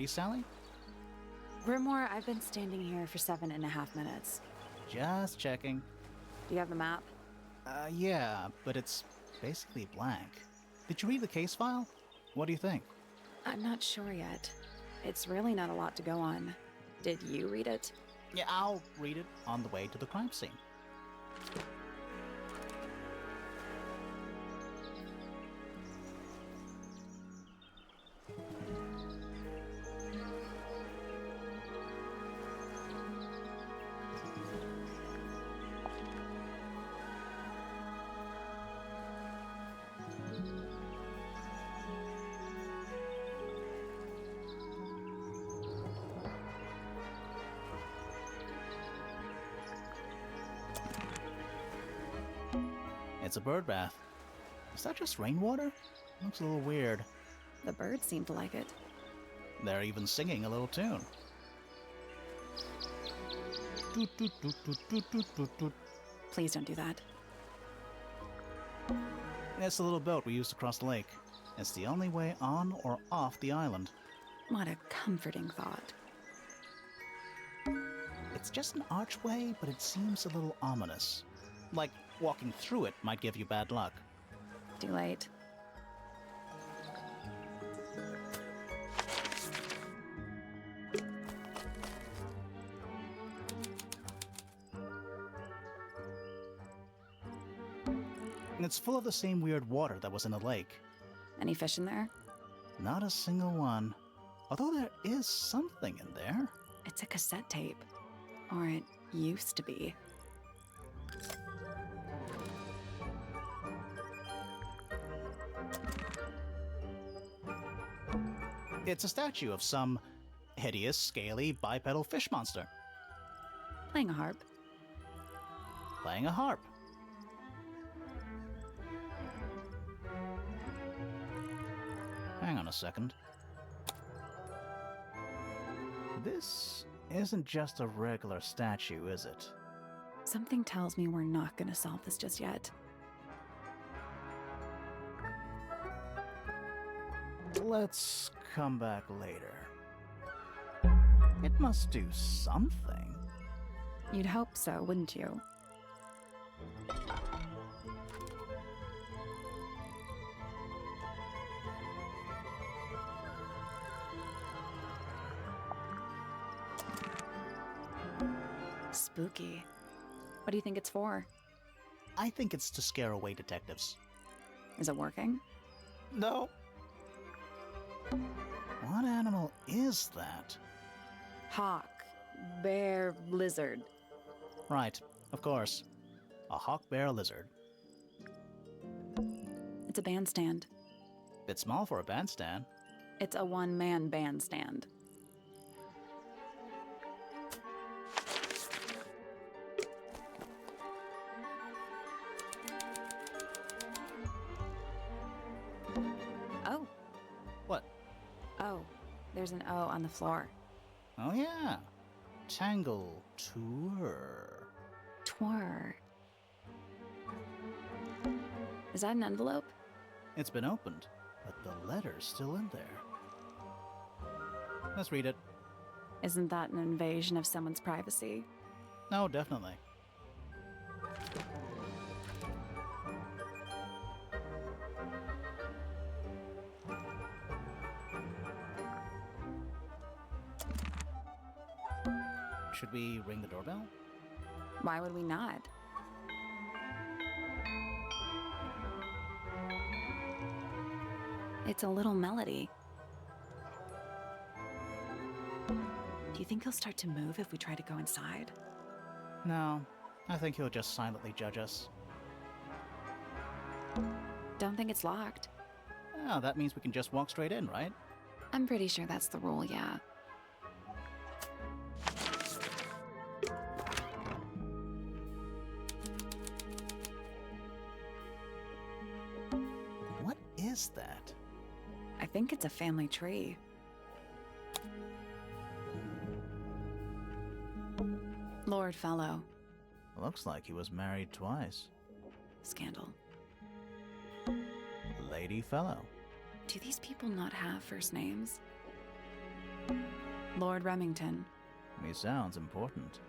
ready, Sally? Grimoire, I've been standing here for 7.5 minutes. Just checking. Do you have the map? Yeah, but it's basically blank. Did you read the case file? What do you think? I'm not sure yet. It's really not a lot to go on. Did you read it? Yeah, I'll read it on the way to the crime scene. It's a bird bath. Is that just rainwater? Looks a little weird. The birds seem to like it. They're even singing a little tune. Toot, toot, toot, toot, toot, toot, toot, toot. Please don't do that. It's the little boat we used to cross the lake. It's the only way on or off the island. What a comforting thought. It's just an archway, but it seems a little ominous. Like walking through it might give you bad luck. Too late. And it's full of the same weird water that was in the lake. Any fish in there? Not a single one. Although there is something in there. It's a cassette tape. Or it used to be. It's a statue of some hideous, scaly, bipedal fish monster. Playing a harp. Playing a harp. Hang on a second. This isn't just a regular statue, is it? Something tells me we're not going to solve this just yet. Let's come back later. It must do something. You'd hope so, wouldn't you? Spooky. What do you think it's for? I think it's to scare away detectives. Is it working? No. What animal is that? Hawk. Bear. Lizard. Right, of course. A hawk bear lizard. It's a bandstand. Bit small for a bandstand. It's a one-man bandstand. Oh. What? Oh, there's an O on the floor. Oh yeah. Tangle tour. Twir. Is that an envelope? It's been opened, but the letter's still in there. Let's read it. Isn't that an invasion of someone's privacy? No, definitely. Should we ring the doorbell? Why would we not? It's a little melody. Do you think he'll start to move if we try to go inside? No, I think he'll just silently judge us. Don't think it's locked. Oh, that means we can just walk straight in, right? I'm pretty sure that's the rule, yeah. What is that? I think it's a family tree. Lord Fellow. Looks like he was married twice. Scandal. Lady Fellow. Do these people not have first names? Lord Remington. He sounds important.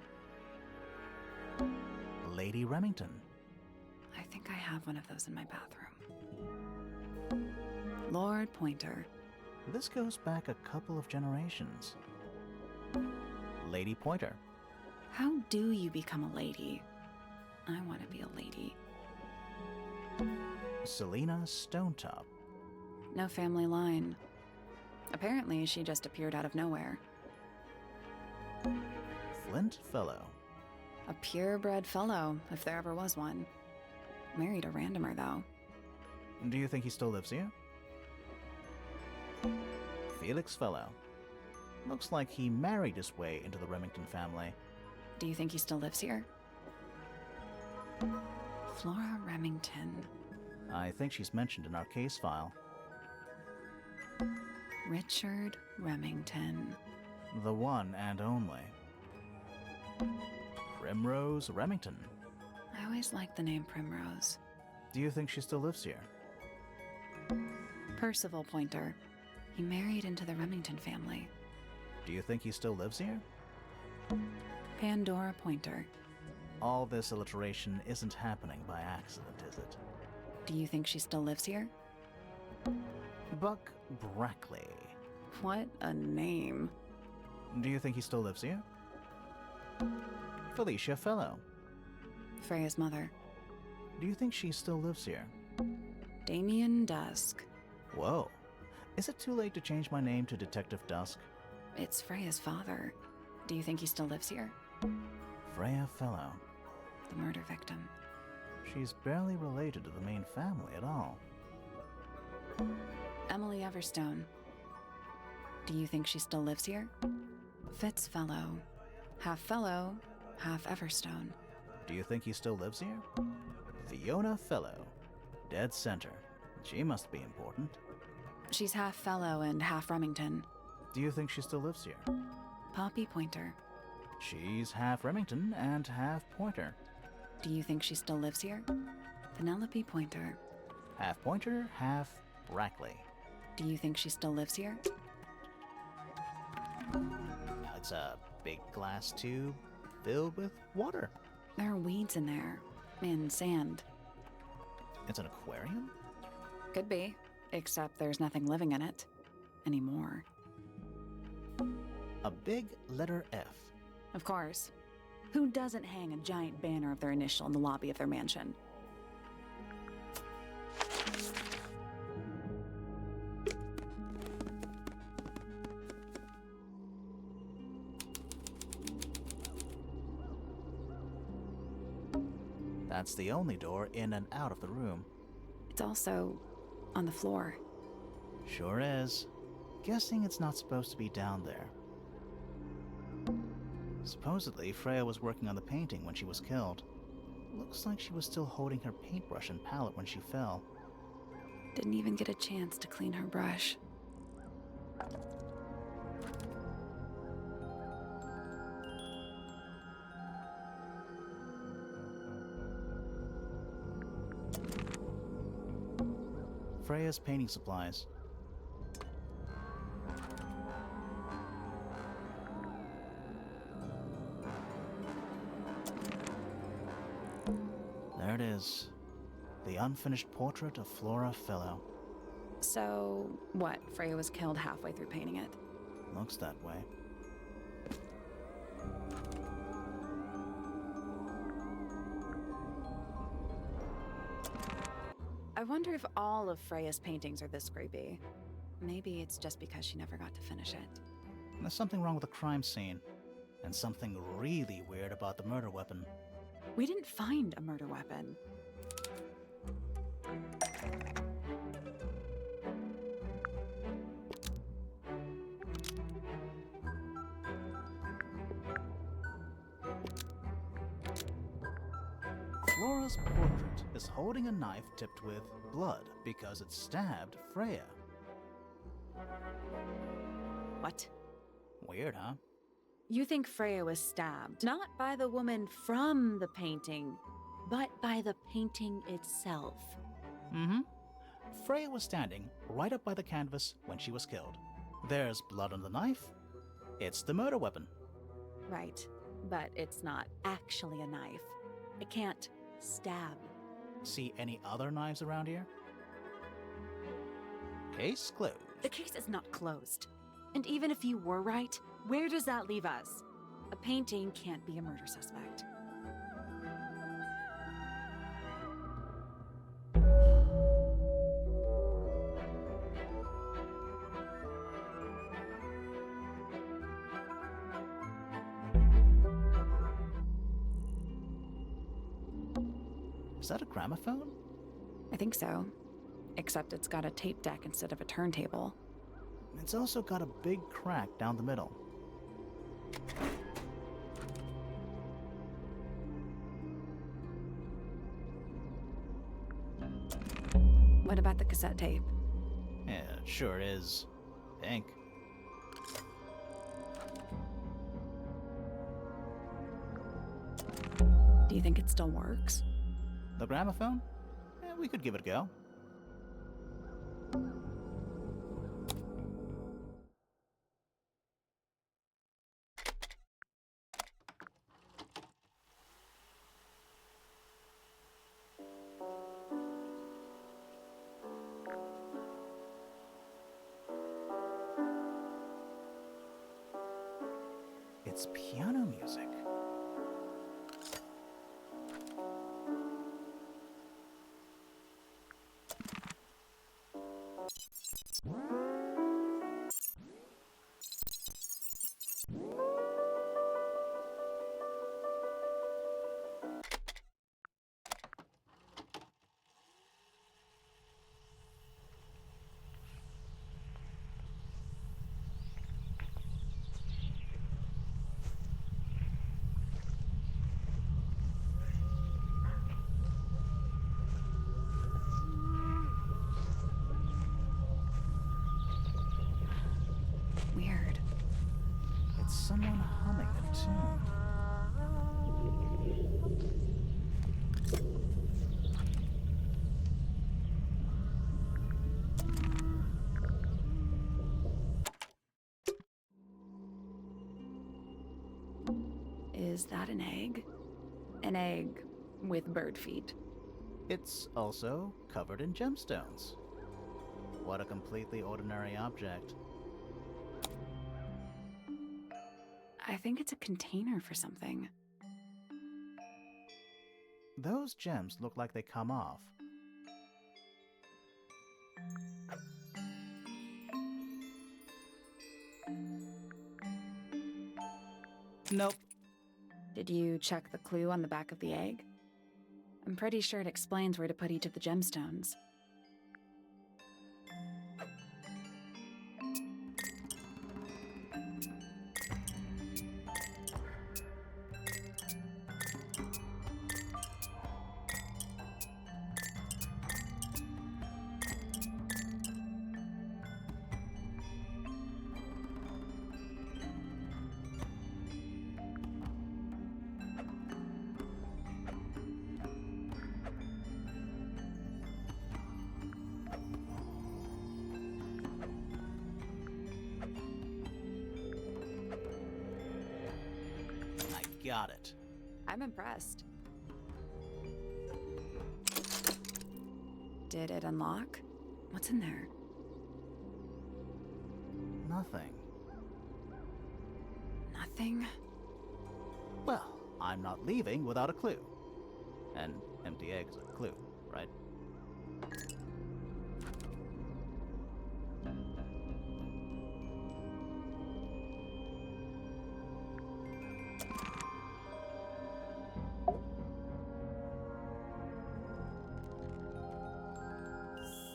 Lady Remington. I think I have one of those in my bathroom. Lord Pointer. This goes back a couple of generations. Lady Pointer. How do you become a lady? I want to be a lady. Selena Stonetop. No family line. Apparently, she just appeared out of nowhere. Flint Fellow. A purebred fellow, if there ever was one. Married a randomer, though. Do you think he still lives here? Felix Fellow. Looks like he married his way into the Remington family. Do you think he still lives here? Flora Remington. I think she's mentioned in our case file. Richard Remington. The one and only. Primrose Remington. I always liked the name Primrose. Do you think she still lives here? Percival Pointer. He married into the Remington family. Do you think he still lives here? Pandora Pointer. All this alliteration isn't happening by accident, is it? Do you think she still lives here? Buck Brackley. What a name. Do you think he still lives here? Felicia Fellow. Freya's mother. Do you think she still lives here? Damien Dusk. Whoa. Is it too late to change my name to Detective Dusk? It's Freya's father. Do you think he still lives here? Freya Fellow. The murder victim. She's barely related to the main family at all. Emily Everstone. Do you think she still lives here? Fitz Fellow. Half Fellow, half Everstone. Do you think he still lives here? Fiona Fellow. Dead center. She must be important. She's half Fellow and half Remington. Do you think she still lives here? Poppy Pointer. She's half Remington and half Pointer. Do you think she still lives here? Penelope Pointer. Half Pointer, half Brackley. Do you think she still lives here? It's a big glass tube filled with water. There are weeds in there. And sand. It's an aquarium? Could be. Except there's nothing living in it. Anymore. A big letter F. Of course. Who doesn't hang a giant banner of their initial in the lobby of their mansion? That's the only door in and out of the room. It's also on the floor. Sure is. Guessing it's not supposed to be down there. Supposedly, Freya was working on the painting when she was killed. Looks like she was still holding her paintbrush and palette when she fell. Didn't even get a chance to clean her brush. Freya's painting supplies. There it is. The unfinished portrait of Flora Fellow. So, what? Freya was killed halfway through painting it. Looks that way. I wonder if all of Freya's paintings are this creepy. Maybe it's just because she never got to finish it. There's something wrong with the crime scene. And something really weird about the murder weapon. We didn't find a murder weapon. Flora's portrait is holding a knife tipped with blood because it stabbed Freya. What? Weird, huh? You think Freya was stabbed, not by the woman from the painting, but by the painting itself. Mm-hmm. Freya was standing right up by the canvas when she was killed. There's blood on the knife. It's the murder weapon. Right, but it's not actually a knife. It can't stab. See any other knives around here? Case closed. The case is not closed. And even if you were right, where does that leave us? A painting can't be a murder suspect. Is that a gramophone? I think so. Except it's got a tape deck instead of a turntable. It's also got a big crack down the middle. What about the cassette tape? Yeah, it sure is. Pink. Do you think it still works? The gramophone? Yeah, we could give it a go. It's piano music. Weird. It's someone humming a tune. Is that an egg? An egg with bird feet. It's also covered in gemstones. What a completely ordinary object. I think it's a container for something. Those gems look like they come off. Nope. Did you check the clue on the back of the egg? I'm pretty sure it explains where to put each of the gemstones. Got it. I'm impressed. Did it unlock? What's in there? Nothing. Nothing? Well, I'm not leaving without a clue. An empty egg is a clue, right?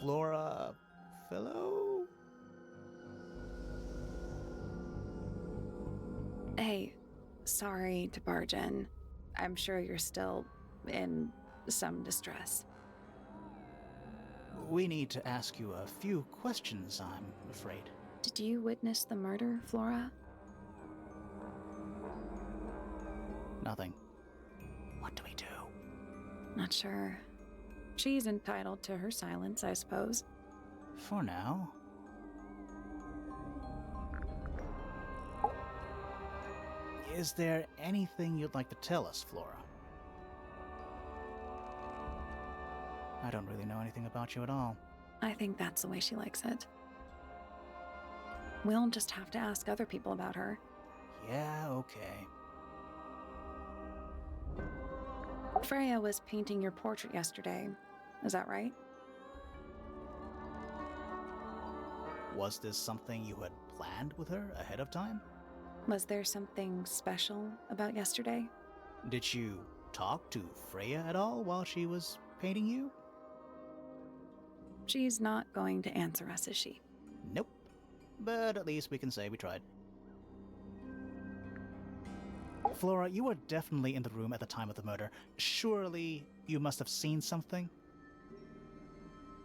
Flora Fellow? Hey, sorry to barge in. I'm sure you're still in some distress. We need to ask you a few questions, I'm afraid. Did you witness the murder, Flora? Nothing. What do we do? Not sure. She's entitled to her silence, I suppose. For now. Is there anything you'd like to tell us, Flora? I don't really know anything about you at all. I think that's the way she likes it. We'll just have to ask other people about her. Yeah, okay. Freya was painting your portrait yesterday. Is that right? Was this something you had planned with her ahead of time? Was there something special about yesterday? Did you talk to Freya at all while she was painting you? She's not going to answer us, is she? Nope. But at least we can say we tried. Flora, you were definitely in the room at the time of the murder. Surely you must have seen something?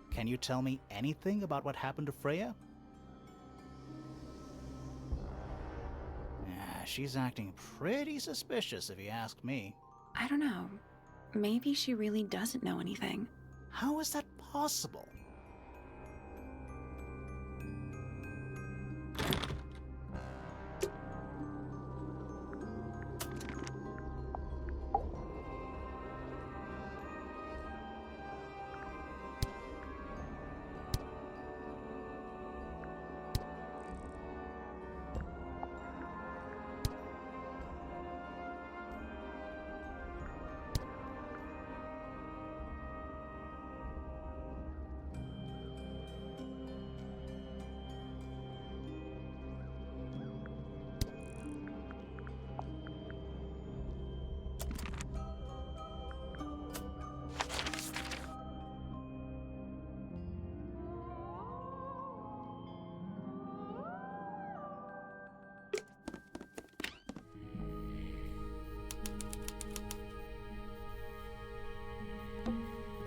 Can you tell me anything about what happened to Freya? She's acting pretty suspicious if you ask me. I don't know. Maybe she really doesn't know anything. How is that possible?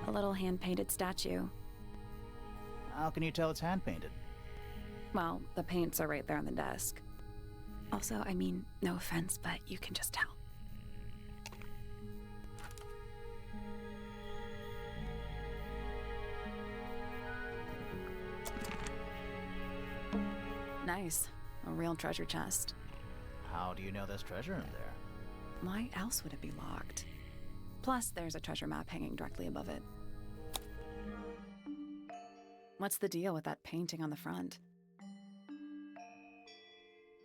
A little hand-painted statue. How can you tell it's hand-painted? Well, the paints are right there on the desk. Also, I mean, no offense, but you can just tell. Nice. A real treasure chest. How do you know there's treasure in there? Why else would it be locked? Plus, there's a treasure map hanging directly above it. What's the deal with that painting on the front?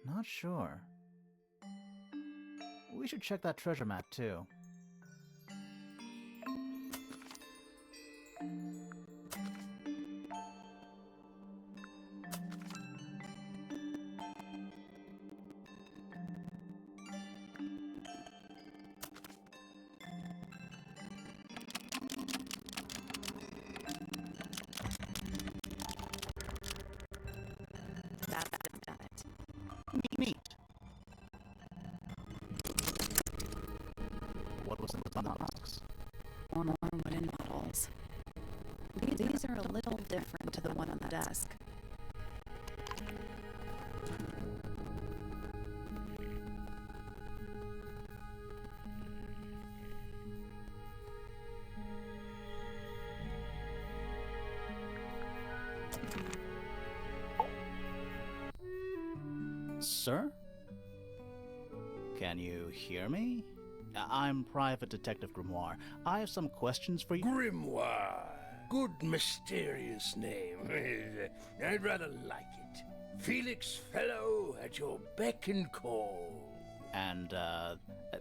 Not sure. We should check that treasure map too. That's done it. Neat. What was in the box? More wooden models. These are a little different to the one on the desk. Sir? Can you hear me? I'm Private Detective Grimoire. I have some questions for you. Grimoire. Good mysterious name. I'd rather like it. Felix Fellow at your beck and call. And,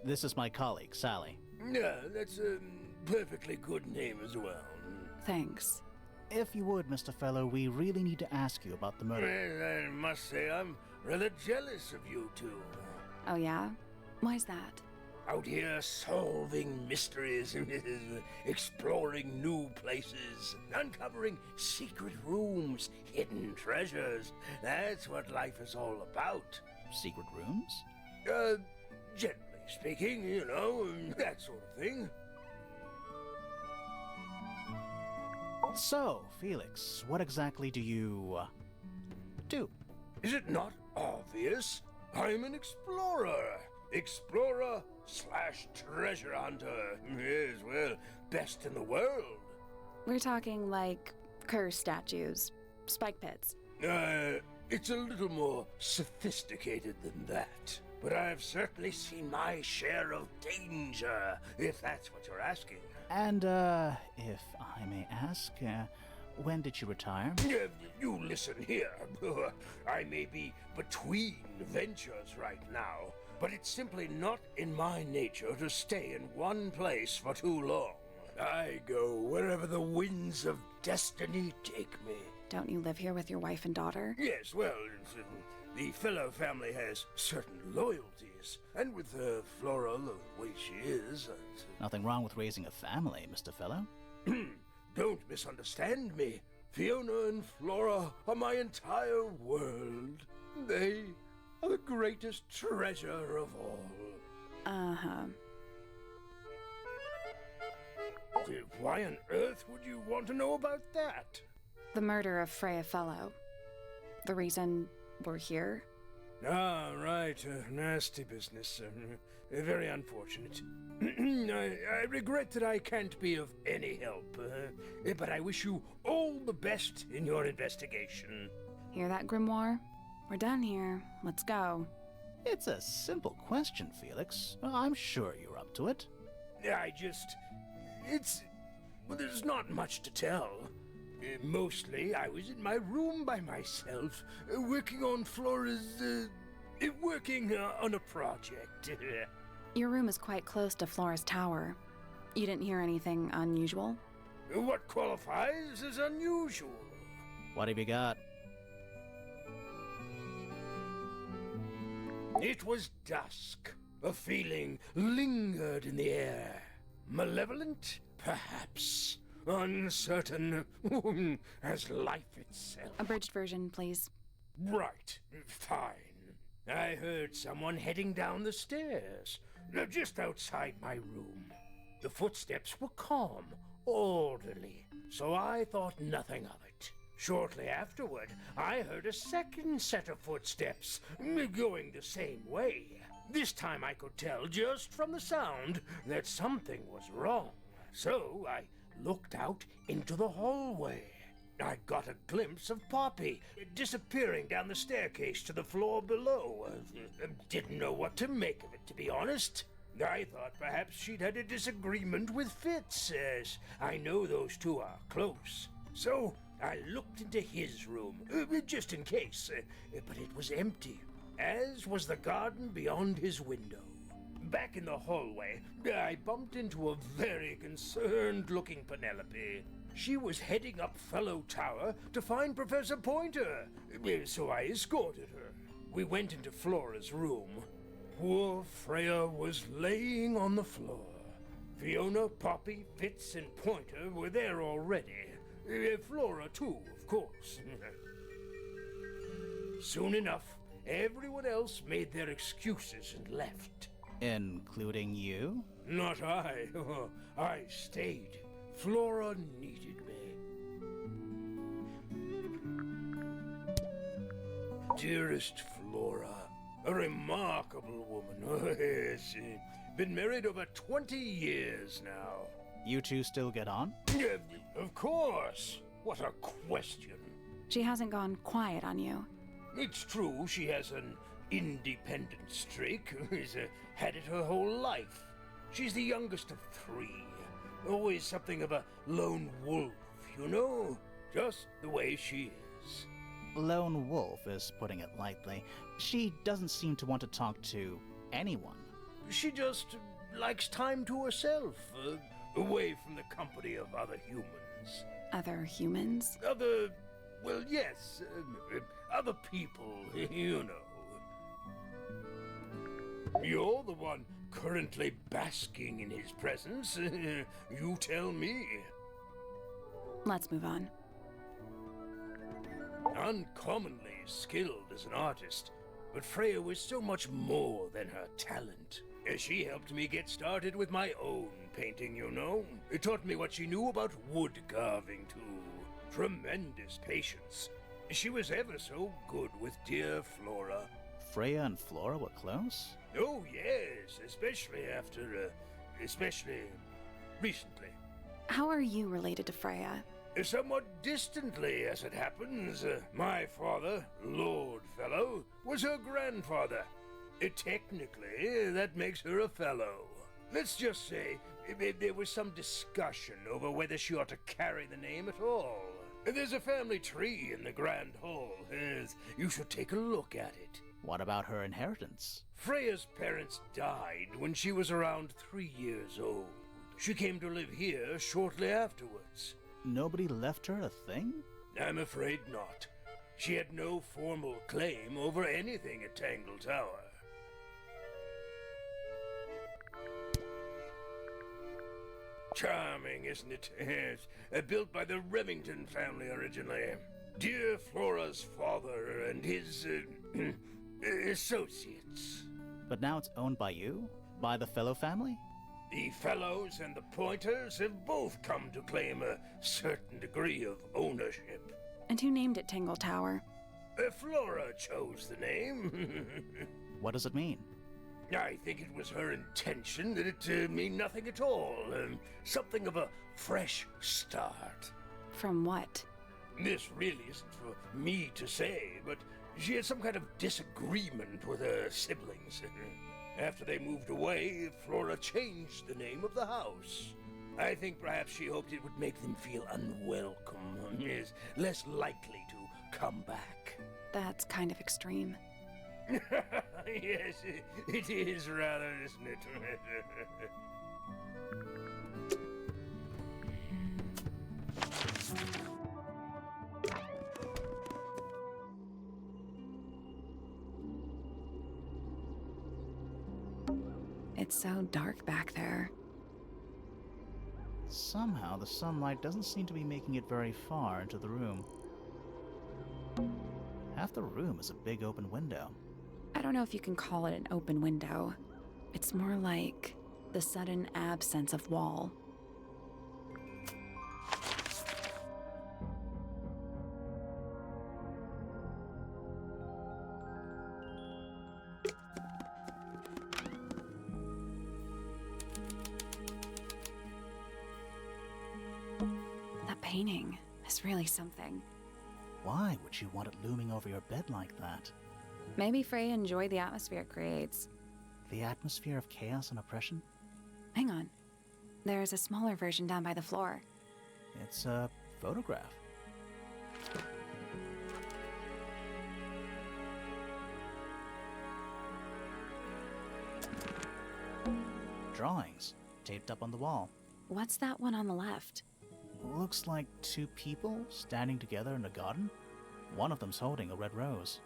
this is my colleague, Sally. Yeah, that's a perfectly good name as well. Thanks. If you would, Mr. Fellow, we really need to ask you about the murder. Well, I must say I'm rather jealous of you two. Oh yeah? Why's that? Out here solving mysteries, exploring new places, uncovering secret rooms, hidden treasures. That's what life is all about. Secret rooms? Generally speaking, you know, that sort of thing. So, Felix, what exactly do you, do? Is it not obvious? I'm an explorer. Explorer/treasure hunter. Yes, well, best in the world. We're talking like cursed statues, spike pits. It's a little more sophisticated than that. but I've certainly seen my share of danger, if that's what you're asking. And, if I may ask, when did you retire? You listen here. I may be between ventures right now, but it's simply not in my nature to stay in one place for too long. I go wherever the winds of destiny take me. Don't you live here with your wife and daughter? Yes, well, the fellow family has certain loyalties, and with Flora the way she is... Nothing wrong with raising a family, Mr. Fellow. Don't misunderstand me. Fiona and Flora are my entire world. They are the greatest treasure of all. Uh-huh. Why on earth would you want to know about that? The murder of Freya Fellow. The reason we're here? Ah, right. Nasty business. Very unfortunate. I regret that I can't be of any help, but I wish you all the best in your investigation. Hear that, Grimoire? We're done here. Let's go. It's a simple question, Felix. I'm sure you're up to it. Well, there's not much to tell. Mostly, I was in my room by myself, working on Flora's, working on a project. Your room is quite close to Flora's tower. You didn't hear anything unusual? What qualifies as unusual? What have you got? It was dusk. A feeling lingered in the air. Malevolent, perhaps. Uncertain, as life itself. Abridged version, please. Right, fine. I heard someone heading down the stairs, just outside my room. The footsteps were calm, orderly, so I thought nothing of it. Shortly afterward, I heard a second set of footsteps, going the same way. This time I could tell just from the sound that something was wrong. So I looked out into the hallway. I got a glimpse of Poppy disappearing down the staircase to the floor below. Didn't know what to make of it, to be honest. I thought perhaps she'd had a disagreement with Fitz, as I know those two are close. So I looked into his room, just in case, but it was empty, as was the garden beyond his window. Back in the hallway, I bumped into a very concerned-looking Penelope. She was heading up Fellow Tower to find Professor Pointer, so I escorted her. We went into Flora's room. Poor Freya was laying on the floor. Fiona, Poppy, Fitz, and Pointer were there already. Flora, too, of course. Soon enough, everyone else made their excuses and left. Including you? Not I. I stayed. Flora needed me. Dearest Flora, a remarkable woman. Yes, been married over 20 years now. You two still get on? Of course. What a question. She hasn't gone quiet on you. It's true she has an independent streak. She's had it her whole life. She's the youngest of 3. Always something of a lone wolf, you know? Just the way she is. Lone wolf is putting it lightly. She doesn't seem to want to talk to anyone. She just likes time to herself, away from the company of other humans. Other humans? Well, yes, other people, you know. You're the one currently basking in his presence. You tell me. Let's move on. Uncommonly skilled as an artist, but Freya was so much more than her talent. She helped me get started with my own painting, you know. It taught me what she knew about wood carving, too. Tremendous patience. She was ever so good with dear Flora. Freya and Flora were close? Oh, yes, especially recently. How are you related to Freya? Somewhat distantly, as it happens. My father, Lord Fellow, was her grandfather. Technically, that makes her a fellow. Let's just say there was some discussion over whether she ought to carry the name at all. There's a family tree in the Grand Hall. You should take a look at it. What about her inheritance? Freya's parents died when she was around 3 years old. She came to live here shortly afterwards. Nobody left her a thing? I'm afraid not. She had no formal claim over anything at Tangle Tower. Charming, isn't it? Yes. Built by the Remington family originally. Dear Flora's father and his associates. But now it's owned by you? By the Fellow family? The Fellows and the Pointers have both come to claim a certain degree of ownership. And who named it Tangle Tower? Flora chose the name. What does it mean? I think it was her intention that it mean nothing at all. Something of a fresh start. From what? This really isn't for me to say, but she had some kind of disagreement with her siblings. After they moved away, Flora changed the name of the house. I think perhaps she hoped it would make them feel unwelcome, is less likely to come back. That's kind of extreme. Yes, it is rather, isn't it? It's so dark back there. Somehow the sunlight doesn't seem to be making it very far into the room. Half the room is a big open window. I don't know if you can call it an open window. It's more like the sudden absence of wall. That painting is really something. Why would you want it looming over your bed like that? Maybe Freya enjoyed the atmosphere it creates. The atmosphere of chaos and oppression? Hang on. There's a smaller version down by the floor. It's a photograph. Drawings taped up on the wall. What's that one on the left? Looks like two people standing together in a garden. One of them's holding a red rose.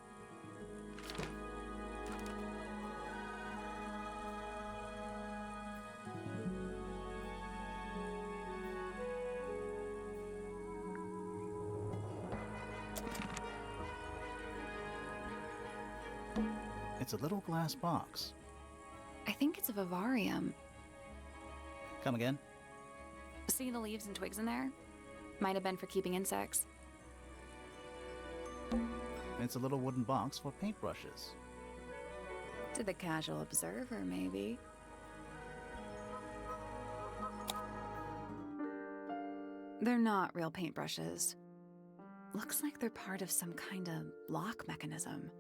It's a little glass box. I think it's a vivarium. Come again? See the leaves and twigs in there? Might have been for keeping insects. It's a little wooden box for paintbrushes. To the casual observer, maybe. They're not real paintbrushes. Looks like they're part of some kind of lock mechanism.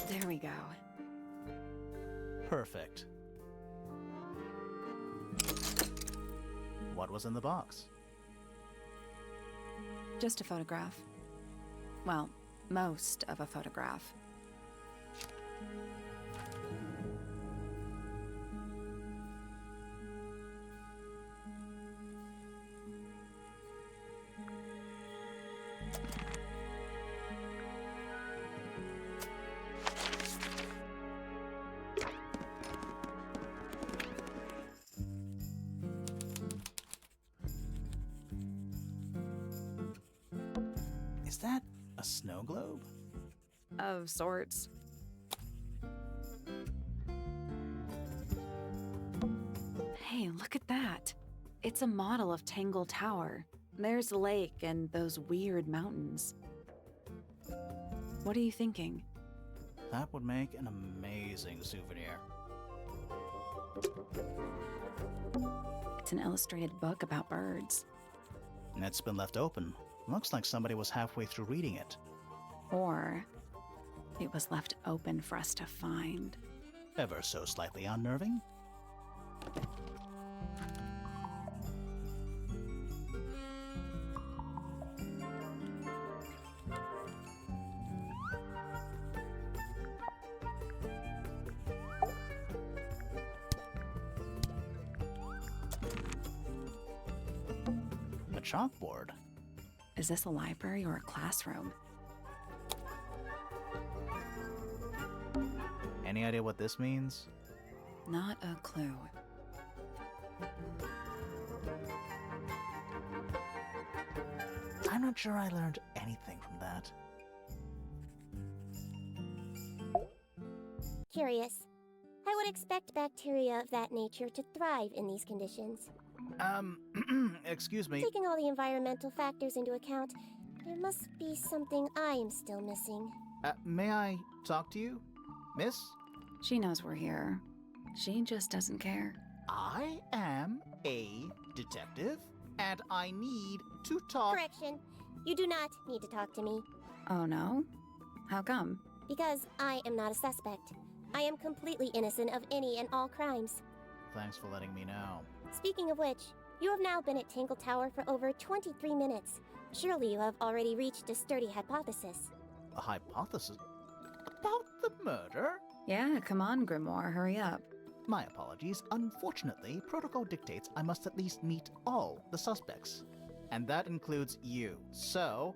There we go. Perfect. What was in the box? Just a photograph. Well, most of a photograph. Is that a snow globe? Of sorts. Hey, look at that. It's a model of Tangle Tower. There's the lake and those weird mountains. What are you thinking? That would make an amazing souvenir. It's an illustrated book about birds. It's been left open. Looks like somebody was halfway through reading it. Or it was left open for us to find. Ever so slightly unnerving. A chalkboard. Is this a library or a classroom? Any idea what this means? Not a clue. I'm not sure I learned anything from that. Curious. I would expect bacteria of that nature to thrive in these conditions. Excuse me. Taking all the environmental factors into account, there must be something I am still missing. May I talk to you, miss? She knows we're here. She just doesn't care. I am a detective, and I need to talk. Correction. You do not need to talk to me, Oh no? How come? because I am not a suspect. I am completely innocent of any and all crimes. Thanks for letting me know. Speaking of which, you have now been at Tangle Tower for over 23 minutes. Surely you have already reached a sturdy hypothesis. A hypothesis about the murder? Yeah, come on, Grimoire, hurry up. My apologies. Unfortunately, protocol dictates I must at least meet all the suspects. And that includes you. So,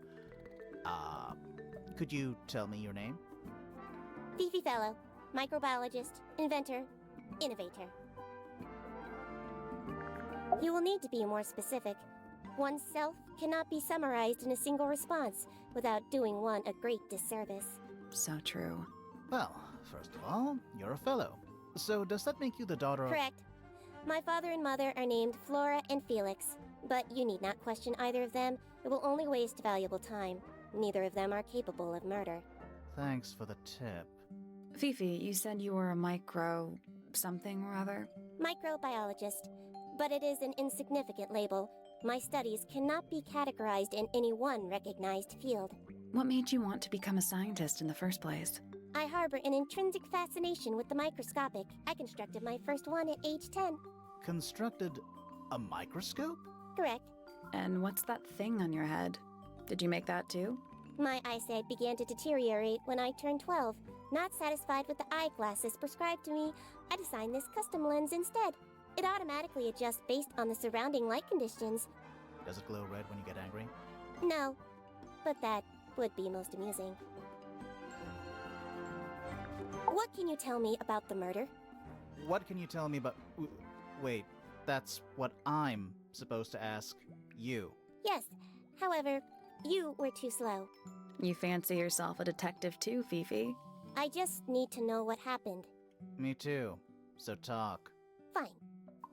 could you tell me your name? Fifi Fellow, microbiologist, inventor, innovator. You will need to be more specific. Oneself cannot be summarized in a single response without doing one a great disservice. So true. Well, first of all, you're a fellow. So does that make you the daughter of... Correct. My father and mother are named Flora and Felix, but you need not question either of them. It will only waste valuable time. Neither of them are capable of murder. Thanks for the tip. Fifi, you said you were a micro... something or other? Microbiologist, but it is an insignificant label. My studies cannot be categorized in any one recognized field. What made you want to become a scientist in the first place? I harbor an intrinsic fascination with the microscopic. I constructed my first one at age 10. Constructed a microscope? Correct. And what's that thing on your head? Did you make that too? My eyesight began to deteriorate when I turned 12. Not satisfied with the eyeglasses prescribed to me, I designed this custom lens instead. It automatically adjusts based on the surrounding light conditions. Does it glow red when you get angry? No, but that would be most amusing. What can you tell me about the murder? What can you tell me about... Wait, that's what I'm supposed to ask you. Yes, however, you were too slow. You fancy yourself a detective too, Fifi? I just need to know what happened. Me too. So talk. Fine.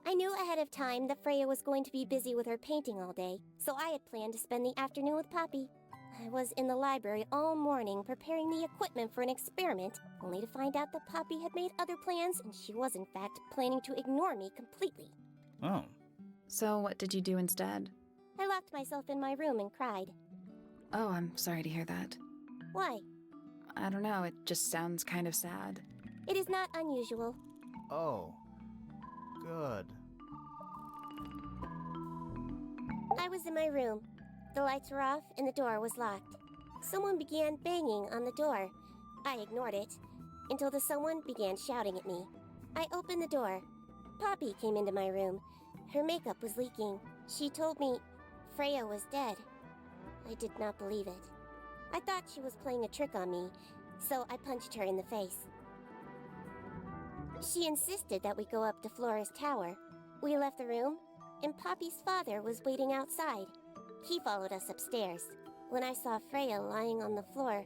I knew ahead of time that Freya was going to be busy with her painting all day, so I had planned to spend the afternoon with Poppy. I was in the library all morning preparing the equipment for an experiment, only to find out that Poppy had made other plans and she was in fact planning to ignore me completely. Oh. So what did you do instead? I locked myself in my room and cried. Oh, I'm sorry to hear that. Why? I don't know, it just sounds kind of sad. It is not unusual. Oh. Good. I was in my room. The lights were off and the door was locked. Someone began banging on the door. I ignored it until the someone began shouting at me. I opened the door. Poppy came into my room. Her makeup was leaking. She told me Freya was dead. I did not believe it. I thought she was playing a trick on me, so I punched her in the face. She insisted that we go up to Flora's tower. We left the room, and Poppy's father was waiting outside. He followed us upstairs. When I saw Freya lying on the floor,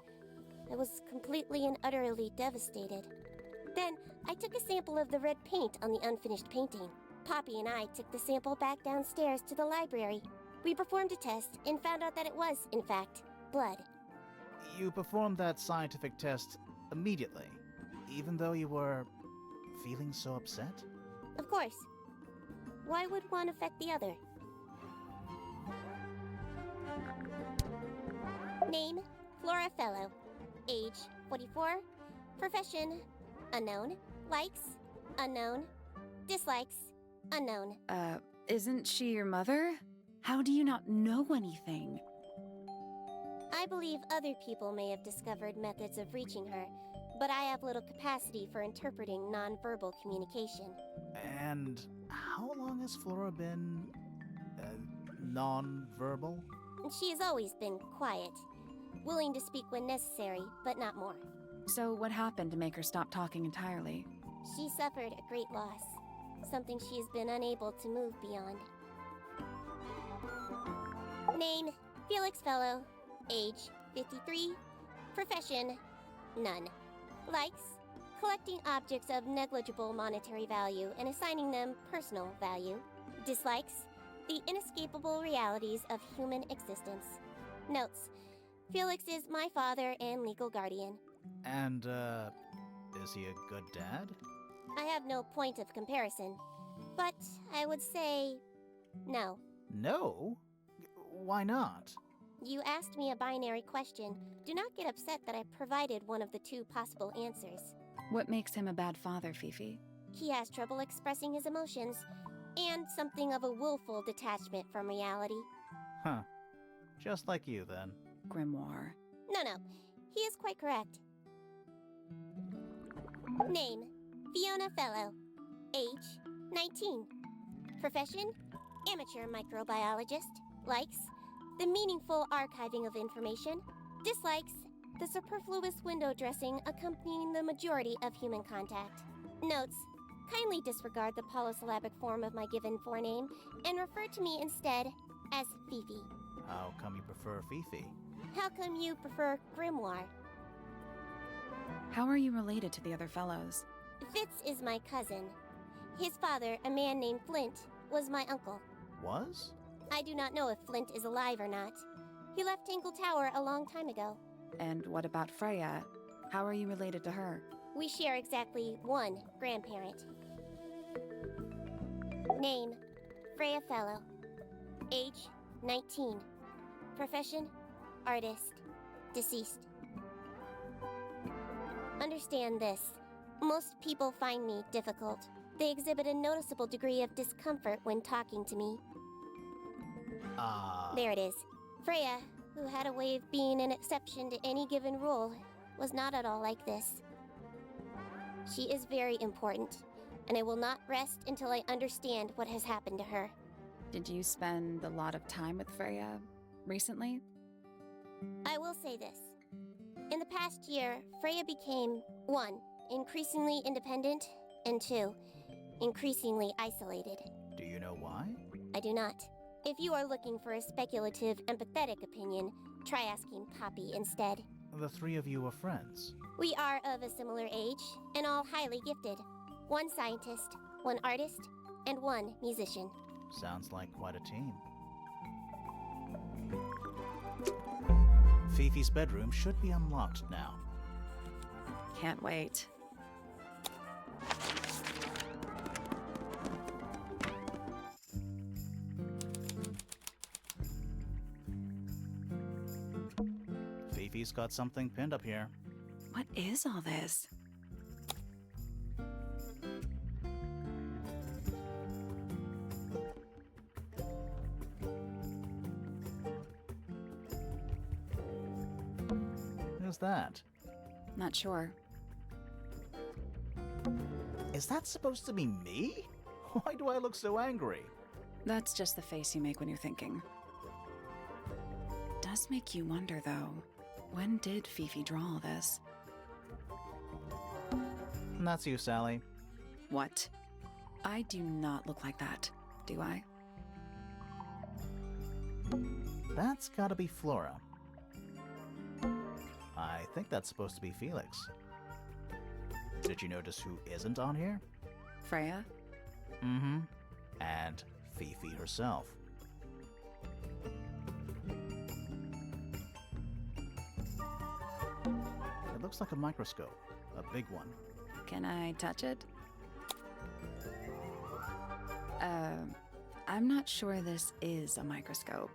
I was completely and utterly devastated. Then, I took a sample of the red paint on the unfinished painting. Poppy and I took the sample back downstairs to the library. We performed a test and found out that it was, in fact, blood. You performed that scientific test immediately, even though you were feeling so upset? Of course. Why would one affect the other? Name, Flora Fellow. Age, 44. Profession, unknown. Likes, unknown. Dislikes, unknown. Isn't she your mother? How do you not know anything? I believe other people may have discovered methods of reaching her, but I have little capacity for interpreting nonverbal communication. And how long has Flora been non-verbal? She has always been quiet, willing to speak when necessary, but not more. So what happened to make her stop talking entirely? She suffered a great loss, something she has been unable to move beyond. Name, Felix Fellow. Age, 53. Profession, none. Likes, collecting objects of negligible monetary value and assigning them personal value. Dislikes, the inescapable realities of human existence. Notes, Felix is my father and legal guardian. And, is he a good dad? I have no point of comparison, but I would say no. No? Why not? You asked me a binary question. Do not get upset that I provided one of the two possible answers. What makes him a bad father, Fifi? He has trouble expressing his emotions, and something of a willful detachment from reality. Huh. Just like you, then. Grimoire. No, he is quite correct. Name, Fiona Fellow. Age, 19. Profession, amateur microbiologist. Likes, the meaningful archiving of information. Dislikes, the superfluous window dressing accompanying the majority of human contact. Notes, kindly disregard the polysyllabic form of my given forename and refer to me instead as Fifi. How come you prefer Fifi? How come you prefer Grimoire? How are you related to the other fellows? Fitz is my cousin. His father, a man named Flint, was my uncle. Was? I do not know if Flint is alive or not. He left Tangle Tower a long time ago. And what about Freya? How are you related to her? We share exactly one grandparent. Name, Freya Fellow. Age, 19. Profession, artist. Deceased. Understand this. Most people find me difficult. They exhibit a noticeable degree of discomfort when talking to me. There it is. Freya, who had a way of being an exception to any given rule, was not at all like this. She is very important, and I will not rest until I understand what has happened to her. Did you spend a lot of time with Freya recently? I will say this. In the past year, Freya became, 1, increasingly independent, and 2, increasingly isolated. Do you know why? I do not. If you are looking for a speculative, empathetic opinion, try asking Poppy instead. The three of you were friends. We are of a similar age, and all highly gifted. 1 scientist, 1 artist, and 1 musician. Sounds like quite a team. Fifi's bedroom should be unlocked now. Can't wait. Fifi's got something pinned up here. What is all this? Who's that? Not sure. Is that supposed to be me? Why do I look so angry? That's just the face you make when you're thinking. Does make you wonder, though. When did Fifi draw all this? And that's you, Sally. What? I do not look like that, do I? That's gotta be Flora. I think that's supposed to be Felix. Did you notice who isn't on here? Freya? Mm-hmm. and Fifi herself. It looks like a microscope, a big one. Can I touch it? I'm not sure this is a microscope.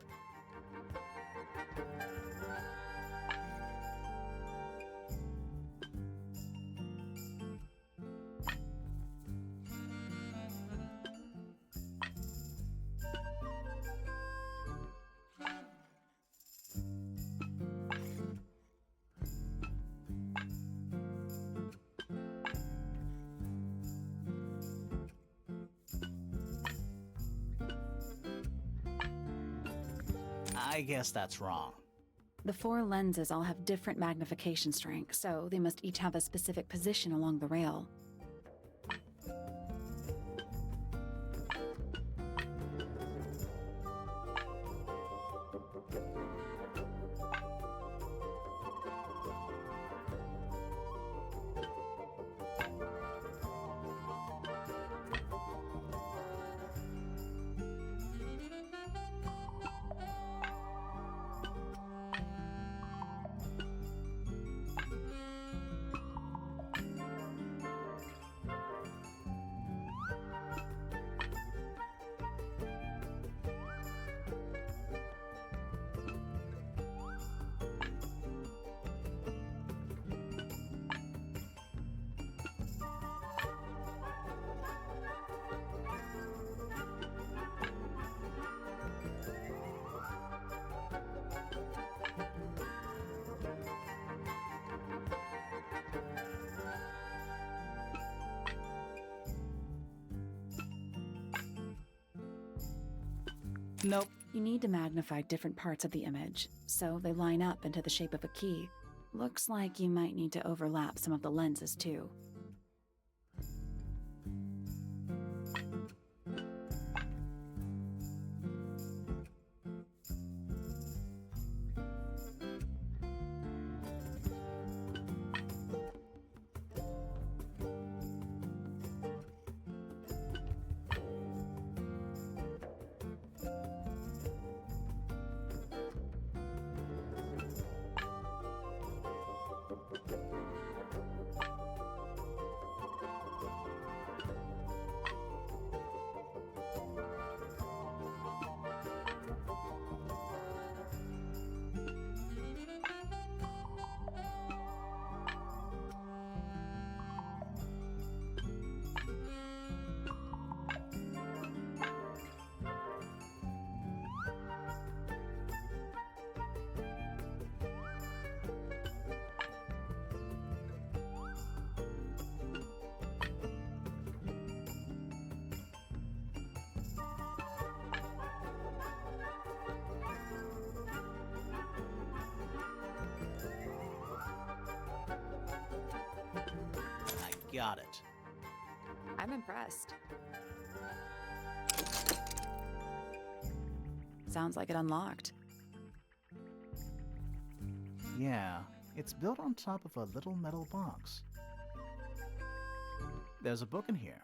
I guess that's wrong. The 4 lenses all have different magnification strength, so they must each have a specific position along the rail. Nope. You need to magnify different parts of the image, so they line up into the shape of a key. Looks like you might need to overlap some of the lenses too. Got it. I'm impressed. Sounds like it unlocked. Yeah, it's built on top of a little metal box. There's a book in here.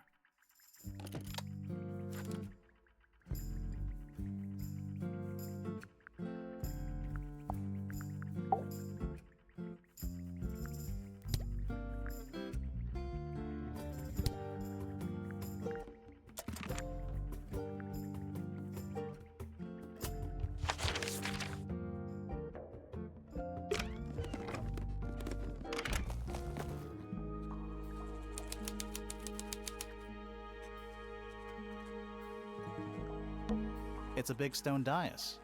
It's a big stone dais.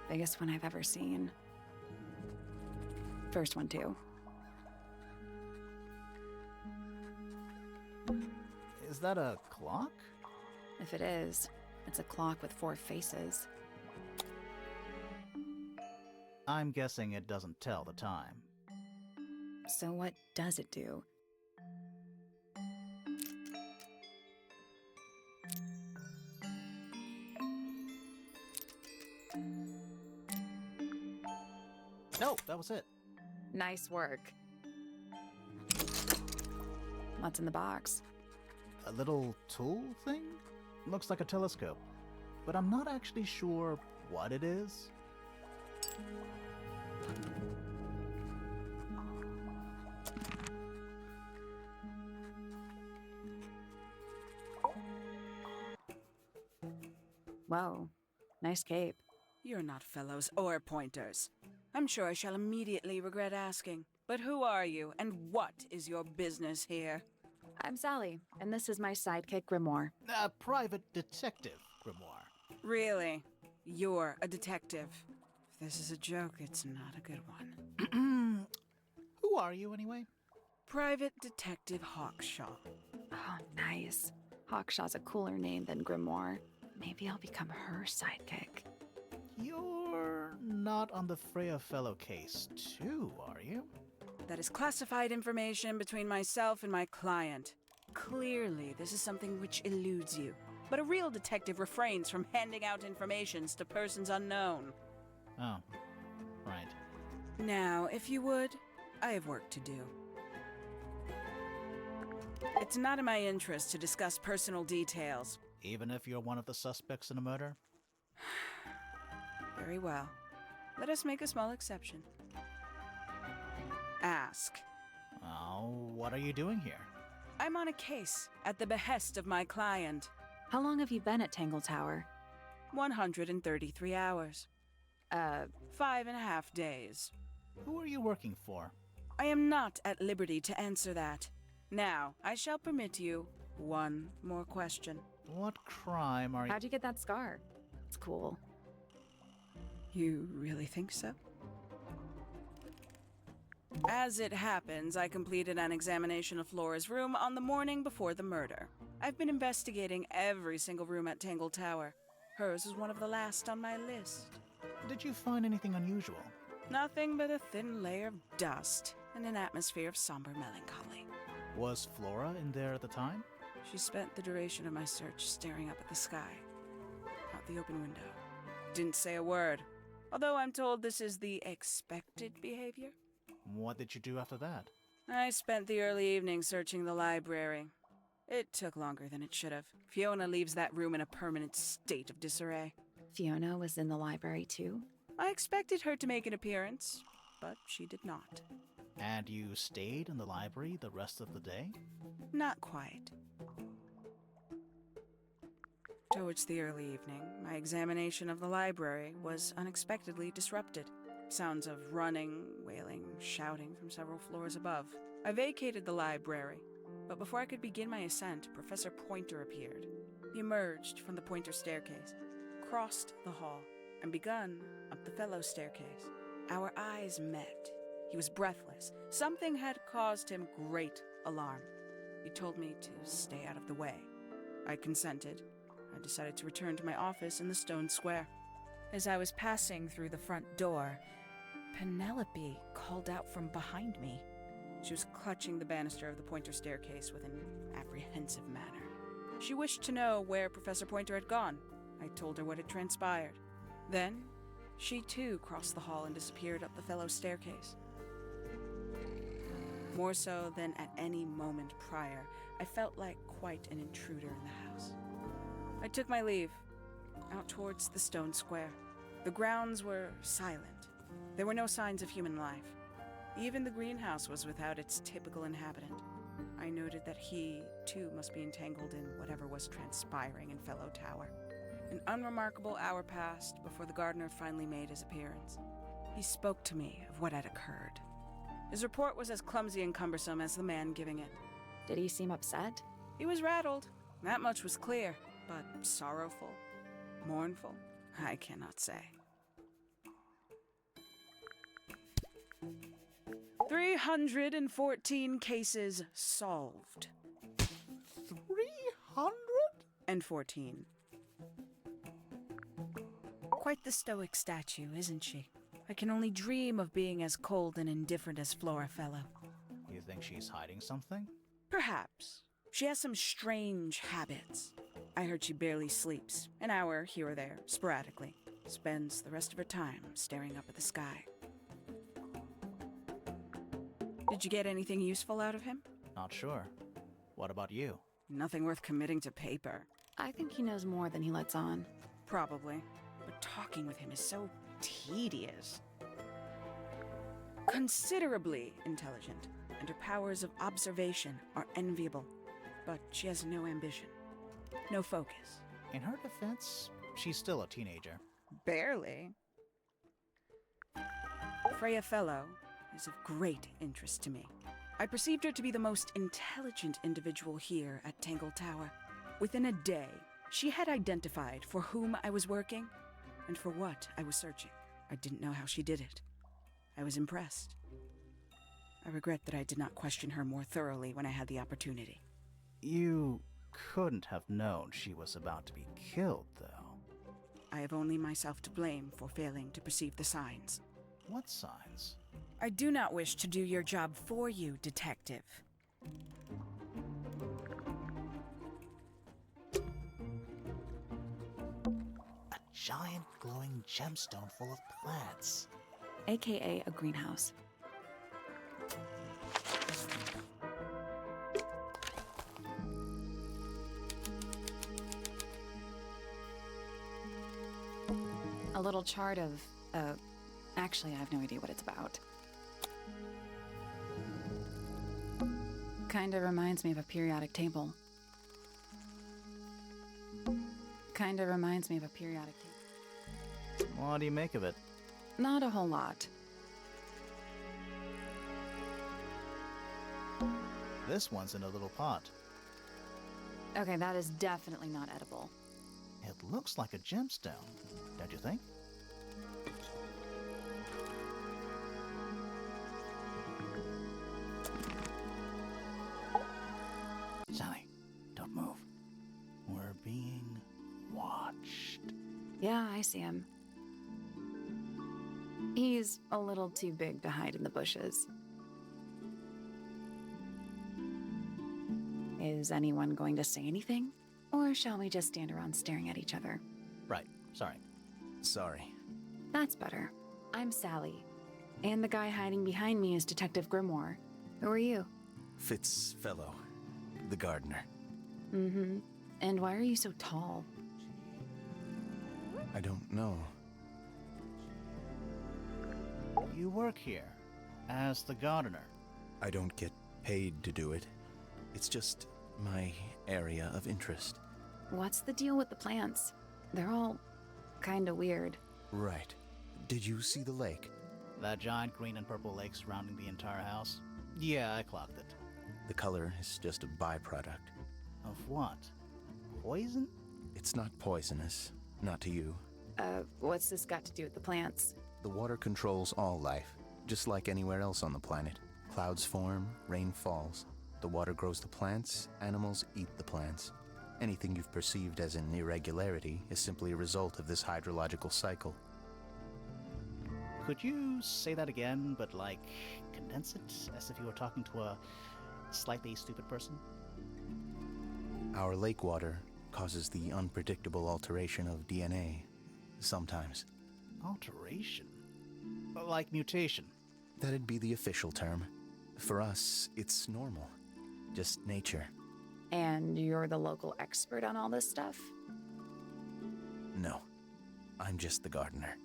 Biggest one I've ever seen. First one too. Is that a clock? If it is, it's a clock with 4 faces. I'm guessing it doesn't tell the time. So what does it do? No, that was it. Nice work. What's in the box? A little tool thing? Looks like a telescope, but I'm not actually sure what it is. Whoa, nice cape. You're not fellows or pointers. I'm sure I shall immediately regret asking. But who are you, and what is your business here? I'm Sally, and this is my sidekick Grimoire. A private detective, Grimoire. Really? You're a detective. If this is a joke, it's not a good one. Who are you, anyway? Private Detective Hawkshaw. Oh, nice. Hawkshaw's a cooler name than Grimoire. Maybe I'll become her sidekick. You're not on the Freya fellow case, too, are you? That is classified information between myself and my client. Clearly, this is something which eludes you. But a real detective refrains from handing out informations to persons unknown. Oh, right. Now, if you would, I have work to do. It's not in my interest to discuss personal details. Even if you're one of the suspects in a murder? Very well. Let us make a small exception. Ask. Oh, what are you doing here? I'm on a case at the behest of my client. How long have you been at Tangle Tower? 133 hours. 5.5 days. Who are you working for? I am not at liberty to answer that. Now, I shall permit you one more question. What crime are you... How'd you get that scar? It's cool. You really think so? As it happens, I completed an examination of Flora's room on the morning before the murder. I've been investigating every single room at Tangle Tower. Hers is one of the last on my list. Did you find anything unusual? Nothing but a thin layer of dust and an atmosphere of somber melancholy. Was Flora in there at the time? She spent the duration of my search staring up at the sky, out the open window. Didn't say a word, although I'm told this is the expected behavior. What did you do after that? I spent the early evening searching the library. It took longer than it should have. Fiona leaves that room in a permanent state of disarray. Fiona was in the library too? I expected her to make an appearance, but she did not. And you stayed in the library the rest of the day? Not quite. Towards the early evening, my examination of the library was unexpectedly disrupted. Sounds of running, wailing, shouting from several floors above. I vacated the library, but before I could begin my ascent, Professor Pointer appeared. He emerged from the Pointer staircase, crossed the hall, and begun up the fellow staircase. Our eyes met. He was breathless. Something had caused him great alarm. He told me to stay out of the way. I consented. I decided to return to my office in the stone square. As I was passing through the front door, Penelope called out from behind me. She was clutching the banister of the Pointer staircase with an apprehensive manner. She wished to know where Professor Pointer had gone. I told her what had transpired. Then, she too crossed the hall and disappeared up the fellow staircase. More so than at any moment prior, I felt like quite an intruder in the house. I took my leave, out towards the stone square. The grounds were silent. There were no signs of human life. Even the greenhouse was without its typical inhabitant. I noted that he, too, must be entangled in whatever was transpiring in Fellow Tower. An unremarkable hour passed before the gardener finally made his appearance. He spoke to me of what had occurred. His report was as clumsy and cumbersome as the man giving it. Did he seem upset? He was rattled. That much was clear. But sorrowful, mournful, I cannot say. 314 cases solved. 314. Quite the stoic statue, isn't she? I can only dream of being as cold and indifferent as Flora Fellow. You think she's hiding something? Perhaps. She has some strange habits. I heard she barely sleeps, an hour here or there, sporadically. Spends the rest of her time staring up at the sky. Did you get anything useful out of him? Not sure. What about you? Nothing worth committing to paper. I think he knows more than he lets on. Probably. But talking with him is so tedious. Considerably intelligent, and her powers of observation are enviable. But she has no ambition. No focus. In her defense, she's still a teenager. Barely. Freya Fellow is of great interest to me. I perceived her to be the most intelligent individual here at Tangle Tower. Within a day, she had identified for whom I was working and for what I was searching. I didn't know how she did it. I was impressed. I regret that I did not question her more thoroughly when I had the opportunity. You couldn't have known she was about to be killed, though. I have only myself to blame for failing to perceive the signs. What signs? I do not wish to do your job for you, Detective. A giant glowing gemstone full of plants. AKA a greenhouse. A little chart of, actually I have no idea what it's about. Kinda reminds me of a periodic table. Kinda reminds me of a periodic table. What do you make of it? Not a whole lot. This one's in a little pot. Okay, that is definitely not edible. It looks like a gemstone, don't you think? Sally, don't move. We're being watched. Yeah, I see him. He's a little too big to hide in the bushes. Is anyone going to say anything? Or shall we just stand around staring at each other? Right, sorry. Sorry. That's better. I'm Sally. And the guy hiding behind me is Detective Grimoire. Who are you? Fitz Fellow, the gardener. Mm-hmm. And why are you so tall? I don't know. You work here as the gardener. I don't get paid to do it. It's just my area of interest. What's the deal with the plants? They're all kinda weird. Right. Did you see the lake? That giant green and purple lake surrounding the entire house? Yeah, I clocked it. The color is just a byproduct. Of what? Poison? It's not poisonous. Not to you. What's this got to do with the plants? The water controls all life, just like anywhere else on the planet. Clouds form, rain falls. The water grows the plants, animals eat the plants. Anything you've perceived as an irregularity is simply a result of this hydrological cycle. Could you say that again, but like condense it as if you were talking to a slightly stupid person? Our lake water causes the unpredictable alteration of DNA, sometimes. Alteration? Like mutation? That'd be the official term. For us, it's normal. Just nature. And you're the local expert on all this stuff? No, I'm just the gardener.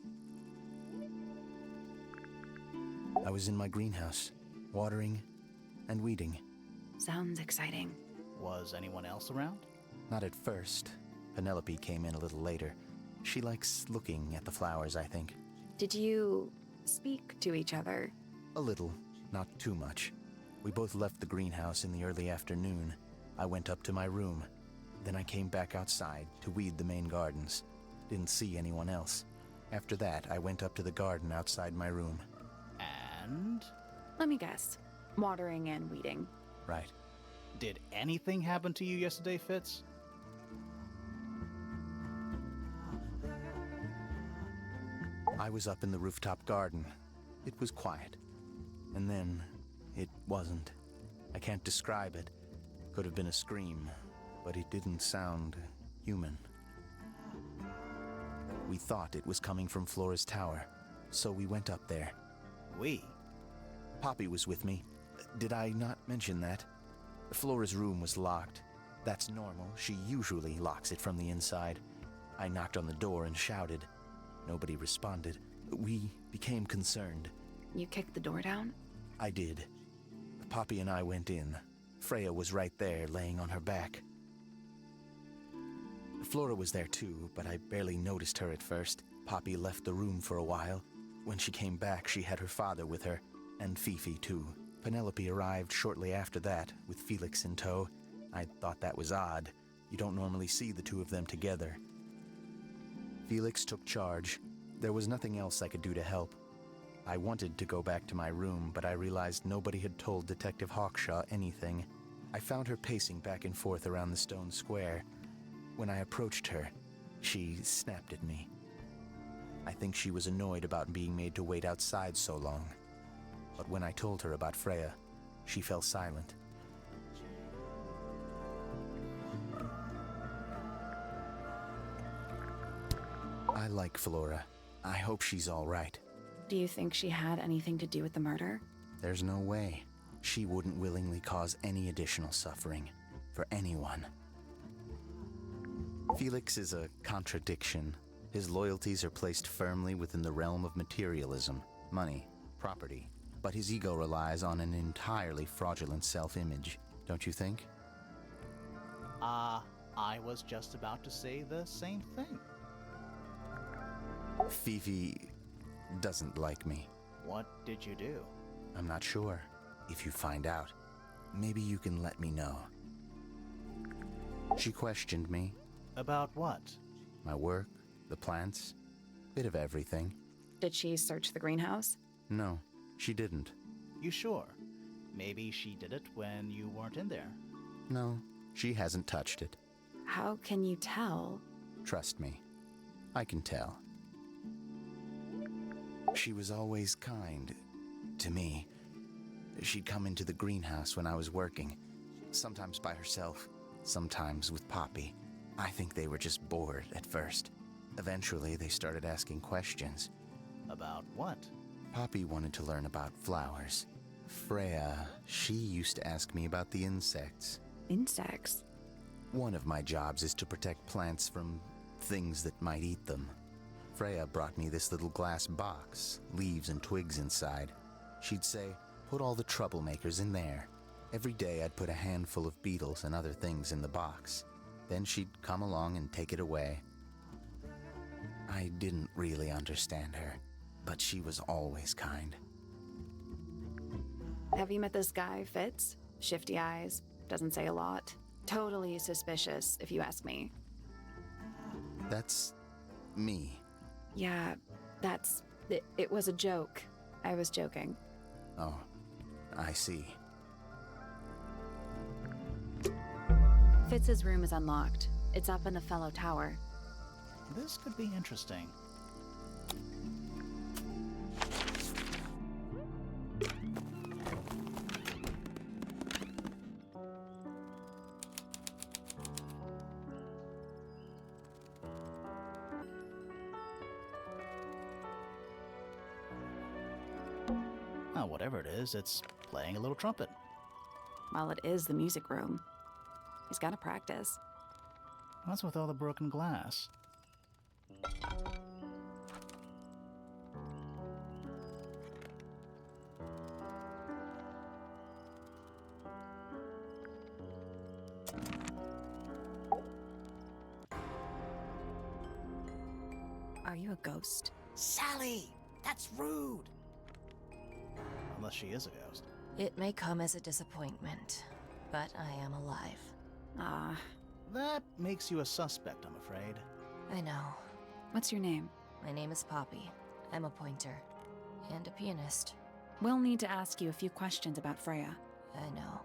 I was in my greenhouse, watering and weeding. Sounds exciting. Was anyone else around? Not at first. Penelope came in a little later. She likes looking at the flowers, I think. Did you speak to each other? A little, not too much. We both left the greenhouse in the early afternoon. I went up to my room. Then I came back outside to weed the main gardens. Didn't see anyone else. After that, I went up to the garden outside my room. And? Let me guess. Watering and weeding. Right. Did anything happen to you yesterday, Fitz? I was up in the rooftop garden. It was quiet. And then, it wasn't. I can't describe it. Could have been a scream, but it didn't sound human. We thought it was coming from Flora's tower, so we went up there. We? Poppy was with me. Did I not mention that? Flora's room was locked. That's normal. She usually locks it from the inside. I knocked on the door and shouted. Nobody responded. We became concerned. You kicked the door down? I did. Poppy and I went in. Freya was right there, laying on her back. Flora was there too, but I barely noticed her at first. Poppy left the room for a while. When she came back, she had her father with her, and Fifi too. Penelope arrived shortly after that, with Felix in tow. I thought that was odd. You don't normally see the two of them together. Felix took charge. There was nothing else I could do to help. I wanted to go back to my room, but I realized nobody had told Detective Hawkshaw anything. I found her pacing back and forth around the stone square. When I approached her, she snapped at me. I think she was annoyed about being made to wait outside so long. But when I told her about Freya, she fell silent. I like Flora. I hope she's all right. Do you think she had anything to do with the murder? There's no way. She wouldn't willingly cause any additional suffering for anyone. Felix is a contradiction. His loyalties are placed firmly within the realm of materialism, money, property. But his ego relies on an entirely fraudulent self-image, don't you think? I was just about to say the same thing. Fifi doesn't like me. What did you do? I'm not sure. If you find out, maybe you can let me know. She questioned me. About what? My work, the plants, bit of everything. Did she search the greenhouse? No, she didn't. You sure? Maybe she did it when you weren't in there. No, she hasn't touched it. How can you tell? Trust me, I can tell. She was always kind to me. She'd come into the greenhouse when I was working, sometimes by herself, sometimes with Poppy. I think they were just bored at first. Eventually, they started asking questions. About what? Poppy wanted to learn about flowers. Freya, she used to ask me about the insects. Insects? One of my jobs is to protect plants from things that might eat them. Freya brought me this little glass box, leaves and twigs inside. She'd say, put all the troublemakers in there. Every day I'd put a handful of beetles and other things in the box. Then she'd come along and take it away. I didn't really understand her, but she was always kind. Have you met this guy, Fitz? Shifty eyes, doesn't say a lot. Totally suspicious, if you ask me. That's me. Yeah, it was a joke. I was joking. Oh, I see. Fitz's room is unlocked. It's up in the fellow tower. This could be interesting. Oh, whatever it is, it's playing a little trumpet. Well, it is the music room. He's gotta practice. What's with all the broken glass? Are you a ghost? Sally! That's rude! Unless she is a ghost. It may come as a disappointment, but I am alive. Ah, That makes you a suspect, I'm afraid. I know. what's your name? My name is Poppy. I'm a pointer. And a pianist. We'll need to ask you a few questions about Freya. I know.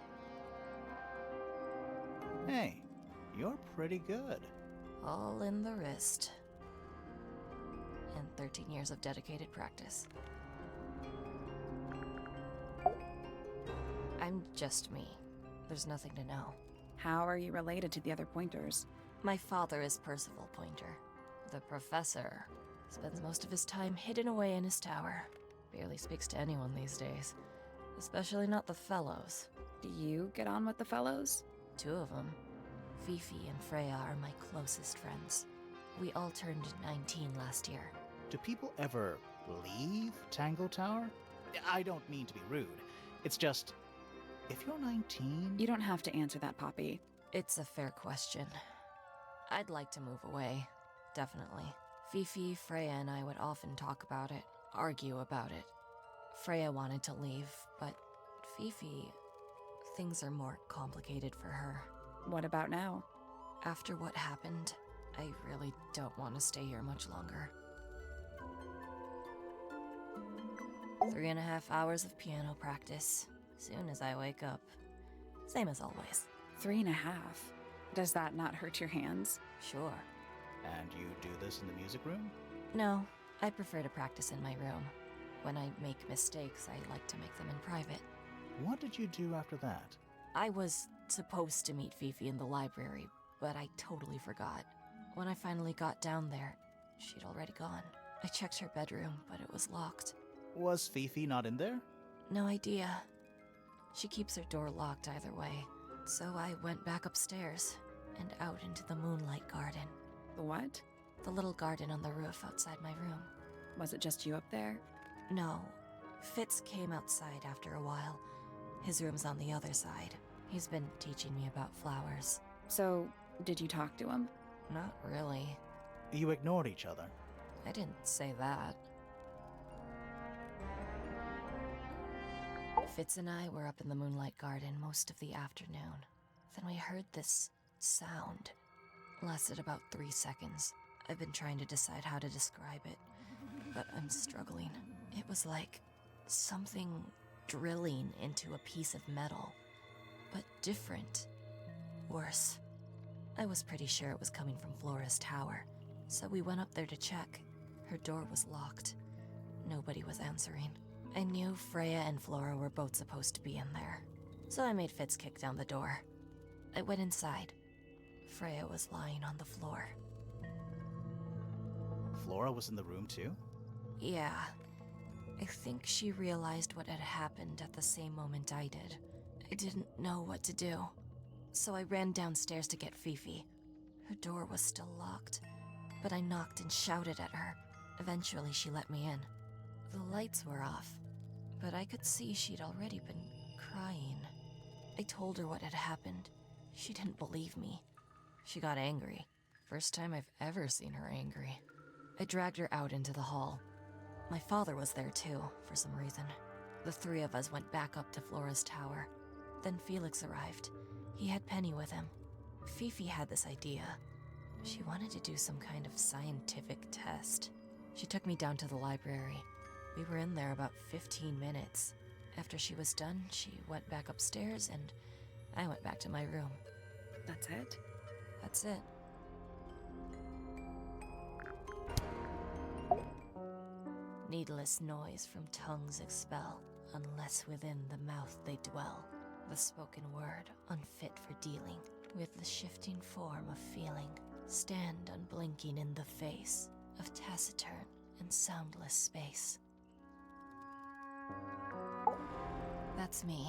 Hey, you're pretty good. All in the wrist. And 13 years of dedicated practice. I'm just me. There's nothing to know. How are you related to the other pointers? My father is Percival Pointer. The professor spends most of his time hidden away in his tower. Barely speaks to anyone these days. Especially not the fellows. Do you get on with the fellows? 2 of them. Fifi and Freya are my closest friends. We all turned 19 last year. Do people ever leave Tangle Tower? I don't mean to be rude. It's just, if you're 19... You don't have to answer that, Poppy. It's a fair question. I'd like to move away, definitely. Fifi, Freya, and I would often talk about it, argue about it. Freya wanted to leave, but Fifi... things are more complicated for her. What about now? After what happened, I really don't want to stay here much longer. 3.5 hours of piano practice. Soon as I wake up. Same as always. 3.5. Does that not hurt your hands? Sure. And you do this in the music room? No, I prefer to practice in my room. When I make mistakes, I like to make them in private. What did you do after that? I was supposed to meet Fifi in the library, but I totally forgot. When I finally got down there, she'd already gone. I checked her bedroom, but it was locked. Was Fifi not in there? No idea. She keeps her door locked either way. So I went back upstairs and out into the moonlight garden. The what? The little garden on the roof outside my room. Was it just you up there? No. Fitz came outside after a while. His room's on the other side. He's been teaching me about flowers. So, did you talk to him? Not really. You ignored each other. I didn't say that. Fitz and I were up in the moonlight garden most of the afternoon. Then we heard this sound. Lasted about 3 seconds. I've been trying to decide how to describe it, but I'm struggling. It was like something drilling into a piece of metal, but different. Worse. I was pretty sure it was coming from Flora's tower, so we went up there to check. Her door was locked. Nobody was answering. I knew Freya and Flora were both supposed to be in there, so I made Fitz kick down the door. I went inside. Freya was lying on the floor. Flora was in the room too? Yeah. I think she realized what had happened at the same moment I did. I didn't know what to do, so I ran downstairs to get Fifi. Her door was still locked, but I knocked and shouted at her. Eventually, she let me in. The lights were off, but I could see she'd already been crying. I told her what had happened. She didn't believe me. She got angry. First time I've ever seen her angry. I dragged her out into the hall. My father was there too, for some reason. The three of us went back up to Flora's tower. Then Felix arrived. He had Penny with him. Fifi had this idea. She wanted to do some kind of scientific test. She took me down to the library. We were in there about 15 minutes. After she was done, she went back upstairs and I went back to my room. That's it? That's it. Needless noise from tongues expel, unless within the mouth they dwell. The spoken word, unfit for dealing, with the shifting form of feeling, stand unblinking in the face of taciturn and soundless space. That's me.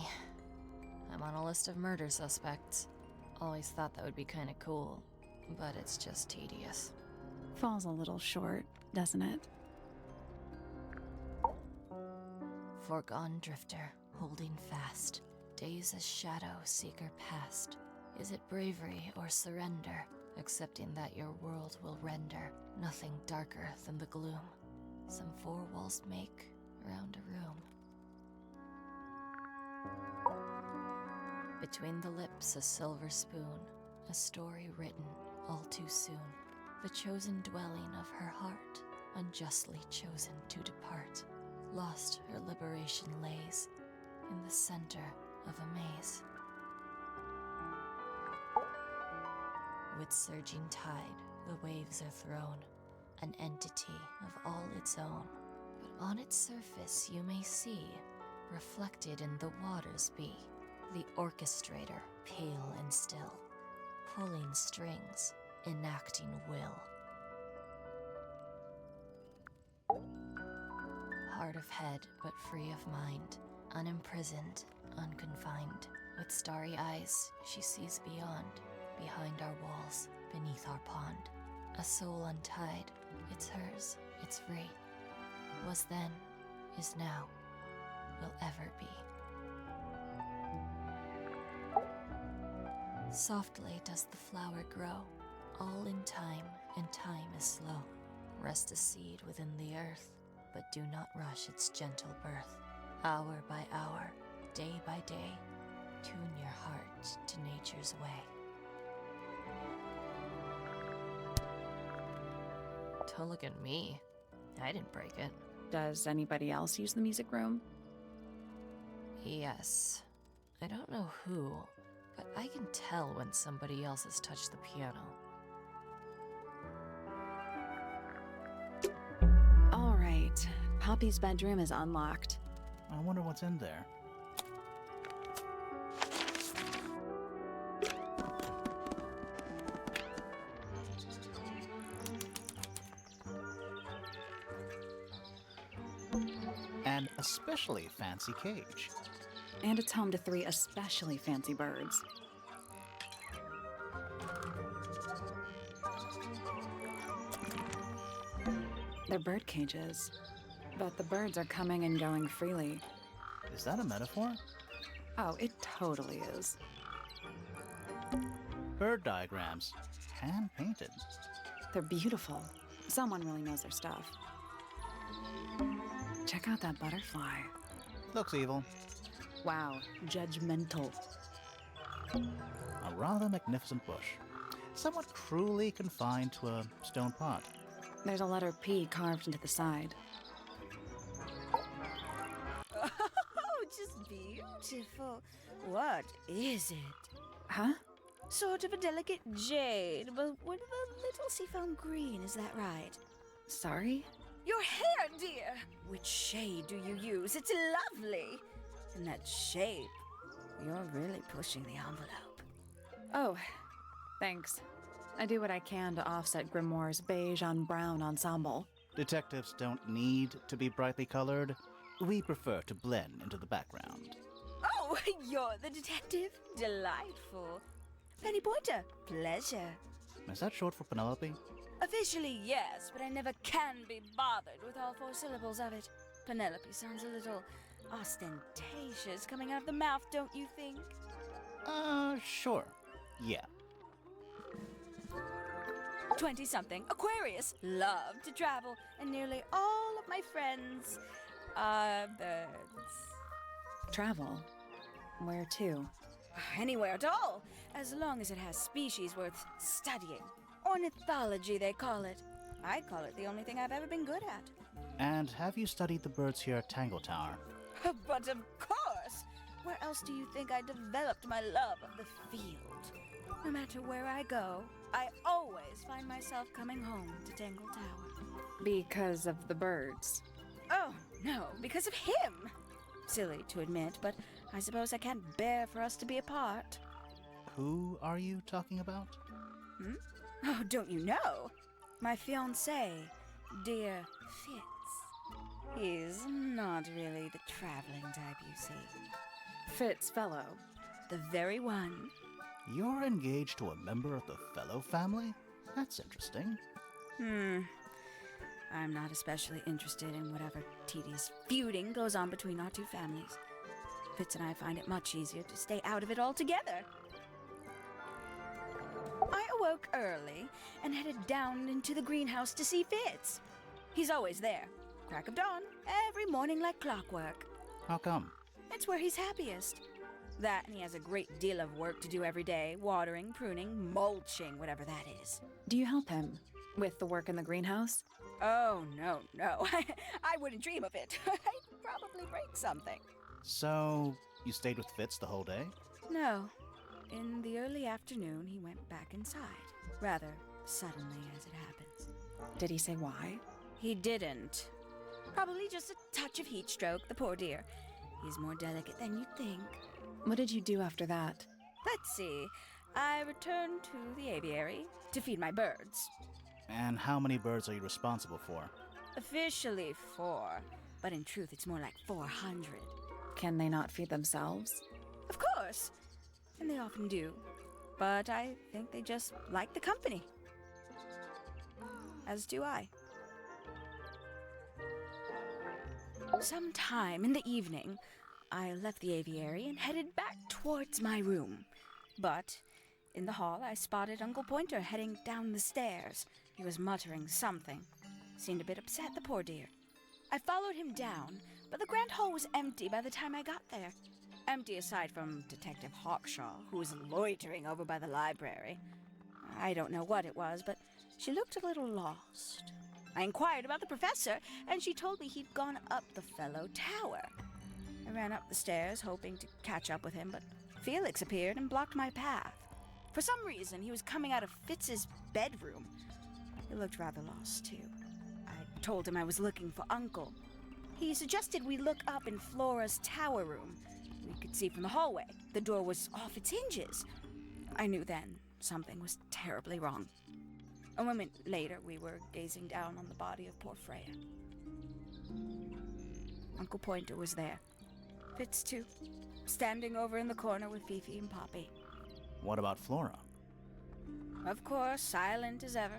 I'm on a list of murder suspects. Always thought that would be kinda cool, but it's just tedious. Falls a little short, doesn't it? Foregone drifter, holding fast. Days as shadow seeker past. Is it bravery or surrender? Accepting that your world will render nothing darker than the gloom. Some four walls make around a room. Between the lips a silver spoon, a story written all too soon. The chosen dwelling of her heart, unjustly chosen to depart. Lost her liberation lays in the center of a maze. With surging tide, the waves are thrown, an entity of all its own. But on its surface you may see, reflected in the waters be, the orchestrator, pale and still, pulling strings, enacting will. Hard of head, but free of mind, unimprisoned, unconfined. With starry eyes, she sees beyond, behind our walls, beneath our pond. A soul untied. It's hers. It's free. Was then, is now, will ever be. Softly does the flower grow, all in time, and time is slow. Rest a seed within the earth, but do not rush its gentle birth. Hour by hour, day by day, tune your heart to nature's way. Don't look at me. I didn't break it. Does anybody else use the music room? Yes. I don't know who, but I can tell when somebody else has touched the piano. All right. Poppy's bedroom is unlocked. I wonder what's in there. An especially fancy cage. And it's home to 3 especially fancy birds. They're bird cages, but the birds are coming and going freely. Is that a metaphor? Oh, it totally is. Bird diagrams. Hand-painted. They're beautiful. Someone really knows their stuff. Check out that butterfly. Looks evil. Wow, judgmental. A rather magnificent bush. Somewhat cruelly confined to a stone pot. There's a letter P carved into the side. Oh, just beautiful. What is it? Huh? Sort of a delicate jade, but with a little seafoam green, is that right? Sorry? Your hair, dear! Which shade do you use? It's lovely! And that shape, you're really pushing the envelope. Oh, thanks. I do what I can to offset Grimoire's beige on brown ensemble. Detectives don't need to be brightly colored. We prefer to blend into the background. Oh, you're the detective? Delightful. Penny Pointer, pleasure. Is that short for Penelope? Officially, yes, but I never can be bothered with all 4 syllables of it. Penelope sounds a little ostentatious coming out of the mouth, don't you think? Sure. Yeah. 20-something, Aquarius, love to travel, and nearly all of my friends are birds. Travel? Where to? Anywhere at all, as long as it has species worth studying. Ornithology, they call it. I call it the only thing I've ever been good at. And have you studied the birds here at Tangle Tower? But of course! Where else do you think I developed my love of the field? No matter where I go, I always find myself coming home to Tangle Tower. Because of the birds. Oh, no, because of him! Silly to admit, but I suppose I can't bear for us to be apart. Who are you talking about? Oh, don't you know? My fiancé, dear Fitz. He's not really the traveling type, you see. Fitz fellow. The very one. You're engaged to a member of the Fellow family? That's interesting. I'm not especially interested in whatever tedious feuding goes on between our 2 families. Fitz and I find it much easier to stay out of it altogether. I awoke early and headed down into the greenhouse to see Fitz. He's always there, crack of dawn, every morning like clockwork. How come? It's where he's happiest. That, and he has a great deal of work to do every day, watering, pruning, mulching, whatever that is. Do you help him with the work in the greenhouse? Oh, no. I wouldn't dream of it. I'd probably break something. So, you stayed with Fitz the whole day? No. In the early afternoon, he went back inside. Rather suddenly, as it happens. Did he say why? He didn't. Probably just a touch of heat stroke, the poor dear. He's more delicate than you'd think. What did you do after that? Let's see. I returned to the aviary to feed my birds. And how many birds are you responsible for? Officially 4, but in truth it's more like 400. Can they not feed themselves? Of course. And they often do. but I think they just like the company. As do I. Sometime in the evening, I left the aviary and headed back towards my room. But in the hall, I spotted Uncle Pointer heading down the stairs. He was muttering something. Seemed a bit upset, the poor dear. I followed him down, but the grand hall was empty by the time I got there. Empty aside from Detective Hawkshaw, who was loitering over by the library. I don't know what it was, but she looked a little lost. I inquired about the professor, and she told me he'd gone up the fellow tower. I ran up the stairs, hoping to catch up with him, but Felix appeared and blocked my path. For some reason, he was coming out of Fitz's bedroom. He looked rather lost, too. I told him I was looking for Uncle. He suggested we look up in Flora's tower room. We could see from the hallway. The door was off its hinges. I knew then something was terribly wrong. A moment later, we were gazing down on the body of poor Freya. Uncle Pointer was there. Fitz, too, standing over in the corner with Fifi and Poppy. What about Flora? Of course, silent as ever.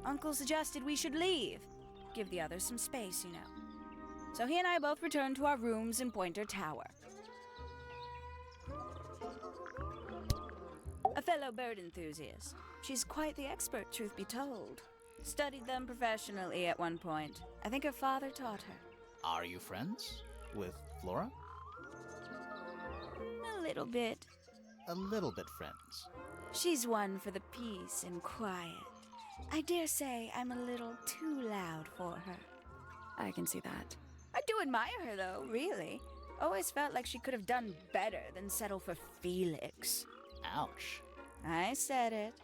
Uncle suggested we should leave. Give the others some space, you know. So he and I both returned to our rooms in Pointer Tower. A fellow bird enthusiast. She's quite the expert, truth be told. Studied them professionally at one point. I think her father taught her. Are you friends with Flora? A little bit. A little bit friends. She's one for the peace and quiet. I dare say I'm a little too loud for her. I can see that. I do admire her, though, really. Always felt like she could have done better than settle for Felix. Ouch. I said it.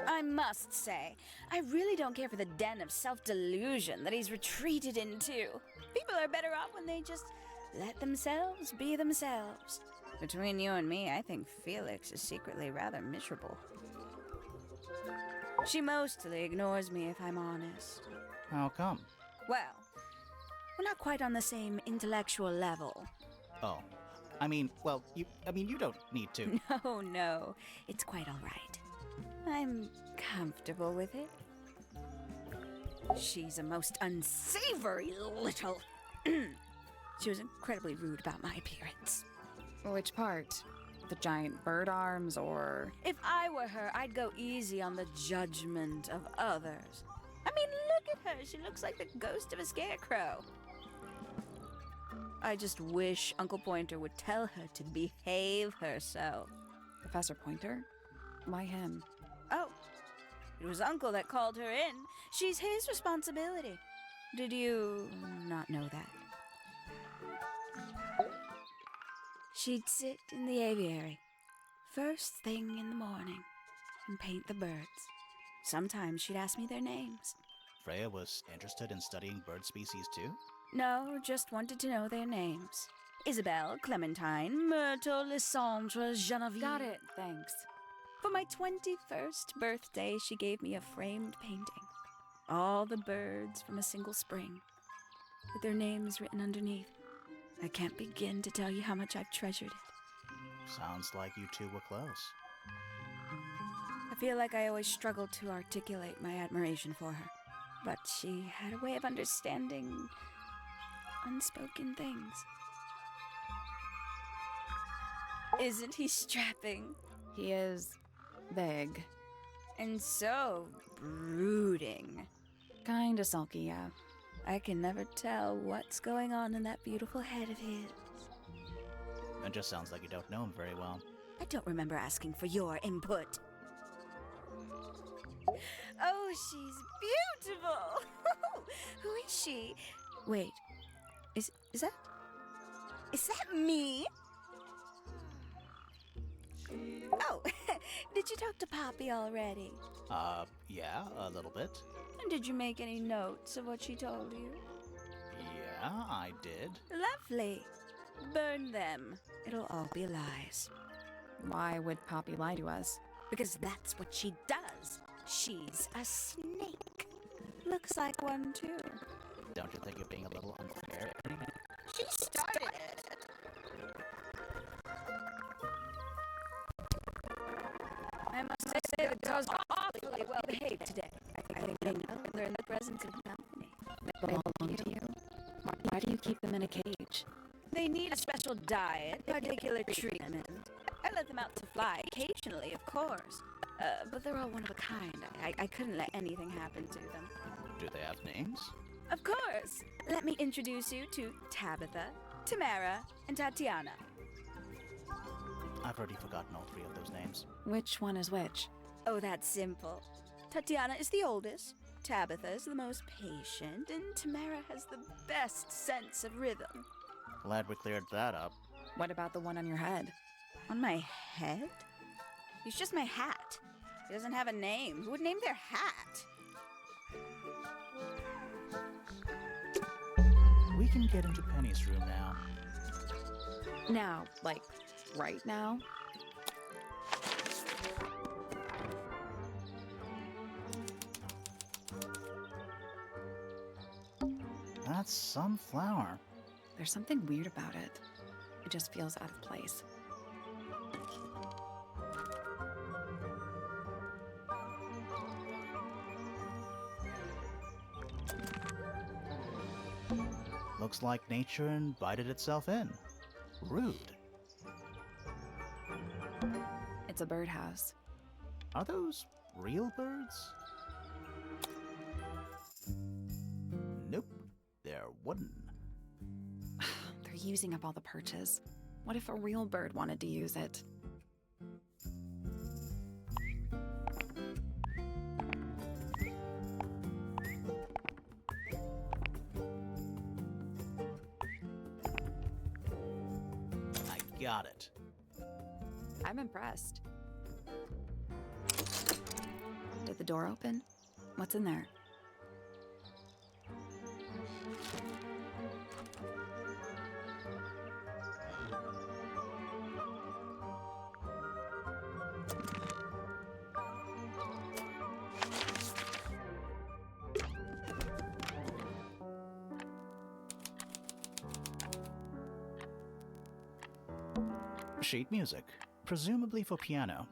I must say, I really don't care for the den of self-delusion that he's retreated into. People are better off when they just let themselves be themselves. Between you and me, I think Felix is secretly rather miserable. She mostly ignores me, if I'm honest. How come? Well, we're not quite on the same intellectual level. Oh. you don't need to. No, it's quite all right. I'm comfortable with it. She's a most unsavory little... She was incredibly rude about my appearance. Which part? The giant bird arms, or... If I were her, I'd go easy on the judgment of others. I mean, look at her. She looks like the ghost of a scarecrow. I just wish Uncle Pointer would tell her to behave herself. Professor Pointer? Why him? Oh, it was Uncle that called her in. She's his responsibility. Did you not know that? She'd sit in the aviary, first thing in the morning, and paint the birds. Sometimes she'd ask me their names. Freya was interested in studying bird species too? No, just wanted to know their names. Isabelle, Clementine, Myrtle, Lysandre, Genevieve. Got it, thanks. For my 21st birthday, she gave me a framed painting. All the birds from a single spring, with their names written underneath. I can't begin to tell you how much I've treasured it. Sounds like you two were close. I feel like I always struggled to articulate my admiration for her, but she had a way of understanding unspoken things. Isn't he strapping? He is big. And so brooding. Kinda sulky, yeah. I can never tell what's going on in that beautiful head of his. It just sounds like you don't know him very well. I don't remember asking for your input. Oh, she's beautiful! Who is she? Wait, is that me? Oh, did you talk to Poppy already? Yeah, a little bit. And did you make any notes of what she told you? Yeah, I did. Lovely. Burn them. It'll all be lies. Why would Poppy lie to us? Because that's what she does. She's a snake. Looks like one, too. Don't you think you're being a little unfair? She started it. I must say the girls are awfully well behaved today. I think they know they're in the presence of company. They belong to you. Why do you keep them in a cage? They need a special diet, particular treatment. I let them out to fly occasionally, of course. But they're all one of a kind. I couldn't let anything happen to them. Do they have names? Of course. Let me introduce you to Tabitha, Tamara, and Tatiana. I've already forgotten all three of those names. Which one is which? Oh, that's simple. Tatiana is the oldest, Tabitha is the most patient, and Tamara has the best sense of rhythm. Glad we cleared that up. What about the one on your head? On my head? He's just my hat. He doesn't have a name. Who would name their hat? We can get into Penny's room now. Now, like, right now? That's some flower. There's something weird about it. It just feels out of place. Looks like nature invited itself in. Rude. It's a birdhouse. Are those real birds? Nope, they're wooden. They're using up all the perches. What if a real bird wanted to use it? I got it. I'm impressed. Did the door open? What's in there? Sheet music, presumably for piano.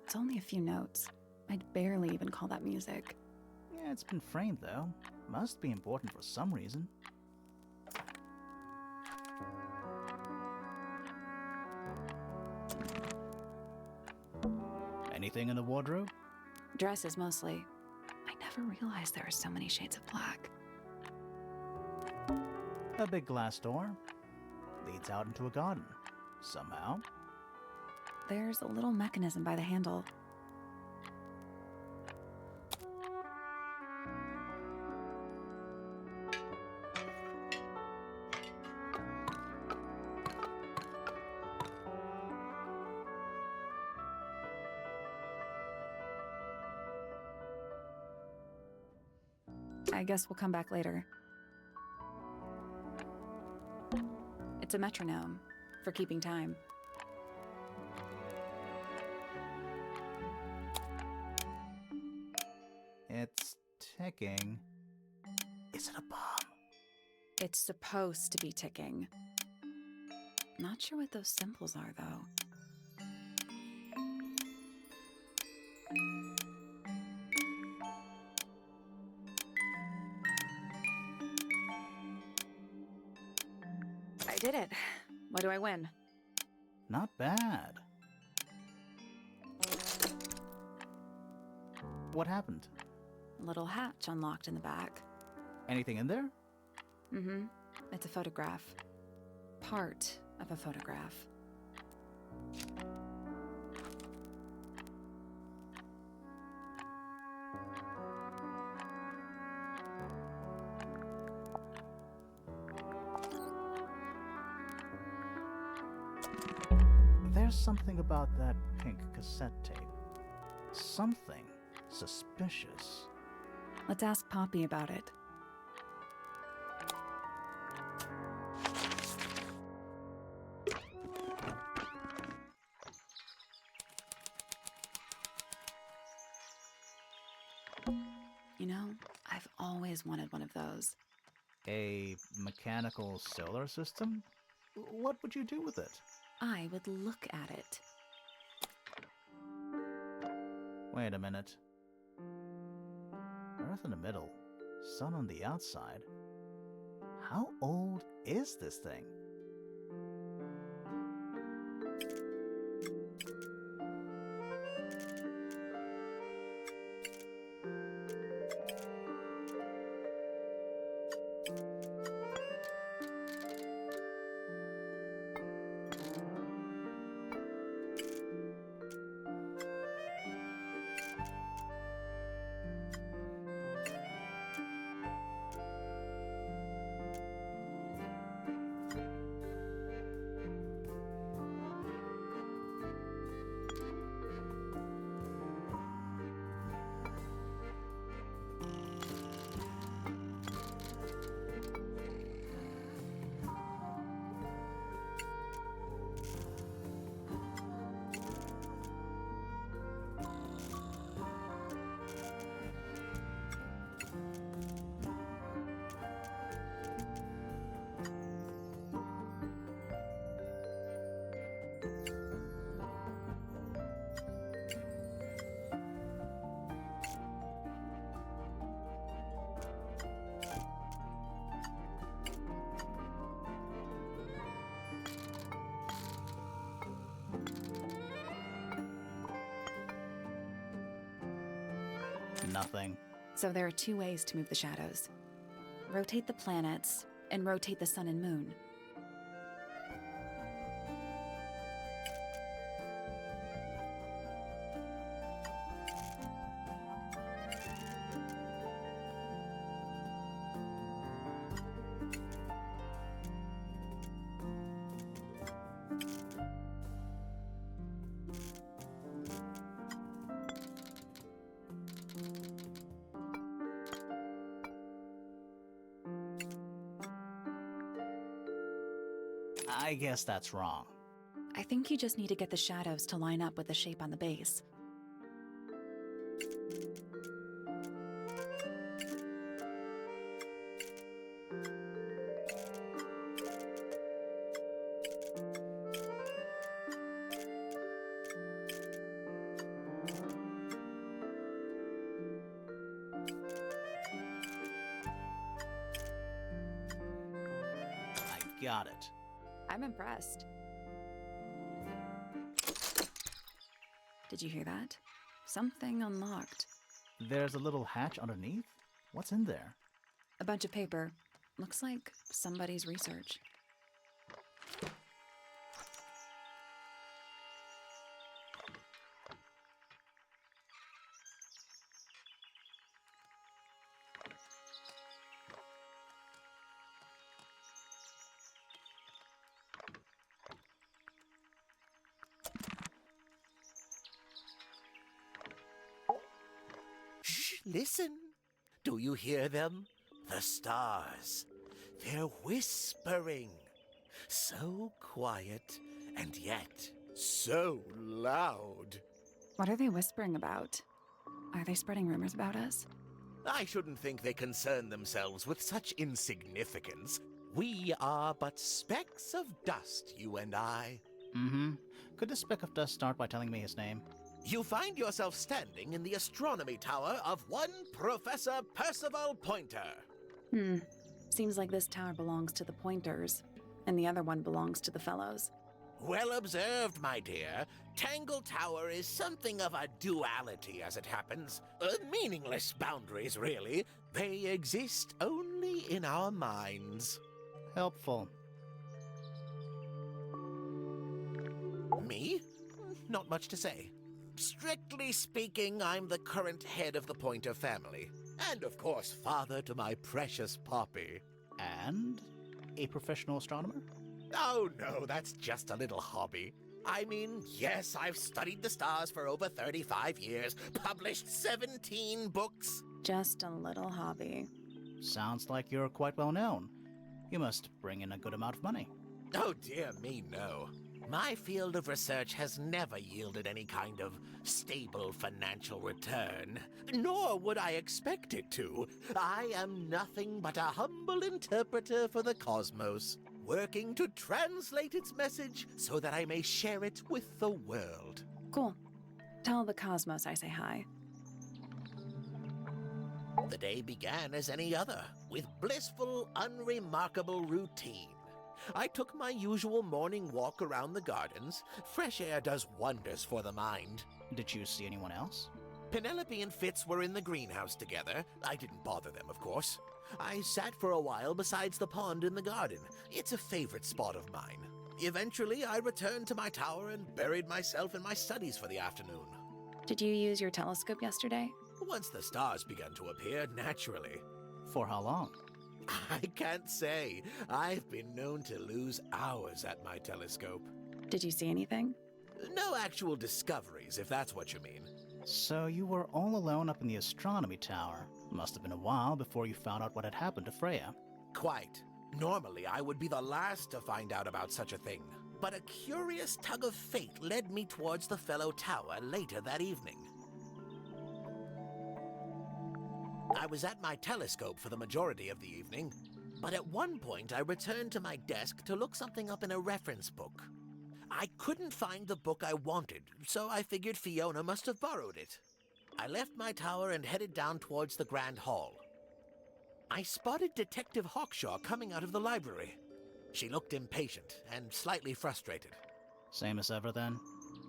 It's only a few notes. I'd barely even call that music. Yeah, it's been framed though. Must be important for some reason. Anything in the wardrobe? Dresses mostly. I never realized there were so many shades of black. A big glass door. Leads out into a garden. Somehow. There's a little mechanism by the handle. I guess we'll come back later. It's a metronome for keeping time. It's ticking. Is it a bomb? It's supposed to be ticking. Not sure what those symbols are, though. I did it. What do I win? Not bad. What happened? A little hatch unlocked in the back. Anything in there? Mm-hmm. It's a photograph. Part of a photograph. There's something about that pink cassette tape. Something suspicious. Let's ask Poppy about it. You know, I've always wanted one of those. A mechanical solar system? What would you do with it? I would look at it. Wait a minute. Earth in the middle, sun on the outside. How old is this thing? Nothing. So there are two ways to move the shadows. Rotate the planets, and rotate the sun and moon. I guess that's wrong. I think you just need to get the shadows to line up with the shape on the base. I got it. I'm impressed. Did you hear that? Something unlocked. There's a little hatch underneath? What's in there? A bunch of paper. Looks like somebody's research. Listen. Do you hear them? The stars. They're whispering. So quiet, and yet so loud. What are they whispering about? Are they spreading rumors about us? I shouldn't think they concern themselves with such insignificance. We are but specks of dust, you and I. Mm-hmm. Could the speck of dust start by telling me his name? You find yourself standing in the astronomy tower of one Professor Percival Pointer. Seems like this tower belongs to the Pointers, and the other one belongs to the Fellows. Well observed, my dear. Tangle Tower is something of a duality, as it happens. Meaningless boundaries, really. They exist only in our minds. Helpful. Me? Not much to say. Strictly speaking, I'm the current head of the Pointer family. And of course, father to my precious Poppy. And a professional astronomer? Oh no, that's just a little hobby. I mean, yes, I've studied the stars for over 35 years, published 17 books. Just a little hobby. Sounds like you're quite well known. You must bring in a good amount of money. Oh dear me, no. My field of research has never yielded any kind of stable financial return, nor would I expect it to. I am nothing but a humble interpreter for the cosmos, working to translate its message so that I may share it with the world. Cool. Tell the Cosmos I say hi. The day began as any other, with blissful, unremarkable routine. I took my usual morning walk around the gardens. Fresh air does wonders for the mind. Did you see anyone else? Penelope and Fitz were in the greenhouse together. I didn't bother them, of course. I sat for a while besides the pond in the garden. It's a favorite spot of mine. Eventually, I returned to my tower and buried myself in my studies for the afternoon. Did you use your telescope yesterday? Once the stars began to appear, naturally. For how long? I can't say. I've been known to lose hours at my telescope. Did you see anything? No actual discoveries, if that's what you mean. So you were all alone up in the astronomy tower. Must have been a while before you found out what had happened to Freya. Quite. Normally, I would be the last to find out about such a thing. But a curious tug of fate led me towards the fellow tower later that evening. I was at my telescope for the majority of the evening, but at one point I returned to my desk to look something up in a reference book. I couldn't find the book I wanted, so I figured Fiona must have borrowed it. I left my tower and headed down towards the Grand Hall. I spotted Detective Hawkshaw coming out of the library. She looked impatient and slightly frustrated. Same as ever, then?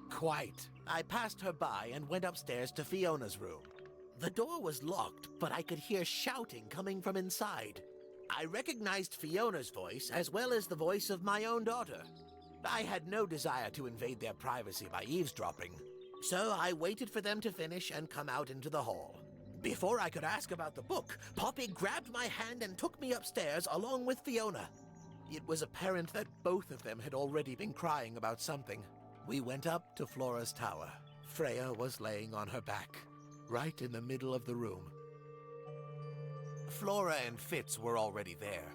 Quite. I passed her by and went upstairs to Fiona's room. The door was locked, but I could hear shouting coming from inside. I recognized Fiona's voice as well as the voice of my own daughter. I had no desire to invade their privacy by eavesdropping, so I waited for them to finish and come out into the hall. Before I could ask about the book, Poppy grabbed my hand and took me upstairs along with Fiona. It was apparent that both of them had already been crying about something. We went up to Flora's tower. Freya was laying on her back, right in the middle of the room. Flora and Fitz were already there.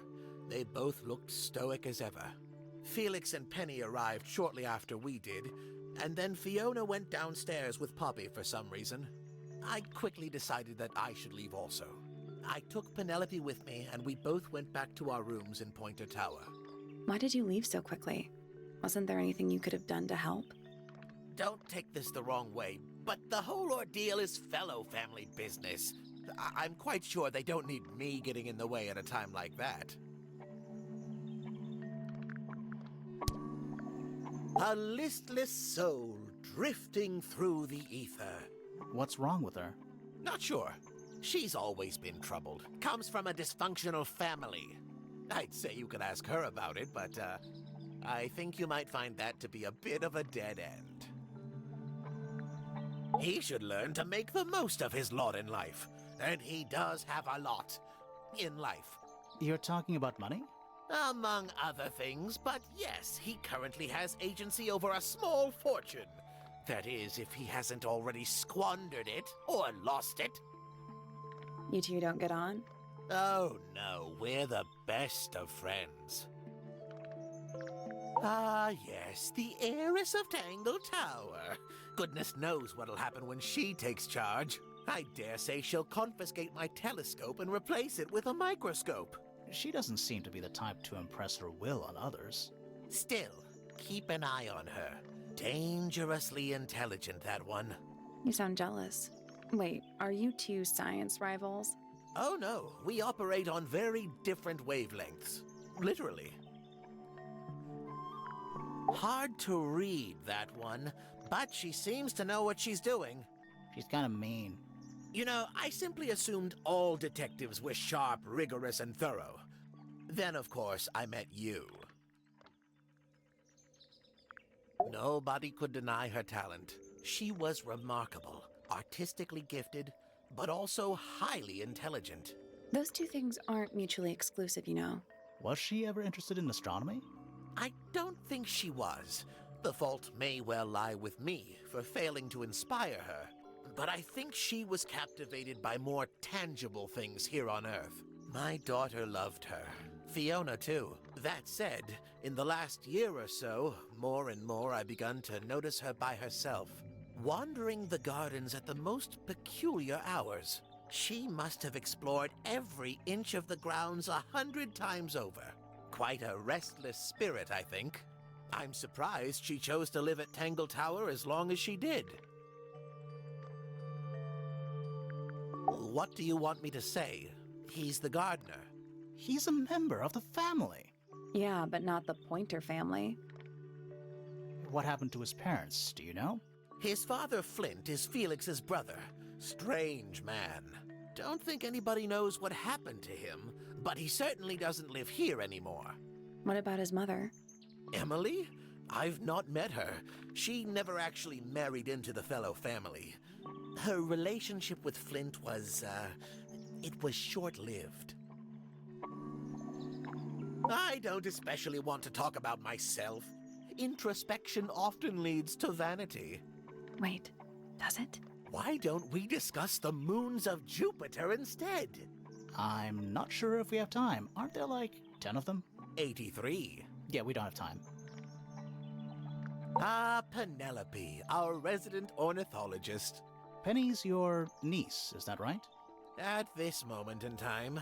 They both looked stoic as ever. Felix and Penny arrived shortly after we did, and then Fiona went downstairs with Poppy for some reason. I quickly decided that I should leave also. I took Penelope with me, and we both went back to our rooms in Pointer Tower. Why did you leave so quickly? Wasn't there anything you could have done to help? Don't take this the wrong way, but the whole ordeal is fellow family business. I'm quite sure they don't need me getting in the way at a time like that. A listless soul drifting through the ether. What's wrong with her? Not sure. She's always been troubled. Comes from a dysfunctional family. I'd say you could ask her about it, but I think you might find that to be a bit of a dead end. He should learn to make the most of his lot in life. And he does have a lot in life. You're talking about money? Among other things, but yes, he currently has agency over a small fortune. That is, if he hasn't already squandered it or lost it. You two don't get on? Oh no, we're the best of friends. Ah yes, the heiress of Tangle Tower. Goodness knows what'll happen when she takes charge. I dare say she'll confiscate my telescope and replace it with a microscope. She doesn't seem to be the type to impress her will on others. Still, keep an eye on her. Dangerously intelligent, that one. You sound jealous. Wait, are you two science rivals? Oh no, we operate on very different wavelengths. Literally. Hard to read, that one, but she seems to know what she's doing. She's kind of mean. You know, I simply assumed all detectives were sharp, rigorous, and thorough. Then, of course, I met you. Nobody could deny her talent. She was remarkable, artistically gifted, but also highly intelligent. Those two things aren't mutually exclusive, you know. Was she ever interested in astronomy? I don't think she was. The fault may well lie with me for failing to inspire her. But I think she was captivated by more tangible things here on Earth. My daughter loved her. Fiona, too. That said, in the last year or so, more and more I begun to notice her by herself, wandering the gardens at the most peculiar hours. She must have explored every inch of the grounds 100 times over. Quite a restless spirit, I think. I'm surprised she chose to live at Tangle Tower as long as she did. What do you want me to say? He's the gardener. He's a member of the family. Yeah, but not the Pointer family. What happened to his parents, do you know? His father, Flint, is Felix's brother. Strange man. Don't think anybody knows what happened to him, but he certainly doesn't live here anymore. What about his mother? Emily? I've not met her. She never actually married into the fellow family. Her relationship with Flint was, it was short-lived. I don't especially want to talk about myself. Introspection often leads to vanity. Wait, does it? Why don't we discuss the moons of Jupiter instead? I'm not sure if we have time. Aren't there like 10 of them? 83. Yeah, we don't have time. Ah, Penelope, our resident ornithologist. Penny's your niece, is that right? At this moment in time.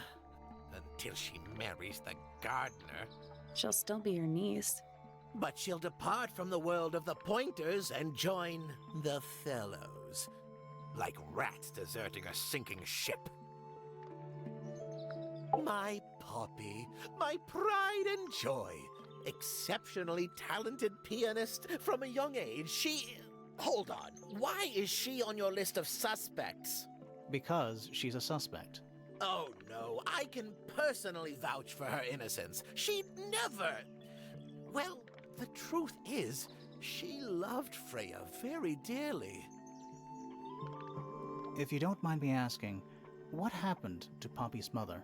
Until she marries the gardener. She'll still be your niece. But she'll depart from the world of the Pointers and join the Fellows. Like rats deserting a sinking ship. My Poppy, my pride and joy. Exceptionally talented pianist from a young age. Hold on. Why is she on your list of suspects? Because she's a suspect. Oh no, I can personally vouch for her innocence. She'd never... Well, the truth is, she loved Freya very dearly. If you don't mind me asking, what happened to Poppy's mother?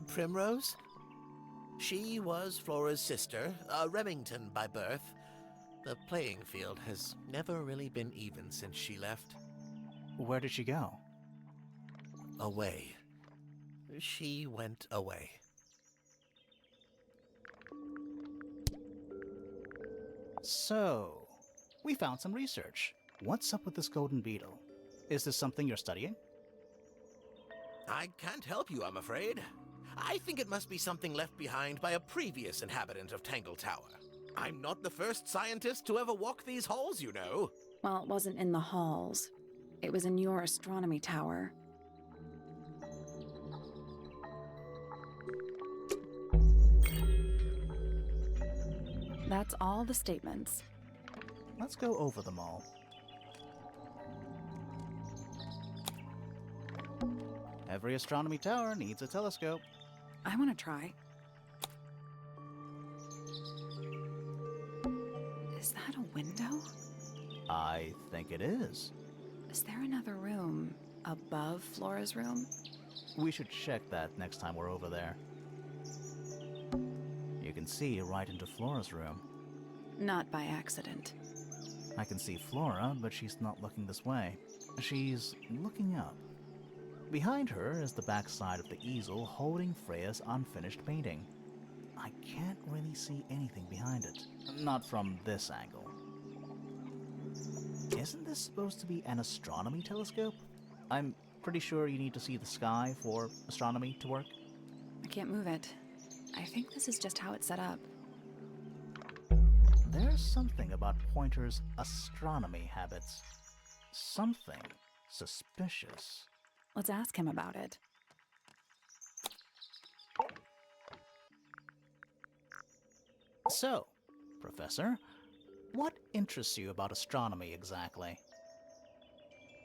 Primrose? She was Flora's sister, a Remington by birth. The playing field has never really been even since she left. Where did she go? Away. She went away. So, we found some research. What's up with this golden beetle? Is this something you're studying? I can't help you, I'm afraid. I think it must be something left behind by a previous inhabitant of Tangle Tower. I'm not the first scientist to ever walk these halls, you know. Well, it wasn't in the halls. It was in your astronomy tower. That's all the statements. Let's go over them all. Every astronomy tower needs a telescope. I want to try. Is that a window? I think it is. Is there another room above Flora's room? We should check that next time we're over there. You can see right into Flora's room. Not by accident. I can see Flora, but she's not looking this way. She's looking up. Behind her is the backside of the easel holding Freya's unfinished painting. I can't really see anything behind it. Not from this angle. Isn't this supposed to be an astronomy telescope? I'm pretty sure you need to see the sky for astronomy to work. I can't move it. I think this is just how it's set up. There's something about Pointer's astronomy habits. Something suspicious. Let's ask him about it. So, Professor, what interests you about astronomy exactly?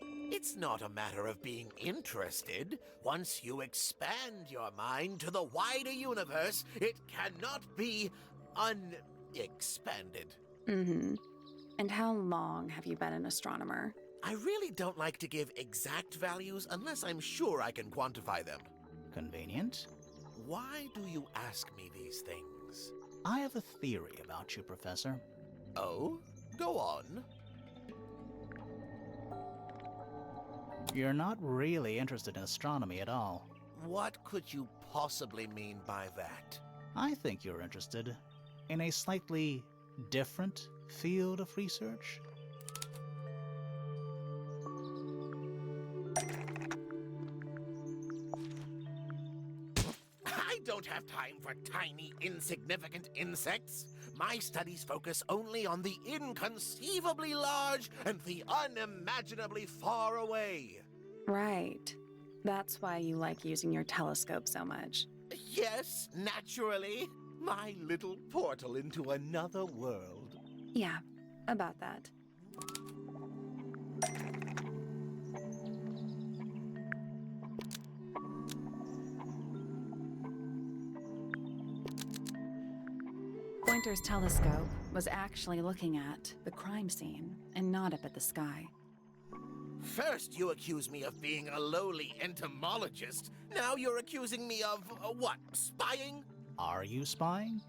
It's not a matter of being interested. Once you expand your mind to the wider universe, it cannot be unexpanded. Mm-hmm. And how long have you been an astronomer? I really don't like to give exact values unless I'm sure I can quantify them. Convenient. Why do you ask me these things? I have a theory about you, Professor. Oh? Go on. You're not really interested in astronomy at all. What could you possibly mean by that? I think you're interested in a slightly different field of research. I don't have time for tiny, insignificant insects. My studies focus only on the inconceivably large and the unimaginably far away. Right. That's why you like using your telescope so much. Yes, naturally. My little portal into another world. Yeah, about that. Pointer's telescope was actually looking at the crime scene and not up at the sky. First, you accuse me of being a lowly entomologist. Now you're accusing me of, what, spying? Are you spying?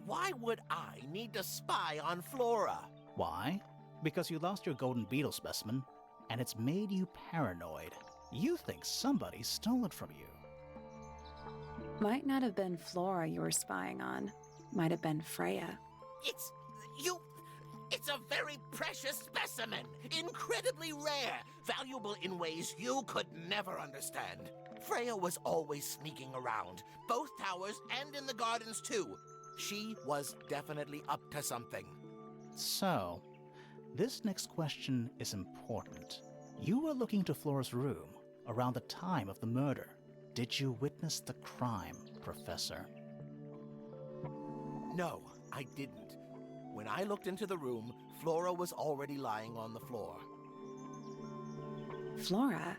Why would I need to spy on Flora? Why? Because you lost your golden beetle specimen, and it's made you paranoid. You think somebody stole it from you. Might not have been Flora you were spying on. Might have been Freya. It's a very precious specimen. Incredibly rare. Valuable in ways you could never understand. Freya was always sneaking around, both towers and in the gardens too. She was definitely up to something. So, this next question is important. You were looking to Flora's room around the time of the murder. Did you witness the crime, Professor? No, I didn't. When I looked into the room, Flora was already lying on the floor. Flora?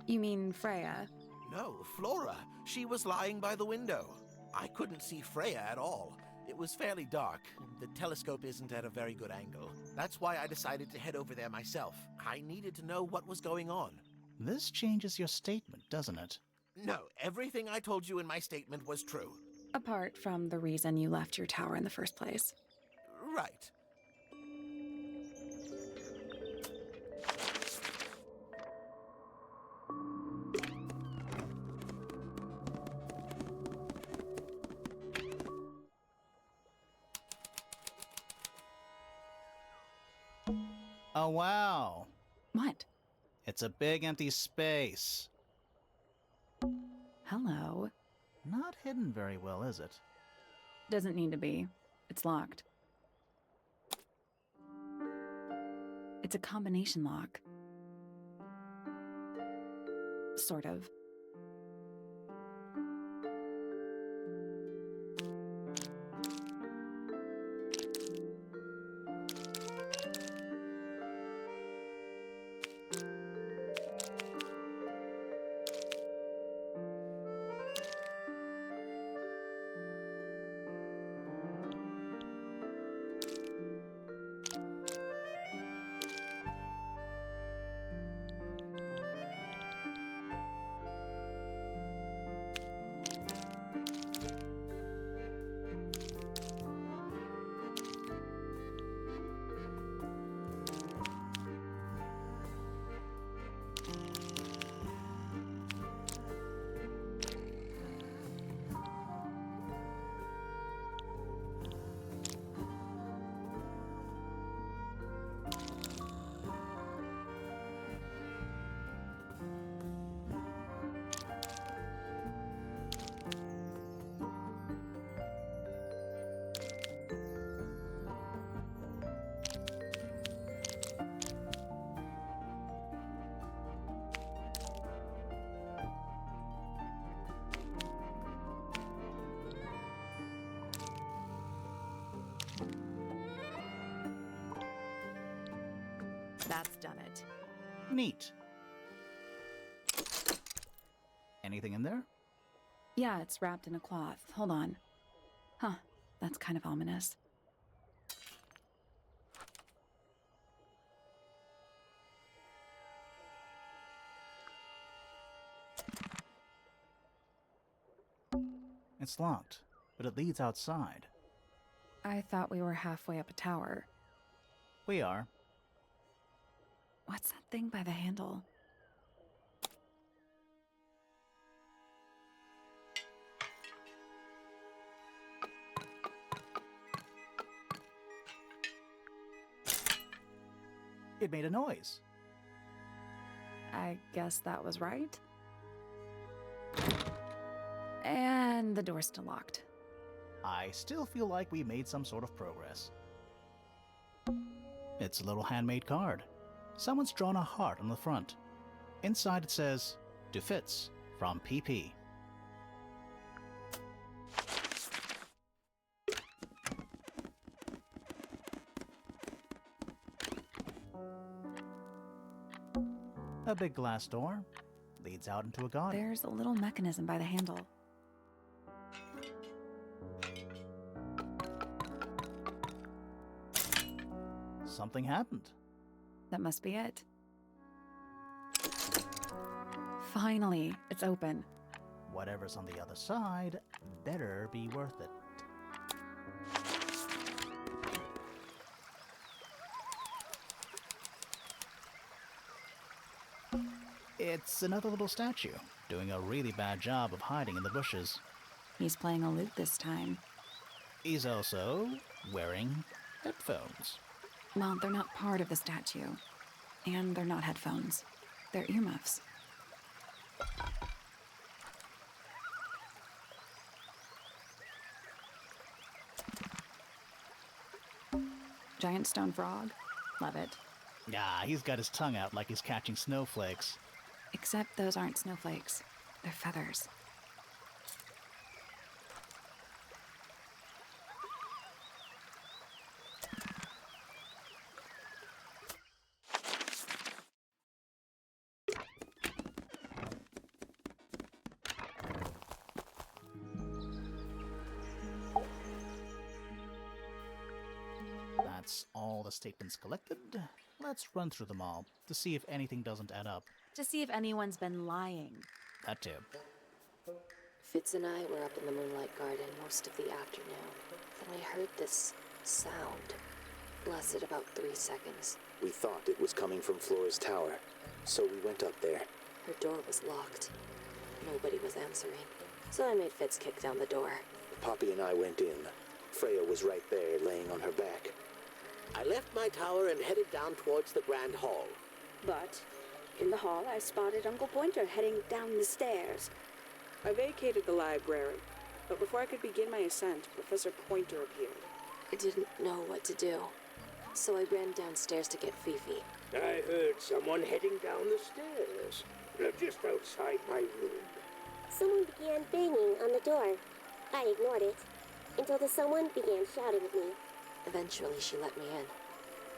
You mean Freya? No, Flora. She was lying by the window. I couldn't see Freya at all. It was fairly dark. The telescope isn't at a very good angle. That's why I decided to head over there myself. I needed to know what was going on. This changes your statement, doesn't it? No, everything I told you in my statement was true. Apart from the reason you left your tower in the first place. Right. Oh, wow. What? It's a big empty space. Hello. Not hidden very well, is it? Doesn't need to be. It's locked. It's a combination lock. Sort of. That's done it. Neat. Anything in there? Yeah, it's wrapped in a cloth. Hold on. Huh, that's kind of ominous. It's locked, but it leads outside. I thought we were halfway up a tower. We are. What's that thing by the handle? It made a noise. I guess that was right. And the door's still locked. I still feel like we made some sort of progress. It's a little handmade card. Someone's drawn a heart on the front. Inside it says, to Fitz from PP. A big glass door leads out into a garden. There's a little mechanism by the handle. Something happened. That must be it. Finally, it's open. Whatever's on the other side better be worth it. It's another little statue, doing a really bad job of hiding in the bushes. He's playing a lute this time. He's also wearing headphones. Well, they're not part of the statue. And they're not headphones. They're earmuffs. Giant stone frog. Love it. Ah, he's got his tongue out like he's catching snowflakes. Except those aren't snowflakes. They're feathers. That's all the statements collected. Let's run through them all to see if anything doesn't add up. To see if anyone's been lying. That too. Fitz and I were up in the moonlight garden most of the afternoon. Then I heard this sound. Lasted about 3 seconds. We thought it was coming from Flora's tower, so we went up there. Her door was locked. Nobody was answering. So I made Fitz kick down the door. Poppy and I went in. Freya was right there, laying on her back. I left my tower and headed down towards the Grand Hall. But in the hall, I spotted Uncle Pointer heading down the stairs. I vacated the library, but before I could begin my ascent, Professor Pointer appeared. I didn't know what to do. So I ran downstairs to get Fifi. I heard someone heading down the stairs, just outside my room. Someone began banging on the door. I ignored it until the someone began shouting at me. Eventually, she let me in.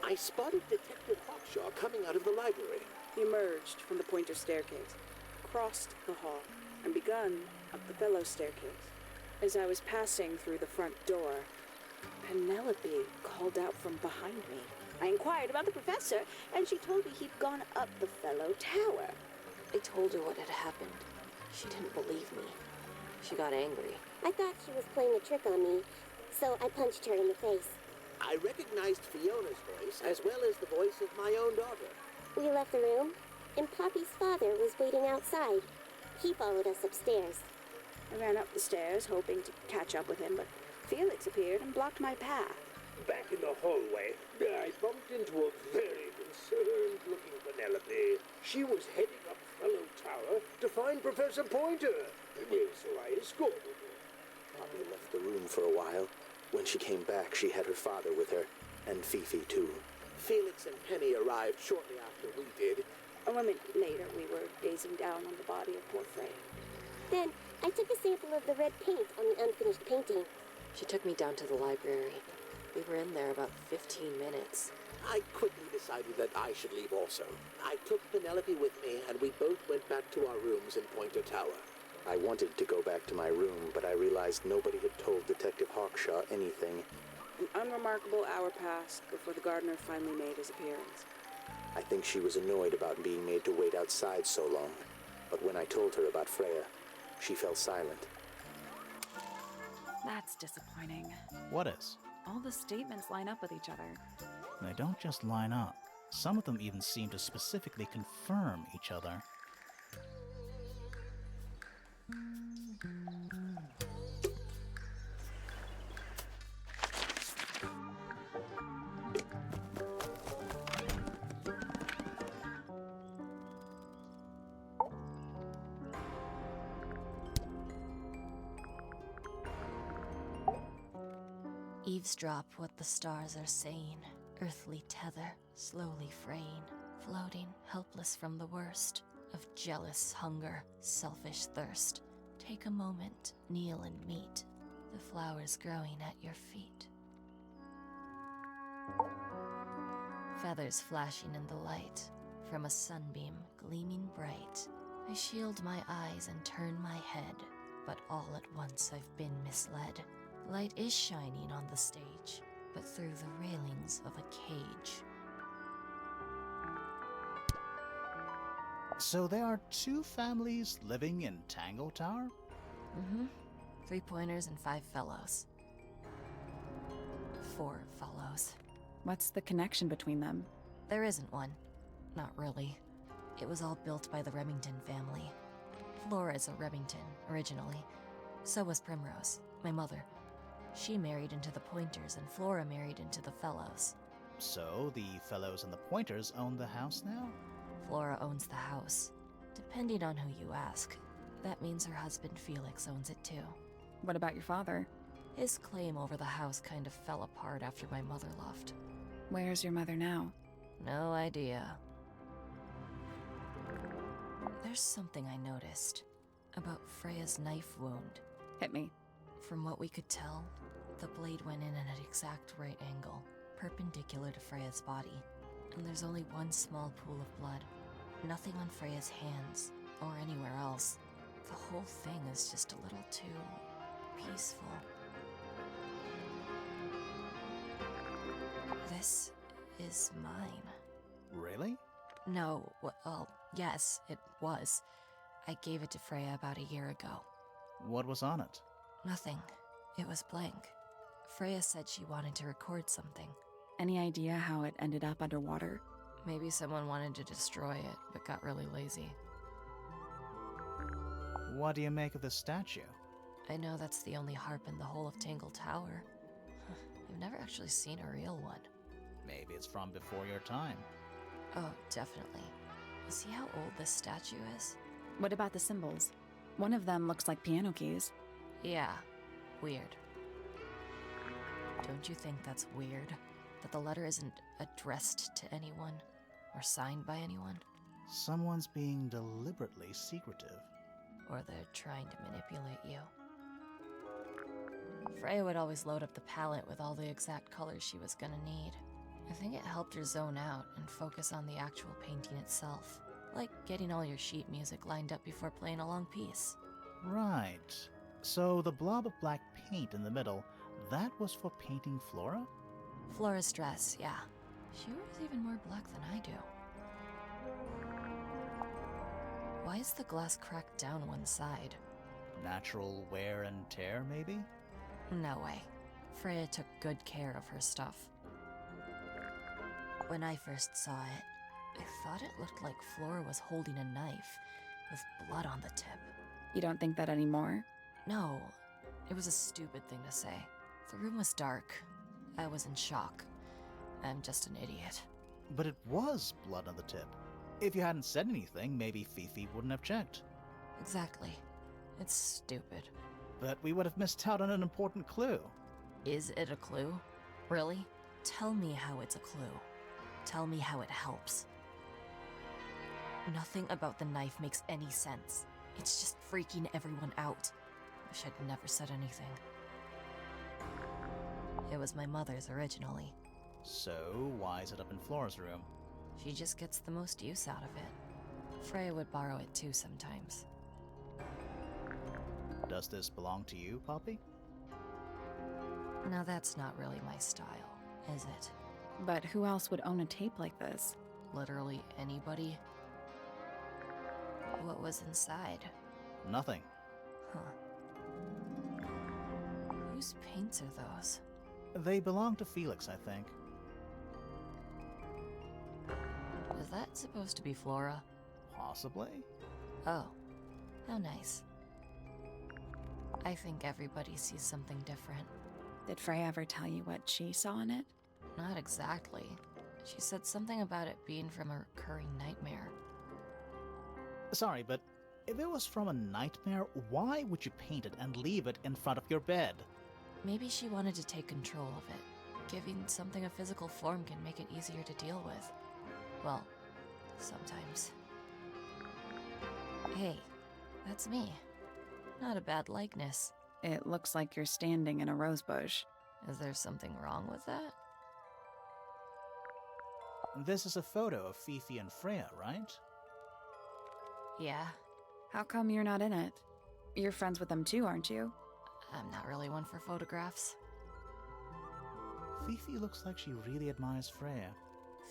I spotted Detective Hawkshaw coming out of the library. He emerged from the Pointer staircase, crossed the hall, and begun up the fellow staircase. As I was passing through the front door, Penelope called out from behind me. I inquired about the professor, and she told me he'd gone up the fellow tower. I told her what had happened. She didn't believe me. She got angry. I thought she was playing a trick on me, so I punched her in the face. I recognized Fiona's voice as well as the voice of my own daughter. We left the room, and Poppy's father was waiting outside. He followed us upstairs. I ran up the stairs, hoping to catch up with him, but Felix appeared and blocked my path. Back in the hallway, I bumped into a very concerned-looking Penelope. She was heading up Fellow Tower to find Professor Pointer, so I escorted her. Poppy left the room for a while. When she came back, she had her father with her, and Fifi too. Felix and Penny arrived shortly after we did. A moment later, we were gazing down on the body of poor Freya. Then I took a sample of the red paint on the unfinished painting. She took me down to the library. We were in there about 15 minutes. I quickly decided that I should leave also. I took Penelope with me, and we both went back to our rooms in Pointer Tower. I wanted to go back to my room, but I realized nobody had told Detective Hawkshaw anything. An unremarkable hour passed before the gardener finally made his appearance. I think she was annoyed about being made to wait outside so long. But when I told her about Freya, she fell silent. That's disappointing. What is? All the statements line up with each other. They don't just line up. Some of them even seem to specifically confirm each other. Eavesdrop what the stars are saying. Earthly tether, slowly fraying. Floating, helpless from the worst. of jealous hunger, selfish thirst. Take a moment, kneel and meet the flowers growing at your feet. Feathers flashing in the light from a sunbeam gleaming bright. I shield my eyes and turn my head, but all at once I've been misled. Light is shining on the stage, but through the railings of a cage. So there are 2 families living in Tangle Tower? 3 pointers and 5 fellows. 4 fellows. What's the connection between them? There isn't one. Not really. It was all built by the Remington family. Flora's a Remington, originally. So was Primrose, my mother. She married into the Pointers, and Flora married into the Fellows. So the Fellows and the Pointers own the house now? Flora owns the house. Depending on who you ask, that means her husband Felix owns it too. What about your father? His claim over the house kind of fell apart after my mother left. Where's your mother now? No idea. There's something I noticed about Freya's knife wound. Hit me. From what we could tell, the blade went in at an exact right angle, perpendicular to Freya's body. And there's only one small pool of blood. Nothing on Freya's hands, or anywhere else. The whole thing is just a little too peaceful. This is mine. Really? No, well, yes, it was. I gave it to Freya about a year ago. What was on it? Nothing. It was blank. Freya said she wanted to record something. Any idea how it ended up underwater? Maybe someone wanted to destroy it, but got really lazy. What do you make of the statue? I know that's the only harp in the whole of Tangle Tower. I've never actually seen a real one. Maybe it's from before your time. Oh, definitely. See how old this statue is? What about the symbols? One of them looks like piano keys. Yeah, weird. Don't you think that's weird? That the letter isn't addressed to anyone or signed by anyone? Someone's being deliberately secretive. Or they're trying to manipulate you. Freya would always load up the palette with all the exact colors she was gonna need. I think it helped her zone out and focus on the actual painting itself. Like getting all your sheet music lined up before playing a long piece. Right. So the blob of black paint in the middle, that was for painting Flora? Flora's dress, yeah. She wears even more black than I do. Why is the glass cracked down one side? Natural wear and tear, maybe? No way. Freya took good care of her stuff. When I first saw it, I thought it looked like Flora was holding a knife with blood on the tip. You don't think that anymore? No, it was a stupid thing to say. The room was dark. I was in shock. I'm just an idiot. But it was blood on the tip. If you hadn't said anything, maybe Fifi wouldn't have checked. Exactly. It's stupid. But we would have missed out on an important clue. Is it a clue? Really? Tell me how it's a clue. Tell me how it helps. Nothing about the knife makes any sense. It's just freaking everyone out. Wish I'd never said anything. It was my mother's originally. So, why is it up in Flora's room? She just gets the most use out of it. Freya would borrow it too sometimes. Does this belong to you, Poppy? Now that's not really my style, is it? But who else would own a tape like this? Literally anybody? What was inside? Nothing. Huh. Whose paints are those? They belong to Felix, I think. Is that supposed to be Flora? Possibly? Oh, how nice. I think everybody sees something different. Did Freya ever tell you what she saw in it? Not exactly. She said something about it being from a recurring nightmare. Sorry, but if it was from a nightmare, why would you paint it and leave it in front of your bed? Maybe she wanted to take control of it. Giving something a physical form can make it easier to deal with. Well, sometimes. Hey, that's me. Not a bad likeness. It looks like you're standing in a rosebush. Is there something wrong with that? This is a photo of Fifi and Freya, right? Yeah, How come you're not in it? You're friends with them too, aren't you? I'm not really one for photographs. Fifi looks like she really admires Freya.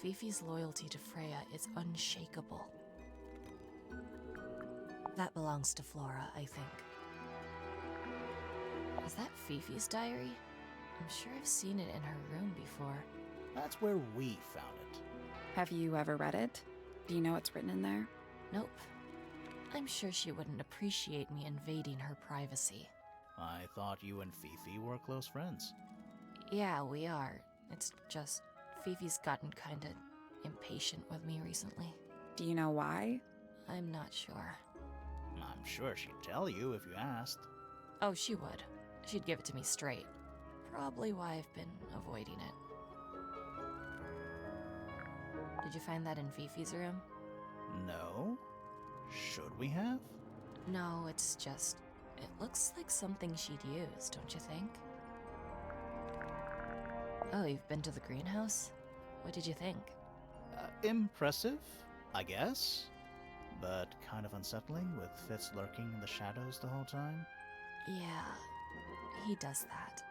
Fifi's loyalty to Freya is unshakable. That belongs to Flora, I think. Is that Fifi's diary? I'm sure I've seen it in her room before. That's where we found it. Have you ever read it? Do you know what's written in there? Nope. I'm sure she wouldn't appreciate me invading her privacy. I thought you and Fifi were close friends. Yeah, we are. It's just Fifi's gotten kinda impatient with me recently. Do you know why? I'm not sure. I'm sure she'd tell you if you asked. Oh, she would. She'd give it to me straight. Probably why I've been avoiding it. Did you find that in Fifi's room? No? Should we have? No, it's just... It looks like something she'd use, don't you think? Oh, you've been to the greenhouse? What did you think? Impressive, I guess. But kind of unsettling with Fitz lurking in the shadows the whole time. Yeah, he does that.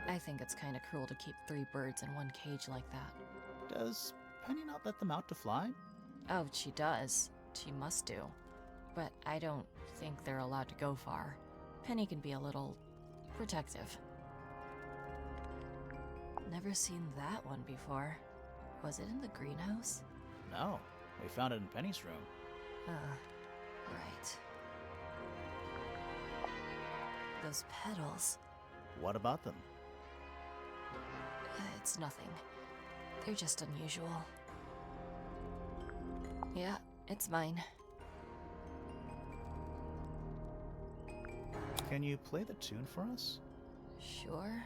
I think it's kind of cruel to keep 3 birds in one cage like that. Does Penny not let them out to fly? Oh, she does. She must do. But I don't think they're allowed to go far. Penny can be a little protective. Never seen that one before. Was it in the greenhouse? No, we found it in Penny's room. Right. Those petals. What about them? It's nothing. They're just unusual. Yeah, it's mine. Can you play the tune for us? Sure.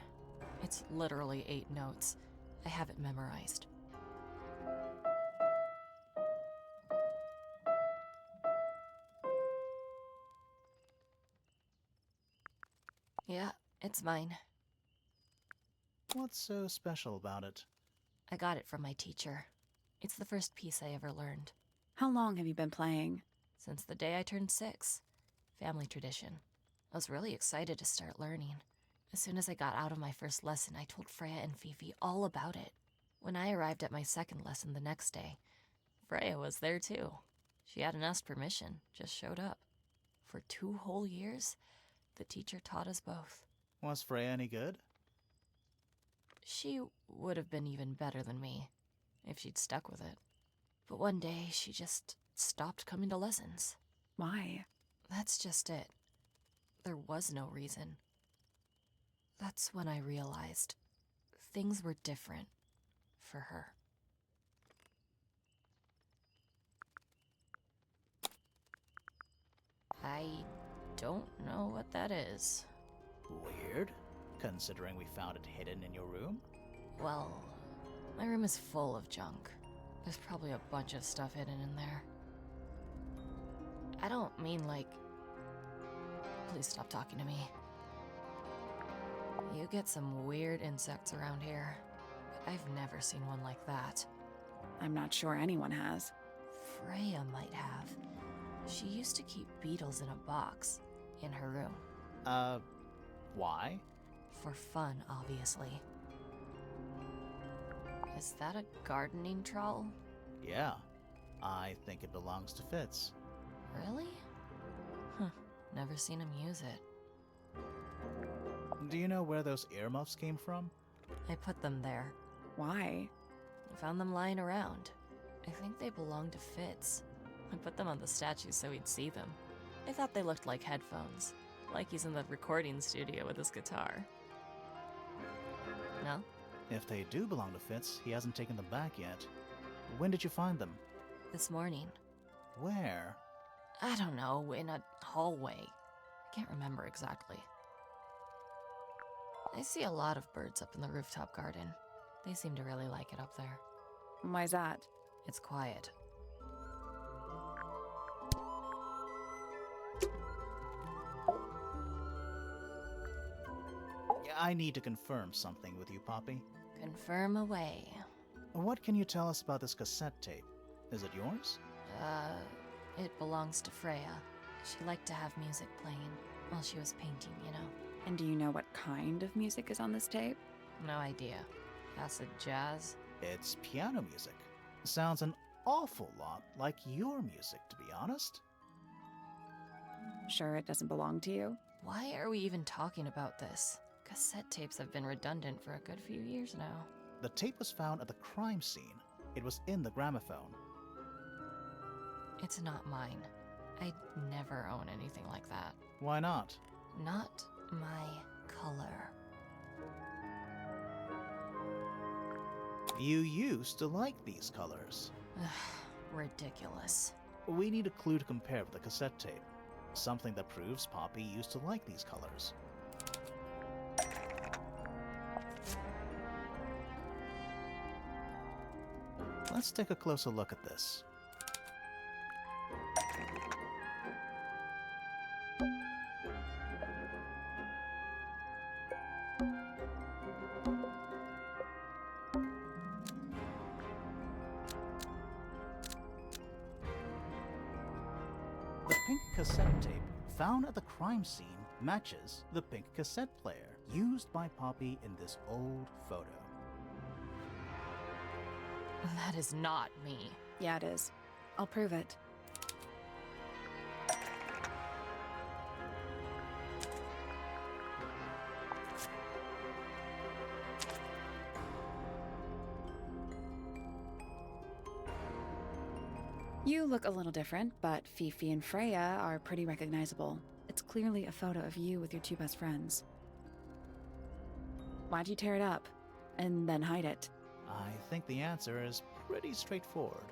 It's literally 8 notes. I have it memorized. Yeah, it's mine. What's so special about it? I got it from my teacher. It's the first piece I ever learned. How long have you been playing? Since the day I turned 6. Family tradition. I was really excited to start learning. As soon as I got out of my first lesson, I told Freya and Fifi all about it. When I arrived at my second lesson the next day, Freya was there too. She hadn't asked permission, just showed up. For 2 whole years, the teacher taught us both. Was Freya any good? She would have been even better than me, if she'd stuck with it. But one day, she just stopped coming to lessons. Why? That's just it. There was no reason. That's when I realized things were different for her. I don't know what that is. Weird, considering we found it hidden in your room. Well, my room is full of junk. There's probably a bunch of stuff hidden in there. I don't mean like... Please stop talking to me. You get some weird insects around here. But I've never seen one like that. I'm not sure anyone has. Freya might have. She used to keep beetles in a box in her room. Why? For fun, obviously. Is that a gardening trowel? Yeah, I think it belongs to Fitz. Really? Huh, never seen him use it. Do you know where those earmuffs came from? I put them there. Why? I found them lying around. I think they belonged to Fitz. I put them on the statue so he'd see them. I thought they looked like headphones, like he's in the recording studio with his guitar. No? If they do belong to Fitz, he hasn't taken them back yet. When did you find them? This morning. Where? I don't know, in a hallway. I can't remember exactly. I see a lot of birds up in the rooftop garden. They seem to really like it up there. Why's that? It's quiet. I need to confirm something with you, Poppy. Confirm away. What can you tell us about this cassette tape? Is it yours? It belongs to Freya. She liked to have music playing while she was painting, you know. And do you know what kind of music is on this tape? No idea. Acid jazz? It's piano music. Sounds an awful lot like your music, to be honest. Sure it doesn't belong to you? Why are we even talking about this? Cassette tapes have been redundant for a good few years now. The tape was found at the crime scene. It was in the gramophone. It's not mine. I'd never own anything like that. Why not? Not my color. You used to like these colors. Ridiculous. We need a clue to compare with the cassette tape. Something that proves Poppy used to like these colors. Let's take a closer look at this. The pink cassette tape found at the crime scene matches the pink cassette player used by Poppy in this old photo. That is not me. Yeah, it is. I'll prove it. You look a little different, but Fifi and Freya are pretty recognizable. It's clearly a photo of you with your two best friends. Why'd you tear it up and then hide it? I think the answer is pretty straightforward.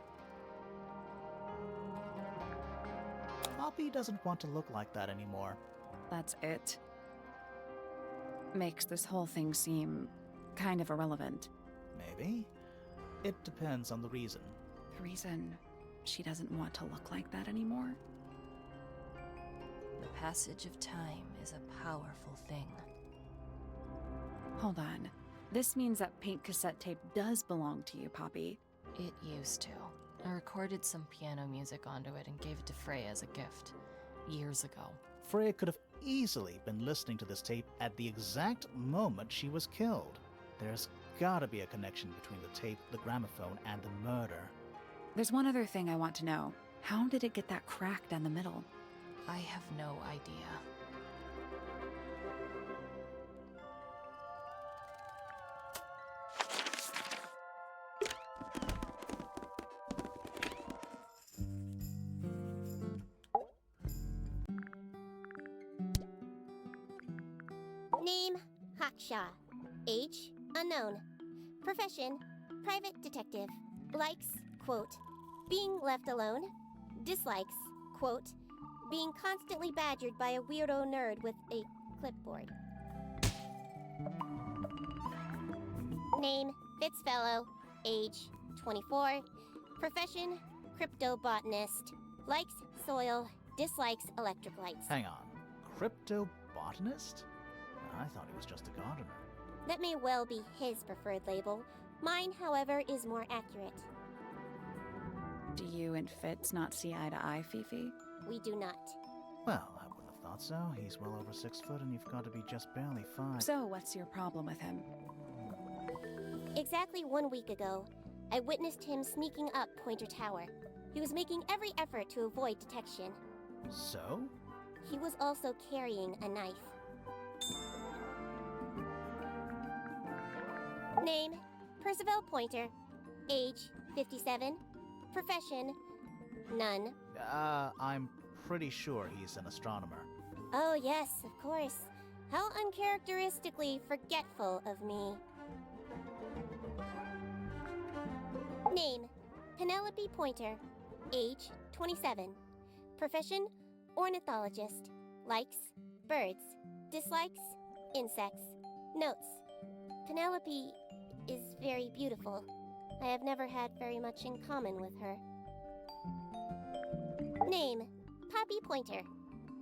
Poppy doesn't want to look like that anymore. That's it. Makes this whole thing seem kind of irrelevant. Maybe. It depends on the reason. The reason she doesn't want to look like that anymore? The passage of time is a powerful thing. Hold on. This means that pink cassette tape does belong to you, Poppy. It used to. I recorded some piano music onto it and gave it to Freya as a gift. Years ago. Freya could have easily been listening to this tape at the exact moment she was killed. There's gotta be a connection between the tape, the gramophone, and the murder. There's one other thing I want to know. How did it get that crack down the middle? I have no idea. Name, Haksha. Age, unknown. Profession, private detective. Likes, quote, being left alone. Dislikes, quote, being constantly badgered by a weirdo nerd with a clipboard. Name, Fitzfellow. Age, 24. Profession, cryptobotanist. Likes, soil. Dislikes, electric lights. Hang on. Cryptobotanist? I thought he was just a gardener. That may well be his preferred label. Mine, however, is more accurate. Do you and Fitz not see eye to eye, Fifi? We do not. Well, I wouldn't have thought so. He's well over 6 foot and you've got to be just barely 5. So, what's your problem with him? Exactly 1 week ago, I witnessed him sneaking up Pointer Tower. He was making every effort to avoid detection. So? He was also carrying a knife. Name, Percival Pointer. Age, 57. Profession, none. I'm pretty sure he's an astronomer. Oh yes, of course. How uncharacteristically forgetful of me. Name, Penelope Pointer. Age, 27. Profession, ornithologist. Likes, birds. Dislikes, insects. Notes, Penelope is very beautiful. I have never had very much in common with her. Name, Poppy Pointer.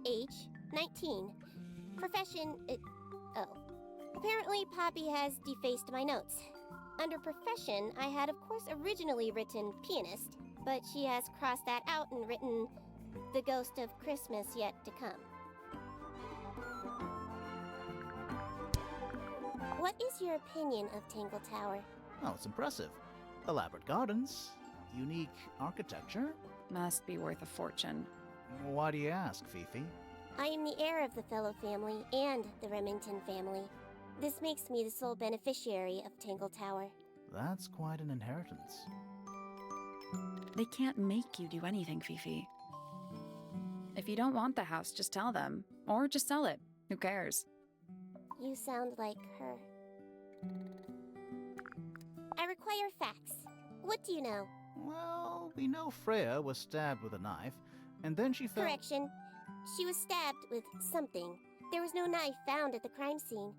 Age, 19. Profession, Apparently, Poppy has defaced my notes. Under profession, I had of course originally written pianist, but she has crossed that out and written the ghost of Christmas yet to come. What is your opinion of Tangle Tower? Oh, it's impressive. Elaborate gardens, unique architecture. Must be worth a fortune. Why do you ask, Fifi? I am the heir of the Fellow family and the Remington family. This makes me the sole beneficiary of Tangle Tower. That's quite an inheritance. They can't make you do anything, Fifi. If you don't want the house, just tell them. Or just sell it. Who cares? You sound like her. I require facts. What do you know? Well, we know Freya was stabbed with a knife, and then she fell. Correction. She was stabbed with something. There was no knife found at the crime scene.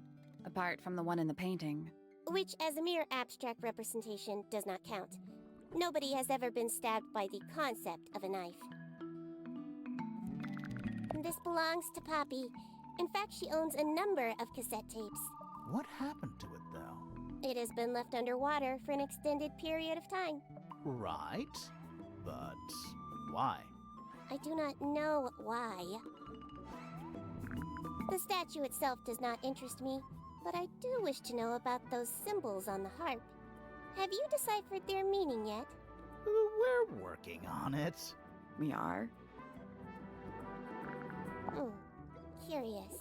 Apart from the one in the painting. Which, as a mere abstract representation, does not count. Nobody has ever been stabbed by the concept of a knife. This belongs to Poppy. In fact, she owns a number of cassette tapes. What happened to it, though? It has been left underwater for an extended period of time. Right, but why? I do not know why. The statue itself does not interest me, but I do wish to know about those symbols on the harp. Have you deciphered their meaning yet? We're working on it. We are? Curious.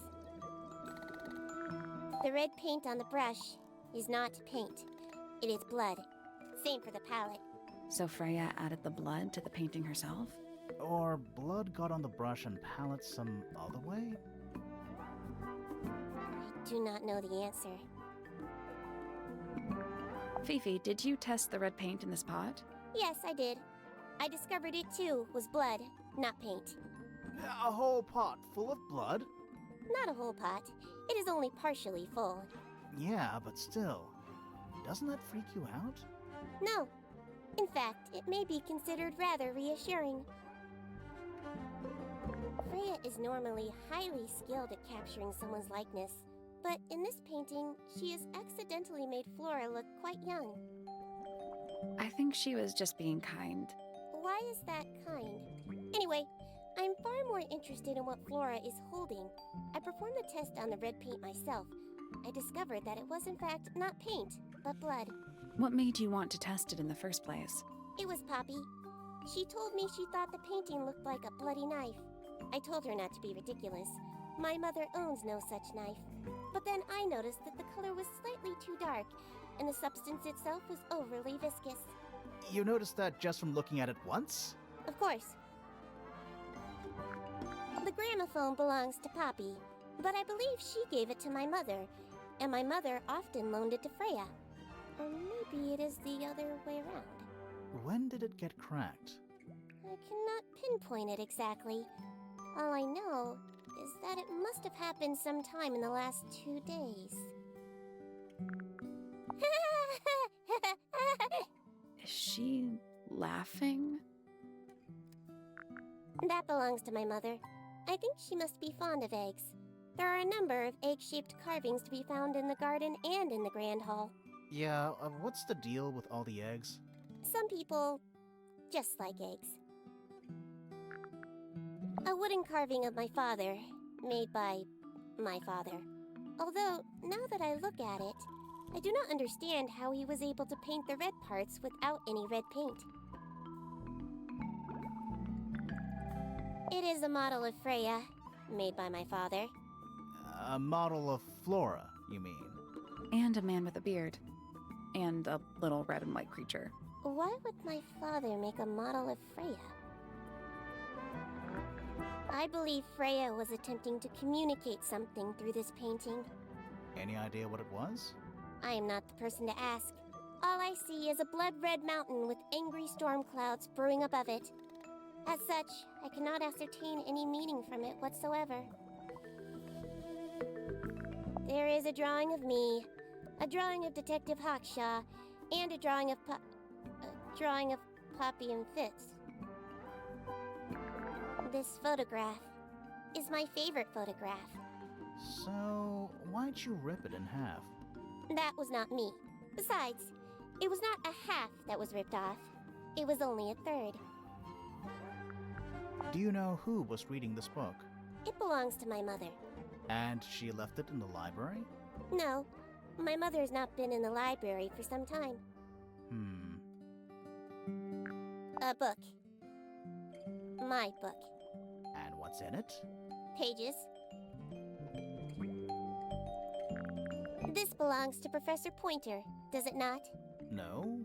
The red paint on the brush is not paint. It is blood. Same for the palette. So Freya added the blood to the painting herself? Or blood got on the brush and palette some other way? I do not know the answer. Fifi, did you test the red paint in this pot? Yes, I did. I discovered it too was blood, not paint. A whole pot full of blood? Not a whole pot. It is only partially full. Yeah, but still. Doesn't that freak you out? No. In fact, it may be considered rather reassuring. Freya is normally highly skilled at capturing someone's likeness, but in this painting, she has accidentally made Flora look quite young. I think she was just being kind. Why is that kind? Anyway, I'm far more interested in what Flora is holding. I performed the test on the red paint myself. I discovered that it was in fact not paint, but blood. What made you want to test it in the first place? It was Poppy. She told me she thought the painting looked like a bloody knife. I told her not to be ridiculous. My mother owns no such knife. But then I noticed that the color was slightly too dark, and the substance itself was overly viscous. You noticed that just from looking at it once? Of course. The gramophone belongs to Poppy, but I believe she gave it to my mother, and my mother often loaned it to Freya. Or maybe it is the other way around. When did it get cracked? I cannot pinpoint it exactly. All I know is that it must have happened sometime in the last 2 days. Is she laughing? That belongs to my mother. I think she must be fond of eggs. There are a number of egg-shaped carvings to be found in the garden and in the Grand Hall. Yeah, what's the deal with all the eggs? Some people just like eggs. A wooden carving of my father, made by my father. Although, now that I look at it, I do not understand how he was able to paint the red parts without any red paint. It is a model of Freya, made by my father. A model of Flora, you mean? And a man with a beard. And a little red and white creature. Why would my father make a model of Freya? I believe Freya was attempting to communicate something through this painting. Any idea what it was? I am not the person to ask. All I see is a blood-red mountain with angry storm clouds brewing above it. As such, I cannot ascertain any meaning from it whatsoever. There is a drawing of me, a drawing of Detective Hawkshaw, and a drawing of Poppy and Fitz. This photograph is my favorite photograph. So, Why'd you rip it in half? That was not me. Besides, it was not a half that was ripped off. It was only a third. Do you know who was reading this book? It belongs to my mother. And she left it in the library? No, my mother has not been in the library for some time. A book. My book. And what's in it? Pages. This belongs to Professor Pointer, does it not? No,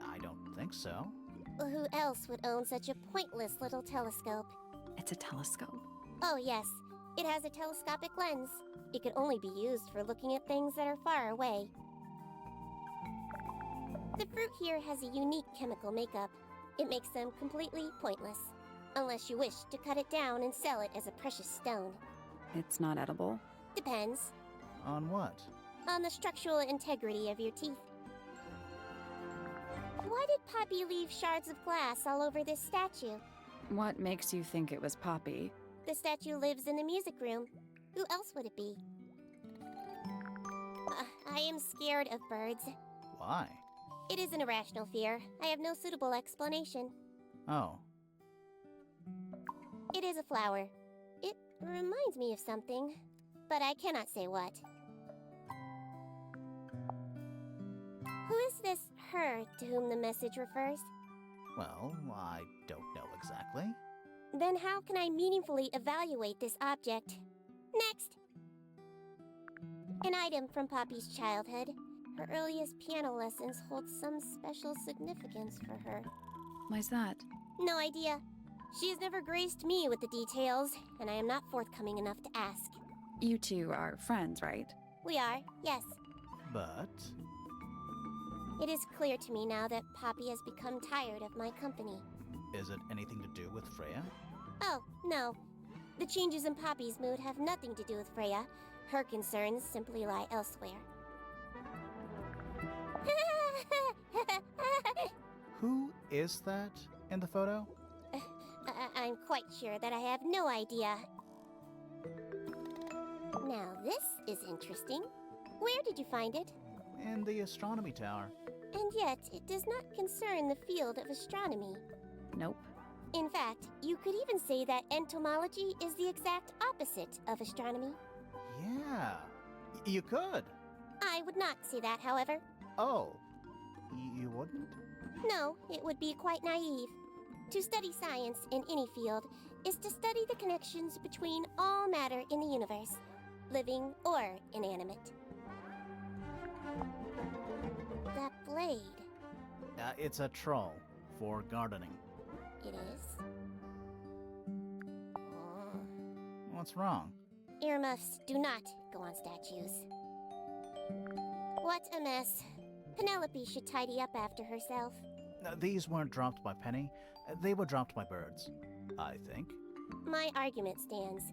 I don't think so. Who else would own such a pointless little telescope? It's a telescope. Oh, yes. It has a telescopic lens. It can only be used for looking at things that are far away. The fruit here has a unique chemical makeup. It makes them completely pointless, unless you wish to cut it down and sell it as a precious stone. It's not edible. Depends. On what? On the structural integrity of your teeth. Why did Poppy leave shards of glass all over this statue? What makes you think it was Poppy? The statue lives in the music room. Who else would it be? I am scared of birds. Why? It is an irrational fear. I have no suitable explanation. Oh. It is a flower. It reminds me of something, but I cannot say what. Who is this her to whom the message refers? Well, I don't know exactly. Then how can I meaningfully evaluate this object? Next! An item from Poppy's childhood. Her earliest piano lessons hold some special significance for her. Why's that? No idea. She has never graced me with the details, and I am not forthcoming enough to ask. You two are friends, right? We are, yes. But... It is clear to me now that Poppy has become tired of my company. is it anything to do with Freya? Oh, no. The changes in Poppy's mood have nothing to do with Freya. Her concerns simply lie elsewhere. Who is that in the photo? I'm quite sure that I have no idea. Now this is interesting. Where did you find it? In the astronomy tower. And yet, it does not concern the field of astronomy. Nope. In fact, you could even say that entomology is the exact opposite of astronomy. Yeah, you could. I would not say that, however. Oh, you wouldn't? No, it would be quite naive. To study science in any field is to study the connections between all matter in the universe, living or inanimate. That blade. It's a troll for gardening. It is? What's wrong? Earmuffs do not go on statues. What a mess. Penelope should tidy up after herself. These weren't dropped by Penny. They were dropped by birds, I think. My argument stands.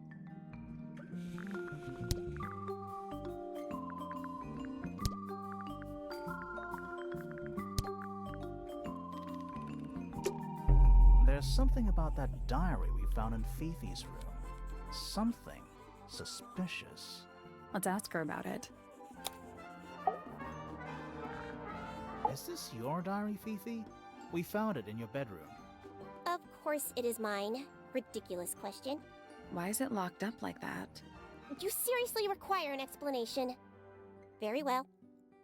There's something about that diary we found in Fifi's room. Something suspicious. Let's ask her about it. Is this your diary, Fifi? We found it in your bedroom. Of course it is mine. Ridiculous question. Why is it locked up like that? You seriously require an explanation. Very well.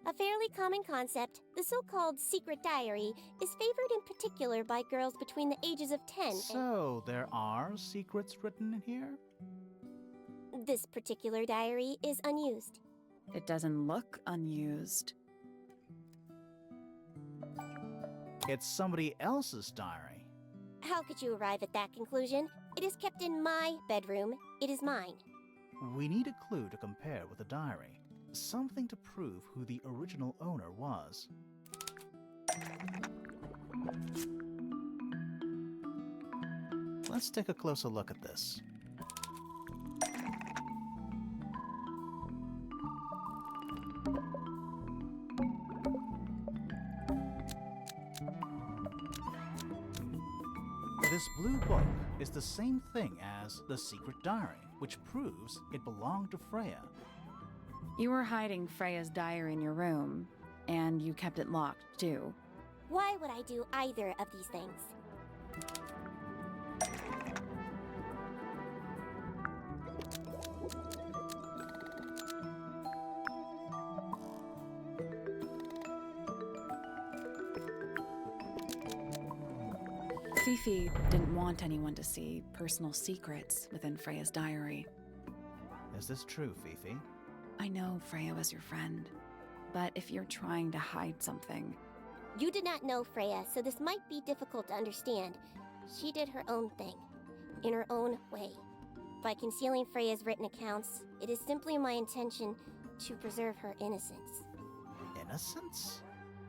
A fairly common concept, the so-called secret diary, is favored in particular by girls between the ages of 10 So, there are secrets written in here? and... This particular diary is unused. It doesn't look unused. It's somebody else's diary. How could you arrive at that conclusion? It is kept in my bedroom. It is mine. We need a clue to compare with the diary. Something to prove who the original owner was. Let's take a closer look at this. This blue book is the same thing as the secret diary, which proves it belonged to Freya. You were hiding Freya's diary in your room, and you kept it locked, too. Why would I do either of these things? Fifi didn't want anyone to see personal secrets within Freya's diary. Is this true, Fifi? I know Freya was your friend, but if you're trying to hide something... You did not know Freya, so this might be difficult to understand. She did her own thing, in her own way. By concealing Freya's written accounts, it is simply my intention to preserve her innocence. Innocence?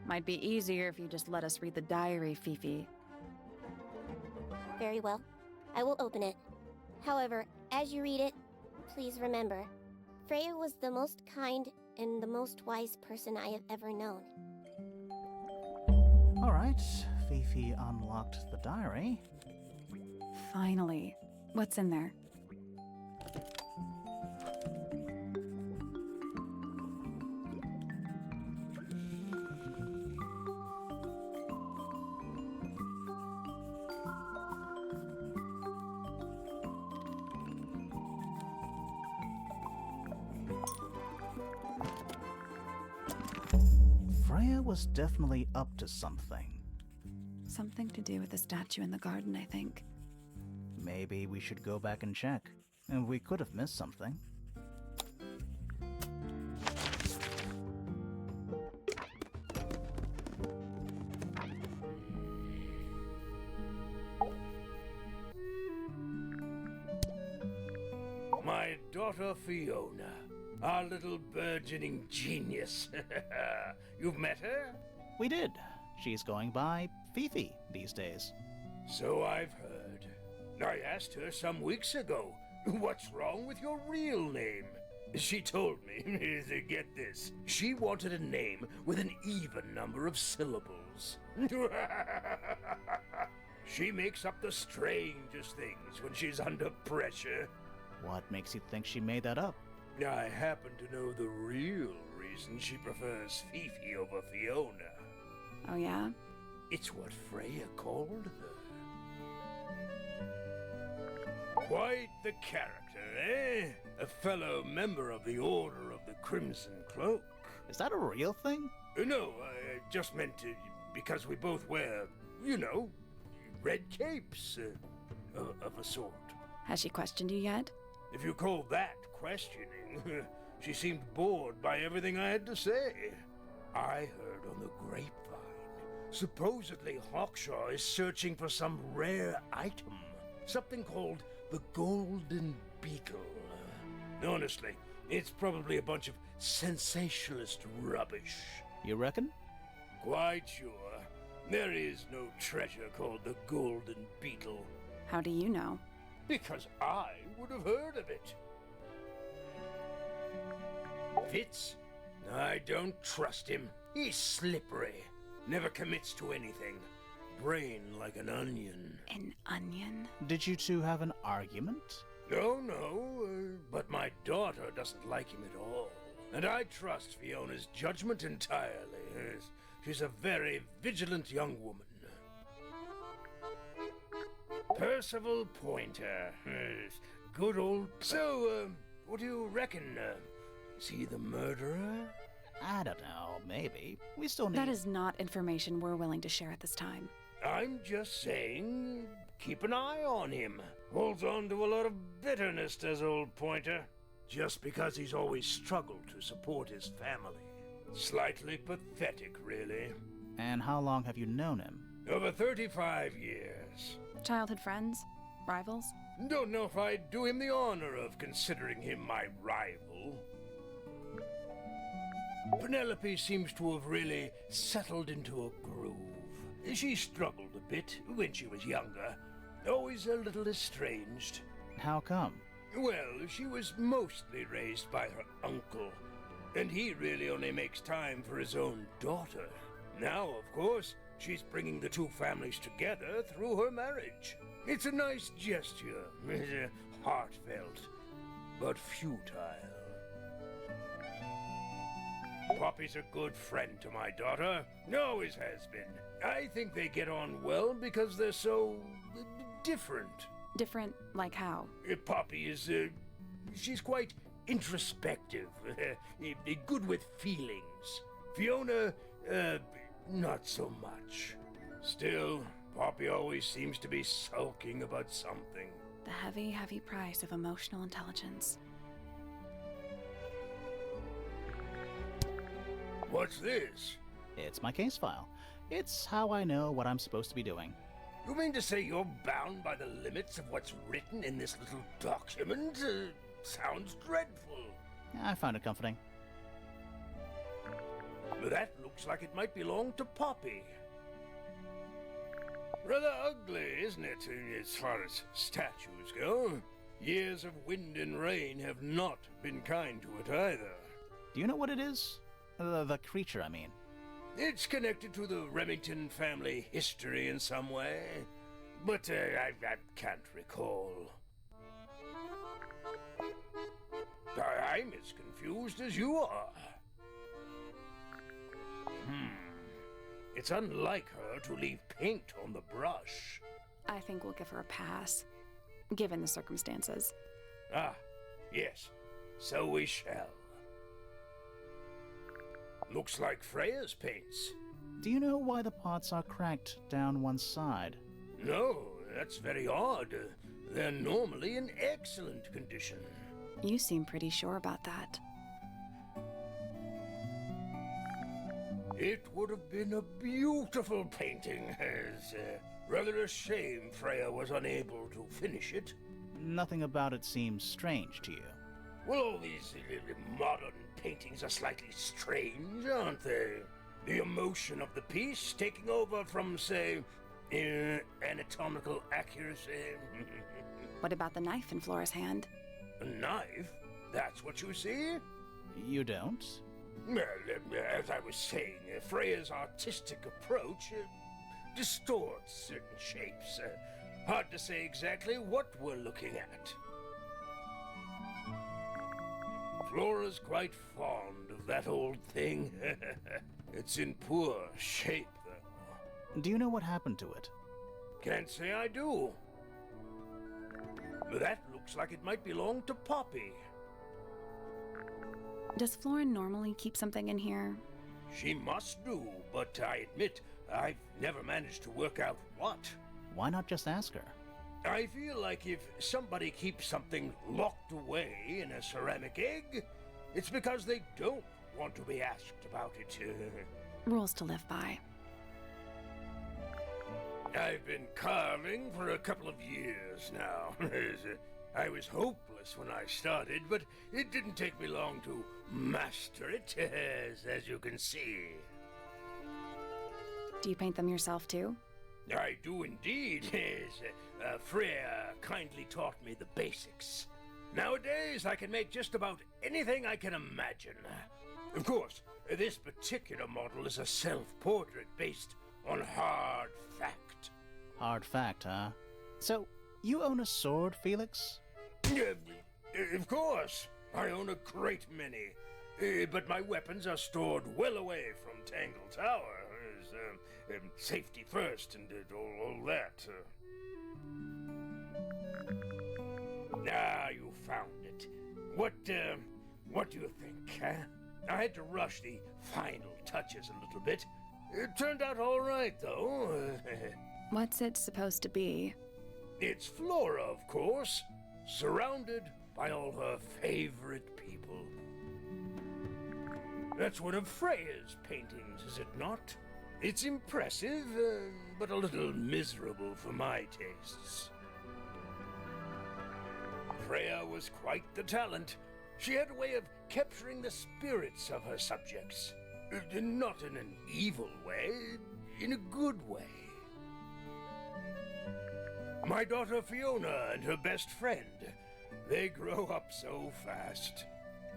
Might be easier if you just let us read the diary, Fifi. Very well. I will open it. However, as you read it, please remember, Freya was the most kind and the most wise person I have ever known. Alright, Fifi unlocked the diary. Finally. What's in there? Freya was definitely up to something. Something to do with the statue in the garden, I think. Maybe we should go back and check. And we could have missed something. My daughter Fiona, our little burgeoning genius. You've met her? We did. She's going by Fifi these days. So I've heard. I asked her some weeks ago, what's wrong with your real name? She told me, get this, she wanted a name with an even number of syllables. She makes up the strangest things when she's under pressure. What makes you think she made that up? I happen to know the real reason she prefers Fifi over Fiona. Oh, yeah? It's what Freya called her. Quite the character, eh? A fellow member of the Order of the Crimson Cloak. Is that a real thing? No, I just meant because we both wear, you know, red capes of a sort. Has she questioned you yet? If you call that questioning, she seemed bored by everything I had to say. I heard on the grapevine, supposedly Hawkshaw is searching for some rare item, something called the Golden Beetle. Honestly, it's probably a bunch of sensationalist rubbish. You reckon? Quite sure. There is no treasure called the Golden Beetle. How do you know? Because I would have heard of it. Fitz? I don't trust him. He's slippery. Never commits to anything. Brain like an onion. An onion? Did you two have an argument? No, but my daughter doesn't like him at all. And I trust Fiona's judgment entirely. She's a very vigilant young woman. Percival Pointer. Good old... So, what do you reckon? Is he the murderer? I don't know, maybe. We still need... That is not information we're willing to share at this time. I'm just saying, keep an eye on him. Holds on to a lot of bitterness, does old Pointer. Just because he's always struggled to support his family. Slightly pathetic, really. And how long have you known him? Over 35 years. Childhood friends? Rivals? Don't know if I'd do him the honor of considering him my rival. Penelope seems to have really settled into a groove. She struggled a bit when she was younger, always a little estranged. How come? Well, she was mostly raised by her uncle, and he really only makes time for his own daughter. Now, of course, she's bringing the two families together through her marriage. It's a nice gesture, heartfelt, but futile. Poppy's a good friend to my daughter. Always has been. I think they get on well because they're so different. Different, like how? Poppy is, she's quite introspective, good with feelings. Fiona, not so much. Still, Poppy always seems to be sulking about something. The heavy, heavy price of emotional intelligence. What's this? It's my case file. It's how I know what I'm supposed to be doing. You mean to say you're bound by the limits of what's written in this little document? Sounds dreadful. I find it comforting. That looks like it might belong to Poppy. Rather ugly, isn't it, as far as statues go? Years of wind and rain have not been kind to it either. Do you know what it is? The creature, I mean. It's connected to the Remington family history in some way, but I can't recall. I'm as confused as you are. It's unlike her to leave paint on the brush. I think we'll give her a pass, given the circumstances. Ah, yes, so we shall. Looks like Freya's paints. Do you know why the pots are cracked down one side? No, that's very odd. They're normally in excellent condition. You seem pretty sure about that. It would have been a beautiful painting. It's rather a shame Freya was unable to finish it. Nothing about it seems strange to you. Well, all these modern paintings are slightly strange, aren't they? The emotion of the piece taking over from, say, anatomical accuracy. What about the knife in Flora's hand? A knife? That's what you see? You don't? Well, as I was saying, Freya's artistic approach distorts certain shapes. Hard to say exactly what we're looking at. Flora's quite fond of that old thing. It's in poor shape, though. Do you know what happened to it? Can't say I do. That looks like it might belong to Poppy. Does Flora normally keep something in here? She must do, but I admit I've never managed to work out what. Why not just ask her? I feel like if somebody keeps something locked away in a ceramic egg, it's because they don't want to be asked about it. Rules to live by. I've been carving for a couple of years now. I was hopeless when I started, but it didn't take me long to master it, as you can see. Do you paint them yourself too? I do indeed. Freya kindly taught me the basics. Nowadays, I can make just about anything I can imagine. Of course, this particular model is a self-portrait based on hard fact. Hard fact, huh? So, you own a sword, Felix? Of course. I own a great many. But my weapons are stored well away from Tangle Tower. Safety first and all that. You found it. What do you think, huh? I had to rush the final touches a little bit. It turned out all right, though. What's it supposed to be? It's Flora, of course, surrounded by all her favorite people. That's one of Freya's paintings, is it not? It's impressive, but a little miserable for my tastes. Freya was quite the talent. She had a way of capturing the spirits of her subjects. Not in an evil way, in a good way. My daughter Fiona and her best friend, they grow up so fast.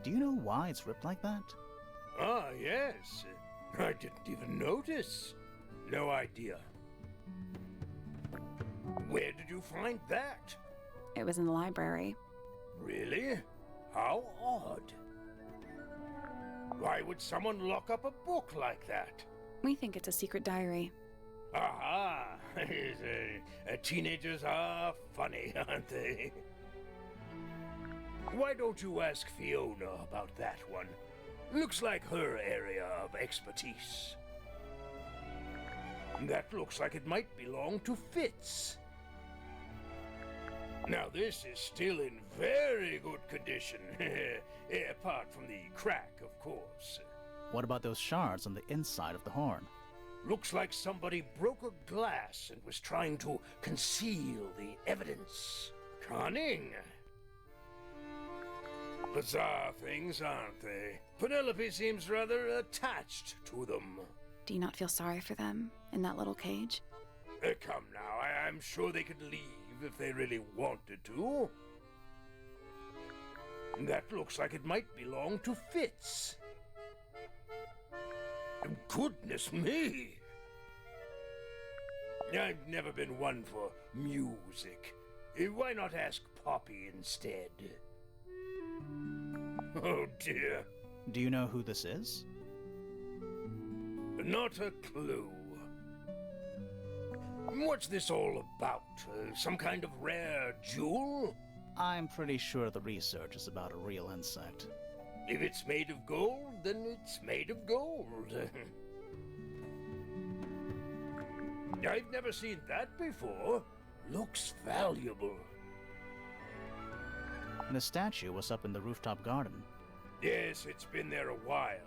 Do you know why it's ripped like that? Ah, yes. I didn't even notice. No idea. Where did you find that? It was in the library. Really? How odd. Why would someone lock up a book like that? We think it's a secret diary. Aha! Teenagers are funny, aren't they? Why don't you ask Fiona about that one? Looks like her area of expertise. That looks like it might belong to Fitz. Now this is still in very good condition. Apart from the crack, of course. What about those shards on the inside of the horn? Looks like somebody broke a glass and was trying to conceal the evidence. Cunning. Bizarre things, aren't they? Penelope seems rather attached to them. Do you not feel sorry for them in that little cage? Come now, I'm sure they could leave if they really wanted to. That looks like it might belong to Fitz. Goodness me! I've never been one for music. Why not ask Poppy instead? Oh dear. Do you know who this is? Not a clue. What's this all about? Some kind of rare jewel? I'm pretty sure the research is about a real insect. If it's made of gold, then it's made of gold. I've never seen that before. Looks valuable. The statue was up in the rooftop garden. Yes, it's been there a while.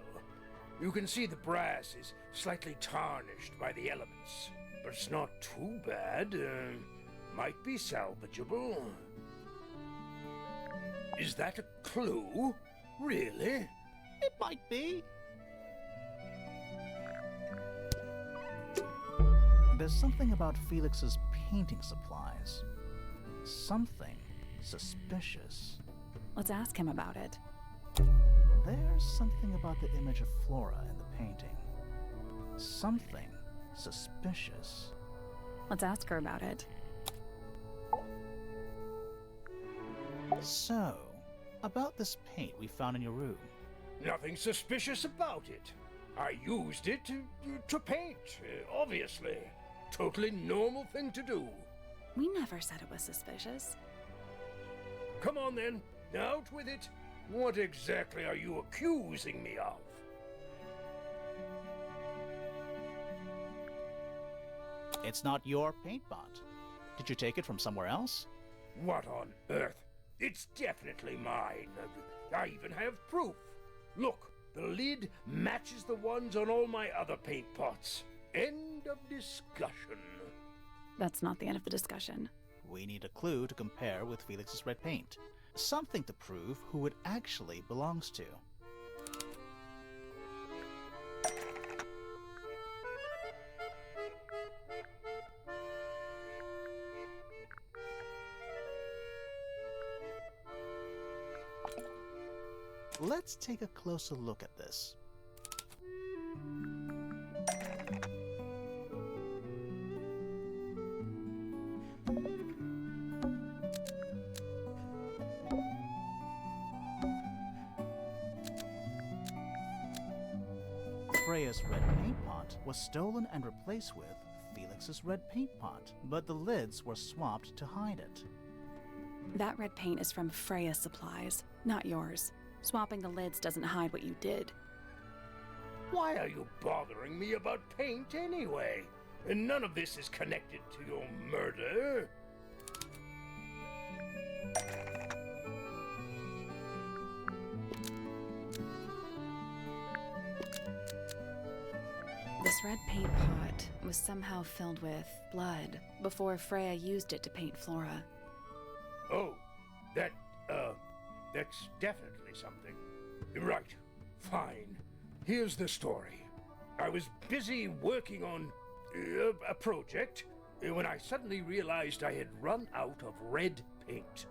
You can see the brass is slightly tarnished by the elements. But it's not too bad. Might be salvageable. Is that a clue? Really? It might be. There's something about Felix's painting supplies. Something suspicious. Let's ask him about it. There's something about the image of Flora in the painting. Something suspicious. Let's ask her about it. So, about this paint we found in your room. Nothing suspicious about it. I used it to paint, obviously. Totally normal thing to do. We never said it was suspicious. Come on then, out with it. What exactly are you accusing me of? It's not your paint pot. Did you take it from somewhere else? What on earth? It's definitely mine. I even have proof. Look, the lid matches the ones on all my other paint pots. End of discussion. That's not the end of the discussion. We need a clue to compare with Felix's red paint. Something to prove who it actually belongs to. Let's take a closer look at this. Freya's red paint pot was stolen and replaced with Felix's red paint pot, but the lids were swapped to hide it. That red paint is from Freya's supplies, not yours. Swapping the lids doesn't hide what you did. Why are you bothering me about paint anyway? And none of this is connected to your murder. This red paint pot was somehow filled with blood before Freya used it to paint Flora. Oh, that's definitely something. Right, fine. Here's the story. I was busy working on a project when I suddenly realized I had run out of red paint.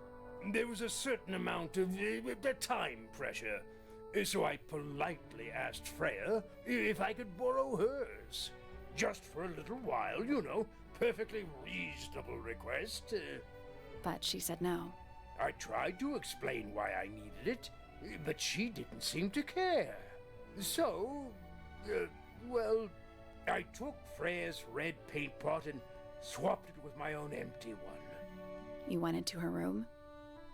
There was a certain amount of time pressure, so I politely asked Freya if I could borrow hers. Just for a little while, you know. Perfectly reasonable request. But she said no. I tried to explain why I needed it, but she didn't seem to care. So, well, I took Freya's red paint pot and swapped it with my own empty one. You went into her room?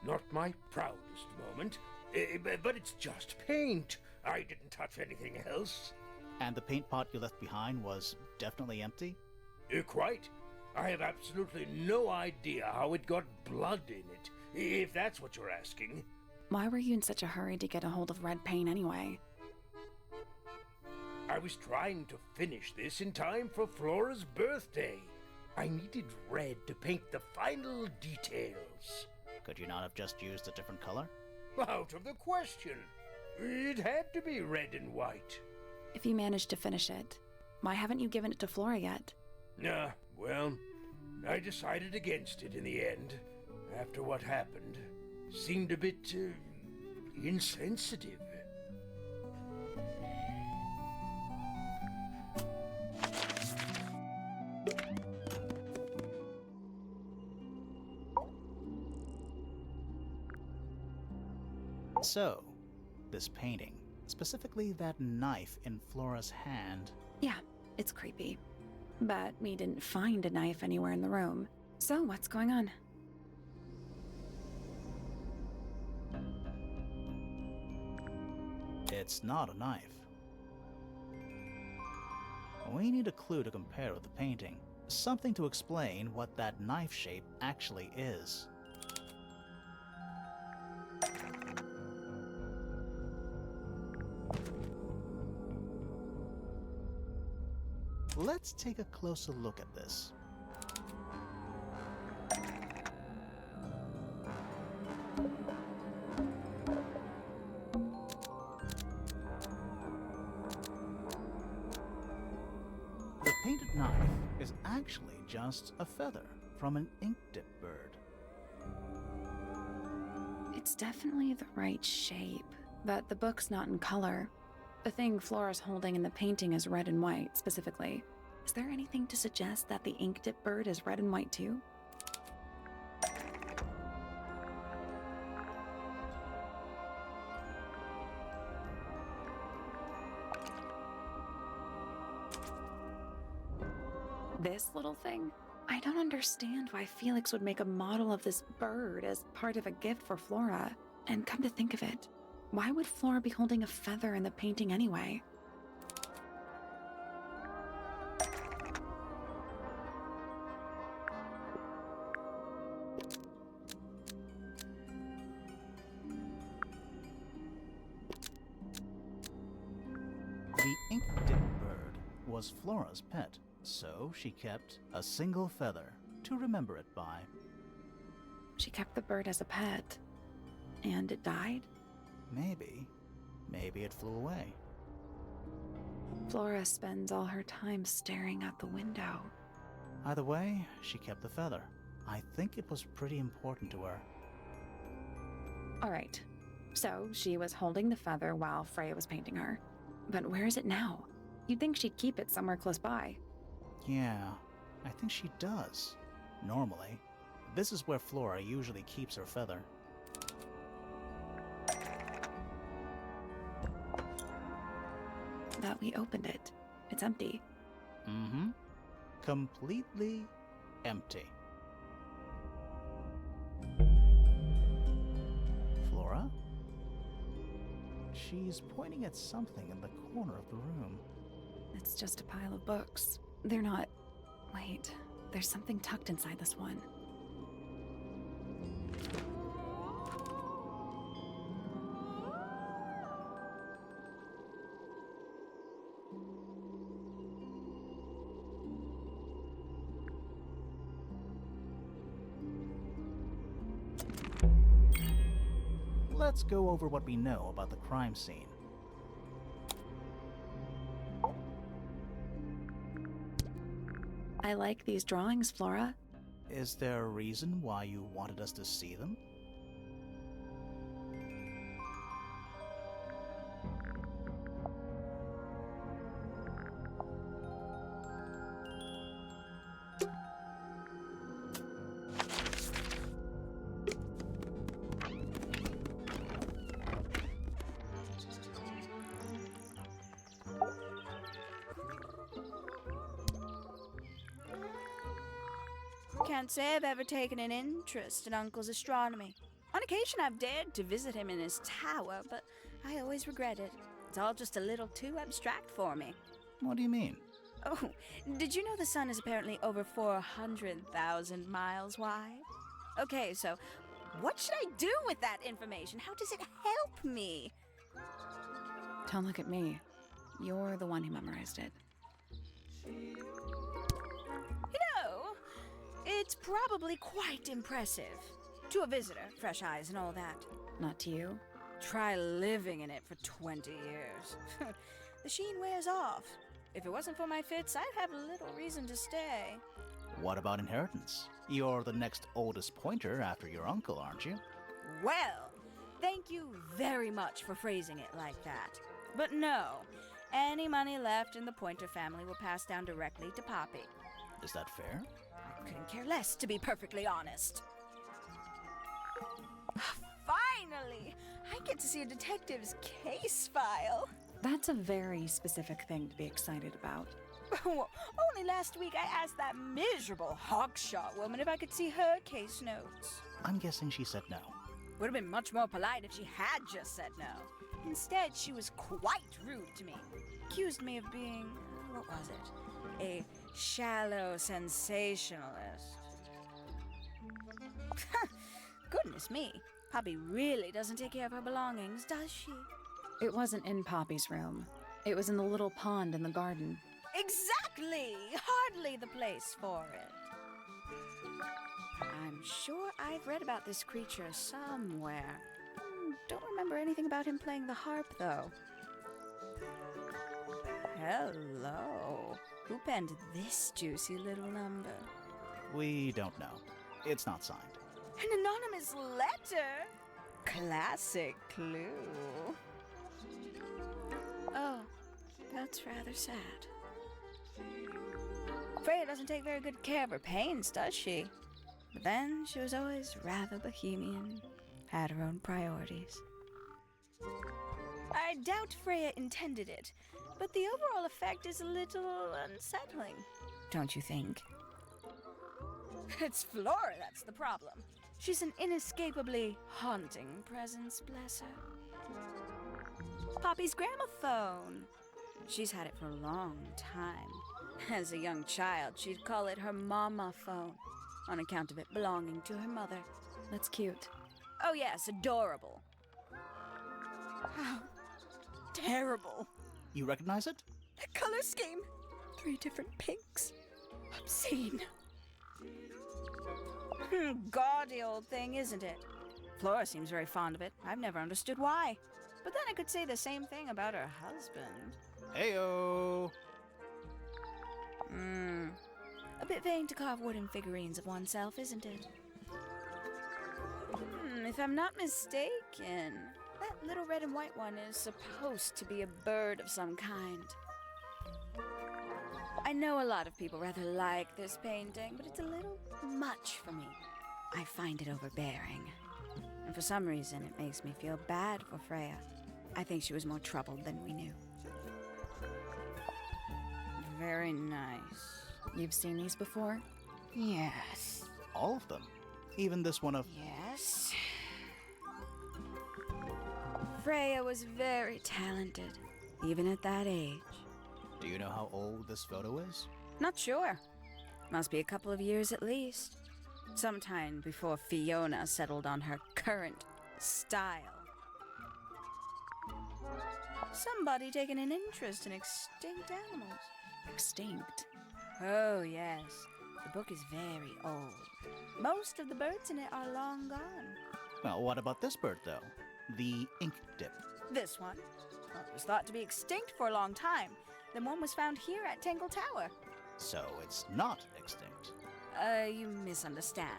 Not my proudest moment, but it's just paint. I didn't touch anything else. And the paint pot you left behind was definitely empty? Quite. I have absolutely no idea how it got blood in it, if that's what you're asking. Why were you in such a hurry to get a hold of red paint anyway? I was trying to finish this in time for Flora's birthday. I needed red to paint the final details. Could you not have just used a different color? Out of the question. It had to be red and white. If you managed to finish it, why haven't you given it to Flora yet? Well, I decided against it in the end. After what happened, seemed a bit insensitive. So, this painting, specifically that knife in Flora's hand. Yeah, it's creepy. But we didn't find a knife anywhere in the room. So what's going on? It's not a knife. We need a clue to compare with the painting. Something to explain what that knife shape actually is. Let's take a closer look at this. The painted knife is actually just a feather from an ink-dip bird. It's definitely the right shape, but the book's not in color. The thing Flora's holding in the painting is red and white, specifically. Is there anything to suggest that the ink-dip bird is red and white too? This little thing? I don't understand why Felix would make a model of this bird as part of a gift for Flora. And come to think of it, why would Flora be holding a feather in the painting anyway? The ink-dip bird was Flora's pet, so she kept a single feather to remember it by. She kept the bird as a pet. And it died? Maybe it flew away. Flora spends all her time staring out the window. Either way, she kept the feather. I think it was pretty important to her. Alright, so she was holding the feather while Freya was painting her. But where is it now? You'd think she'd keep it somewhere close by. Yeah, I think she does. Normally. This is where Flora usually keeps her feather. But we opened it. It's empty. Mm-hmm. Completely empty. Flora? She's pointing at something in the corner of the room. It's just a pile of books. They're not... Wait, there's something tucked inside this one. Let's go over what we know about the crime scene. I like these drawings, Flora. Is there a reason why you wanted us to see them? Can't say I've ever taken an interest in Uncle's astronomy. On occasion, I've dared to visit him in his tower, but I always regret it. It's all just a little too abstract for me. What do you mean? Oh, did you know the sun is apparently over 400,000 miles wide? Okay, so what should I do with that information? How does it help me? Don't look at me. You're the one who memorized it. You know, it's probably quite impressive. To a visitor, fresh eyes and all that. Not to you? Try living in it for 20 years. The sheen wears off. If it wasn't for my fits, I'd have little reason to stay. What about inheritance? You're the next oldest pointer after your uncle, aren't you? Well, thank you very much for phrasing it like that. But no, any money left in the Pointer family will pass down directly to Poppy. Is that fair? I couldn't care less, to be perfectly honest. Finally! I get to see a detective's case file. That's a very specific thing to be excited about. Only last week I asked that miserable hogshot woman if I could see her case notes. I'm guessing she said no. Would have been much more polite if she had just said no. Instead, she was quite rude to me. Accused me of being, what was it? A shallow sensationalist. Goodness me, Poppy really doesn't take care of her belongings, does she? It wasn't in Poppy's room. It was in the little pond in the garden. Exactly! Hardly the place for it. I'm sure I've read about this creature somewhere. Don't remember anything about him playing the harp, though. Hello. Who penned this juicy little number? We don't know. It's not signed. An anonymous letter? Classic clue. Oh, that's rather sad. Freya doesn't take very good care of her paints, does she? But then she was always rather bohemian, had her own priorities. I doubt Freya intended it, but the overall effect is a little unsettling, don't you think? It's Flora that's the problem. She's an inescapably haunting presence, bless her. Poppy's gramophone. She's had it for a long time. As a young child, she'd call it her mama phone, on account of it belonging to her mother. That's cute. Oh yes, adorable. How terrible. You recognize it? The color scheme. 3 different pinks. Obscene. Gaudy old thing, isn't it? Flora seems very fond of it. I've never understood why. But then I could say the same thing about her husband. Heyo! A bit vain to carve wooden figurines of oneself, isn't it? If I'm not mistaken, that little red and white one is supposed to be a bird of some kind. I know a lot of people rather like this painting, but it's a little much for me. I find it overbearing. And for some reason, it makes me feel bad for Freya. I think she was more troubled than we knew. Very nice. You've seen these before? Yes. All of them. Even this one of... Yes. Freya was very talented, even at that age. Do you know how old this photo is? Not sure. Must be a couple of years at least. Sometime before Fiona settled on her current style. Somebody taking an interest in extinct animals. Extinct. Oh, yes. The book is very old. Most of the birds in it are long gone. Well, what about this bird, though? The ink dip. This one? Well, it was thought to be extinct for a long time. Then one was found here at Tangle Tower. So it's not extinct. You misunderstand.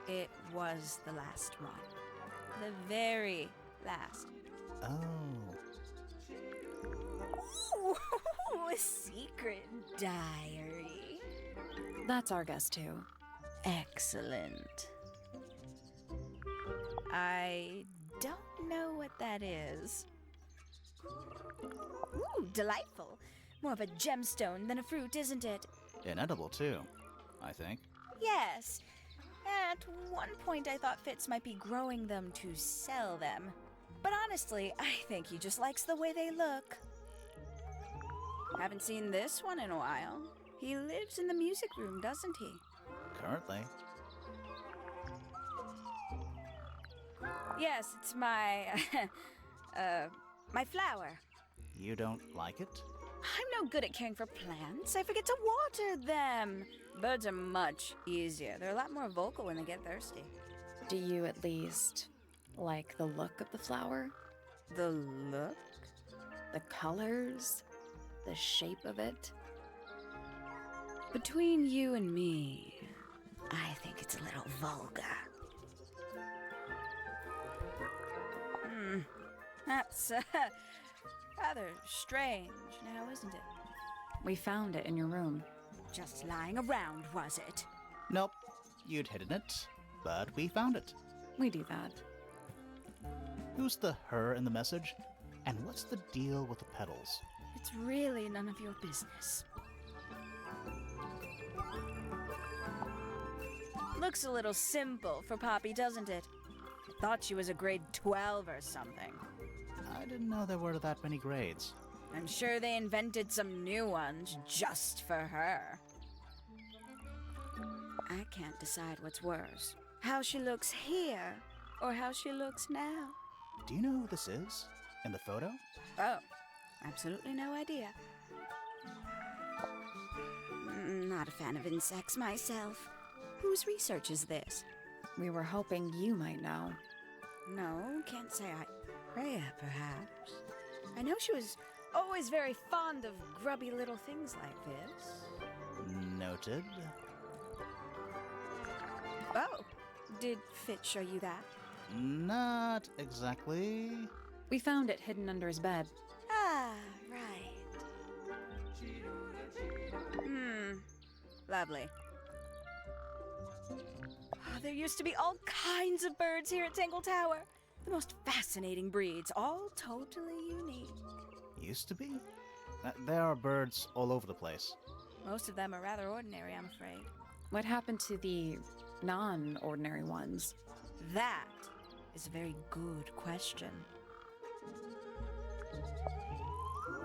It was the last one. The very last. Oh. Ooh, a secret diary. That's our guess, too. Excellent. I don't know what that is. Ooh, delightful. More of a gemstone than a fruit, isn't it? Inedible, too, I think. Yes. At one point, I thought Fitz might be growing them to sell them. But honestly, I think he just likes the way they look. Haven't seen this one in a while. He lives in the music room, doesn't he? Currently. Yes, it's my... my flower. You don't like it? I'm no good at caring for plants. I forget to water them. Birds are much easier. They're a lot more vocal when they get thirsty. Do you at least like the look of the flower? The look? The colors? The shape of it? Between you and me, I think it's a little vulgar. That's rather strange now, isn't it? We found it in your room. Just lying around, was it? Nope. You'd hidden it, but we found it. We do that. Who's the her in the message? And what's the deal with the petals? It's really none of your business. Looks a little simple for Poppy, doesn't it? I thought she was a grade 12 or something. I didn't know there were that many grades. I'm sure they invented some new ones just for her. I can't decide what's worse. How she looks here, or how she looks now. Do you know who this is? In the photo? Oh, absolutely no idea. Not a fan of insects myself. Whose research is this? We were hoping you might know. No, can't say I... Freya, perhaps. I know she was always very fond of grubby little things like this. Noted. Oh, did Fitz show you that? Not exactly. We found it hidden under his bed. Ah, right. Lovely. There used to be all kinds of birds here at Tangle Tower. The most fascinating breeds, all totally unique. Used to be? There are birds all over the place. Most of them are rather ordinary, I'm afraid. What happened to the non-ordinary ones? That is a very good question.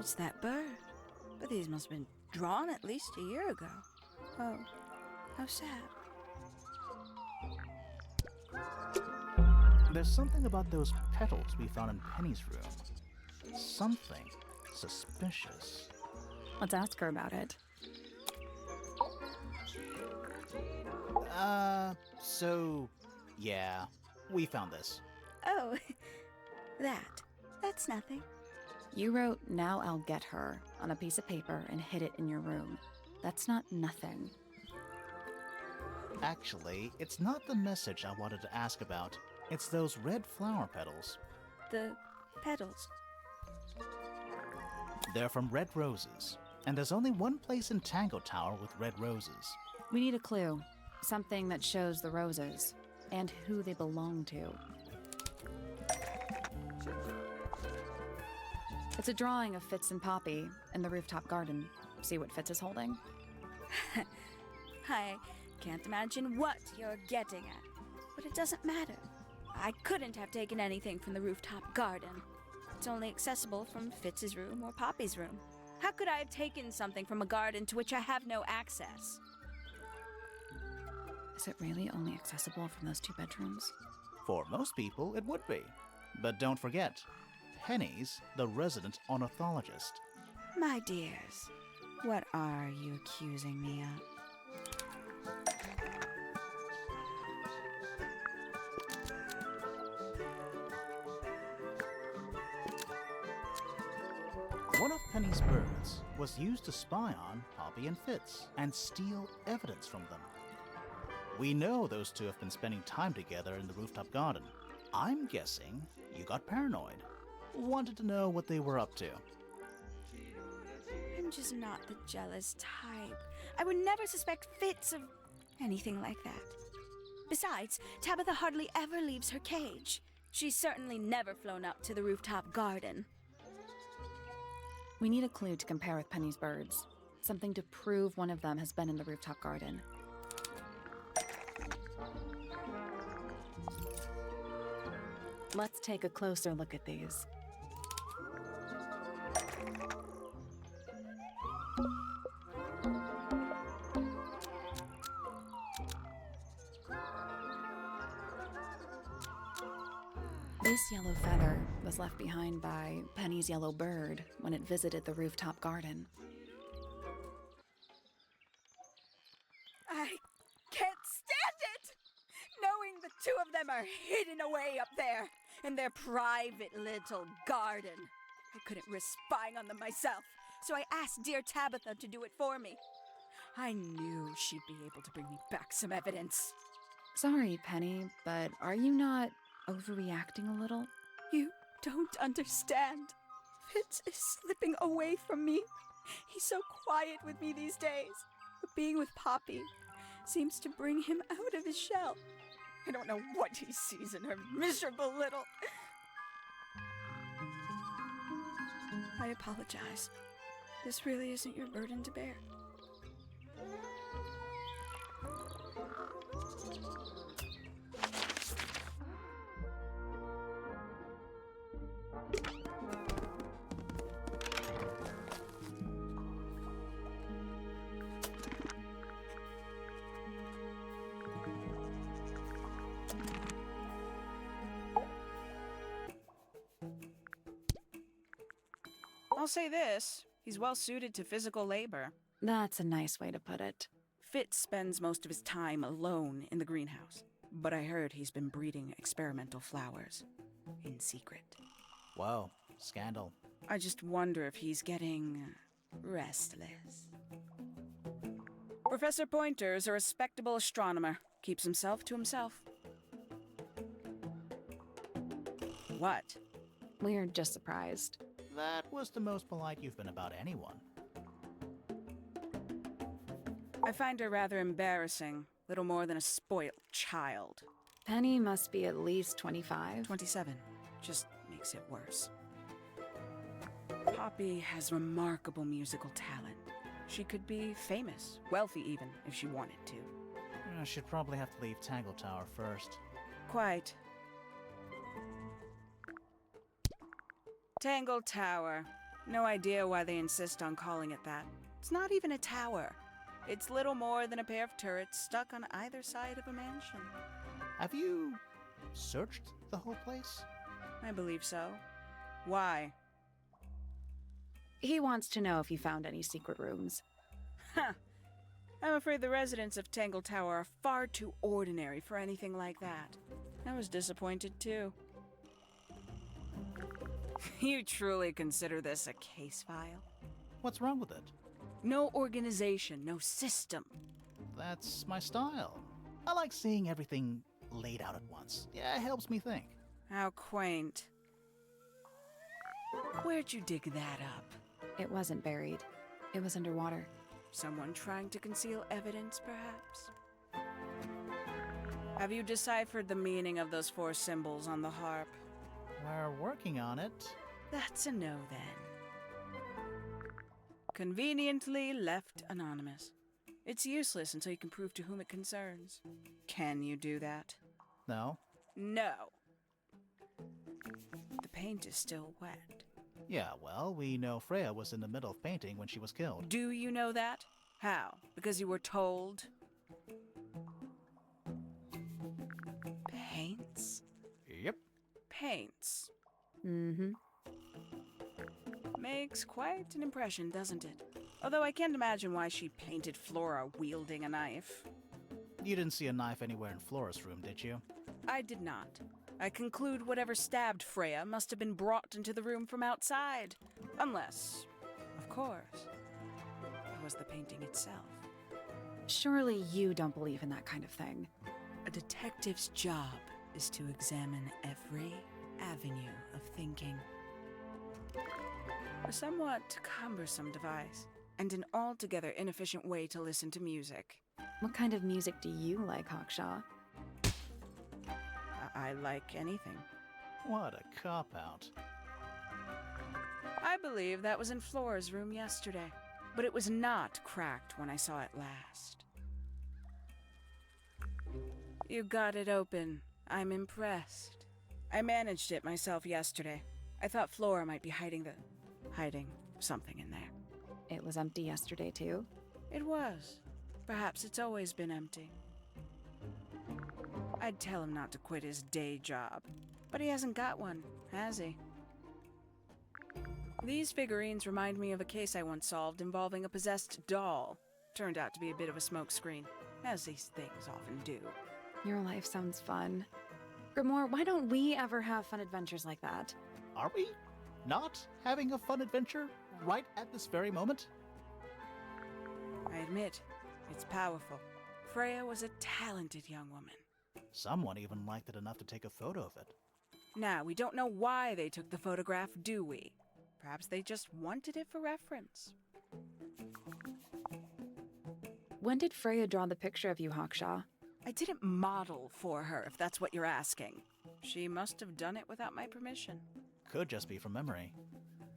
It's that bird. But these must have been drawn at least a year ago. Oh, how sad. There's something about those petals we found in Penny's room. Something suspicious. Let's ask her about it. Yeah, we found this. Oh, that's nothing. You wrote, "Now I'll get her," on a piece of paper and hid it in your room. That's not nothing. Actually, it's not the message I wanted to ask about. It's those red flower petals. The petals. They're from red roses. And there's only one place in Tangle Tower with red roses. We need a clue. Something that shows the roses and who they belong to. It's a drawing of Fitz and Poppy in the rooftop garden. See what Fitz is holding? I can't imagine what you're getting at, but it doesn't matter. I couldn't have taken anything from the rooftop garden. It's only accessible from Fitz's room or Poppy's room. How could I have taken something from a garden to which I have no access? Is it really only accessible from those two bedrooms? For most people, it would be. But don't forget, Penny's the resident ornithologist. My dears, what are you accusing me of? One of Penny's birds was used to spy on Poppy and Fitz and steal evidence from them. We know those two have been spending time together in the rooftop garden. I'm guessing you got paranoid. Wanted to know what they were up to. I'm just not the jealous type. I would never suspect Fitz of anything like that. Besides, Tabitha hardly ever leaves her cage. She's certainly never flown up to the rooftop garden. We need a clue to compare with Penny's birds. Something to prove one of them has been in the rooftop garden. Let's take a closer look at these. This yellow feather was left behind by Penny's yellow bird when it visited the rooftop garden. I can't stand it! Knowing the two of them are hidden away up there in their private little garden. I couldn't risk spying on them myself, so I asked dear Tabitha to do it for me. I knew she'd be able to bring me back some evidence. Sorry, Penny, but are you not overreacting a little? You don't understand. Fitz is slipping away from me. He's so quiet with me these days. But being with Poppy seems to bring him out of his shell. I don't know what he sees in her miserable little... I apologize. This really isn't your burden to bear. I'll say this, he's well suited to physical labor. That's a nice way to put it. Fitz spends most of his time alone in the greenhouse, but I heard he's been breeding experimental flowers in secret. Whoa, scandal. I just wonder if he's getting restless. Professor Pointer's a respectable astronomer. Keeps himself to himself. What? We're just surprised. That was the most polite you've been about anyone. I find her rather embarrassing. Little more than a spoiled child. Penny must be at least 25. 27. Just makes it worse. Poppy has remarkable musical talent. She could be famous, wealthy even, if she wanted to. She'd probably have to leave Tangle Tower first. Quite. Tangle Tower. No idea why they insist on calling it that. It's not even a tower. It's little more than a pair of turrets stuck on either side of a mansion. Have you searched the whole place? I believe so. Why? He wants to know if you found any secret rooms. Huh. I'm afraid the residents of Tangle Tower are far too ordinary for anything like that. I was disappointed too. You truly consider this a case file? What's wrong with it? No organization, no system. That's my style. I like seeing everything laid out at once. Yeah, it helps me think. How quaint. Where'd you dig that up? It wasn't buried. It was underwater. Someone trying to conceal evidence, perhaps? Have you deciphered the meaning of those 4 symbols on the harp? We're working on it. That's a no, then. Conveniently left anonymous. It's useless until you can prove to whom it concerns. Can you do that? No? No. The paint is still wet. Yeah, well, we know Freya was in the middle of painting when she was killed. Do you know that? How? Because you were told? Paints? Yep. Paints. Mm-hmm. Makes quite an impression, doesn't it? Although I can't imagine why she painted Flora wielding a knife. You didn't see a knife anywhere in Flora's room, did you? I did not. I conclude whatever stabbed Freya must have been brought into the room from outside. Unless, of course, it was the painting itself. Surely you don't believe in that kind of thing. A detective's job is to examine every avenue of thinking. A somewhat cumbersome device, and an altogether inefficient way to listen to music. What kind of music do you like, Hawkshaw? I like anything. What a cop-out. I believe that was in Flora's room yesterday, but it was not cracked when I saw it last. You got it open. I'm impressed. I managed it myself yesterday. I thought Flora might be hiding something in there. It was empty yesterday, too. It was. Perhaps it's always been empty. I'd tell him not to quit his day job, but he hasn't got one, has he? These figurines remind me of a case I once solved involving a possessed doll. Turned out to be a bit of a smokescreen, as these things often do. Your life sounds fun. Grimoire, why don't we ever have fun adventures like that? Are we not having a fun adventure right at this very moment? I admit, it's powerful. Freya was a talented young woman. Someone even liked it enough to take a photo of it. Now, we don't know why they took the photograph, do we? Perhaps they just wanted it for reference. When did Freya draw the picture of you, Hawkshaw? I didn't model for her, if that's what you're asking. She must have done it without my permission. Could just be from memory.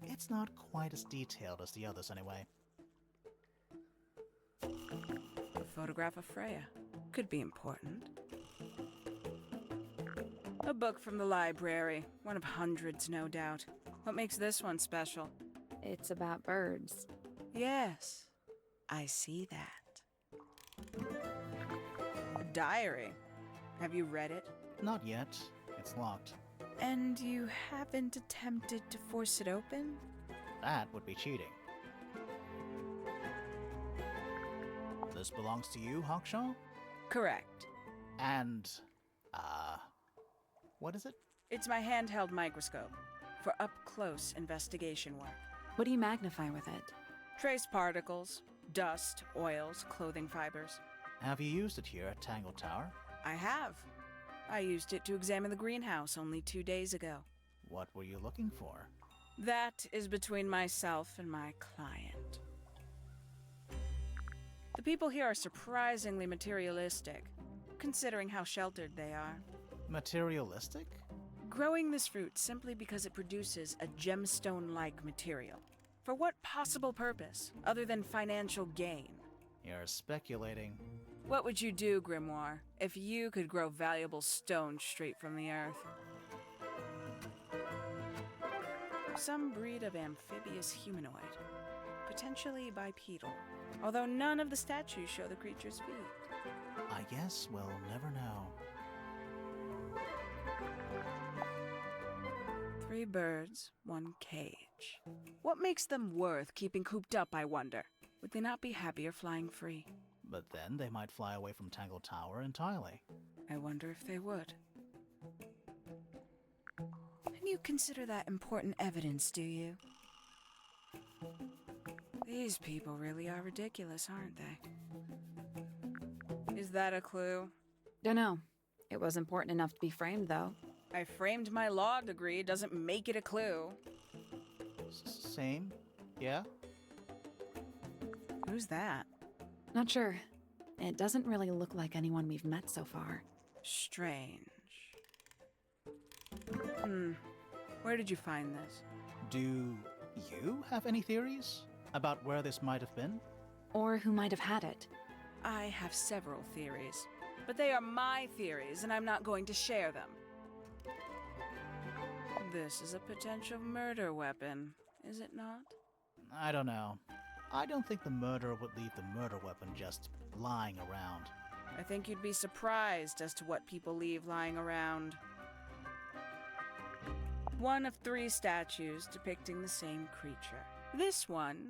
It's not quite as detailed as the others anyway. A photograph of Freya. Could be important. A book from the library. One of hundreds, no doubt. What makes this one special? It's about birds. Yes, I see that. A diary. Have you read it? Not yet. It's locked. And you haven't attempted to force it open? That would be cheating. This belongs to you, Hawkshaw? Correct. And, what is it? It's my handheld microscope for up-close investigation work. What do you magnify with it? Trace particles, dust, oils, clothing fibers. Have you used it here at Tangle Tower? I have. I used it to examine the greenhouse only 2 days ago. What were you looking for? That is between myself and my client. The people here are surprisingly materialistic, considering how sheltered they are. Materialistic? Growing this fruit simply because it produces a gemstone-like material. For what possible purpose, other than financial gain? You're speculating. What would you do, Grimoire, if you could grow valuable stone straight from the earth? Some breed of amphibious humanoid, potentially bipedal, although none of the statues show the creature's feet. I guess we'll never know. 3 birds, 1 cage. What makes them worth keeping cooped up, I wonder? Would they not be happier flying free? But then they might fly away from Tangle Tower entirely. I wonder if they would. And you consider that important evidence, do you? These people really are ridiculous, aren't they? Is that a clue? Dunno. It was important enough to be framed, though. I framed my law degree, doesn't make it a clue. Same? Yeah? Who's that? Not sure. It doesn't really look like anyone we've met so far. Strange. Where did you find this? Do you have any theories about where this might have been? Or who might have had it. I have several theories, but they are my theories, and I'm not going to share them. This is a potential murder weapon, is it not? I don't know. I don't think the murderer would leave the murder weapon just lying around. I think you'd be surprised as to what people leave lying around. One of 3 statues depicting the same creature. This one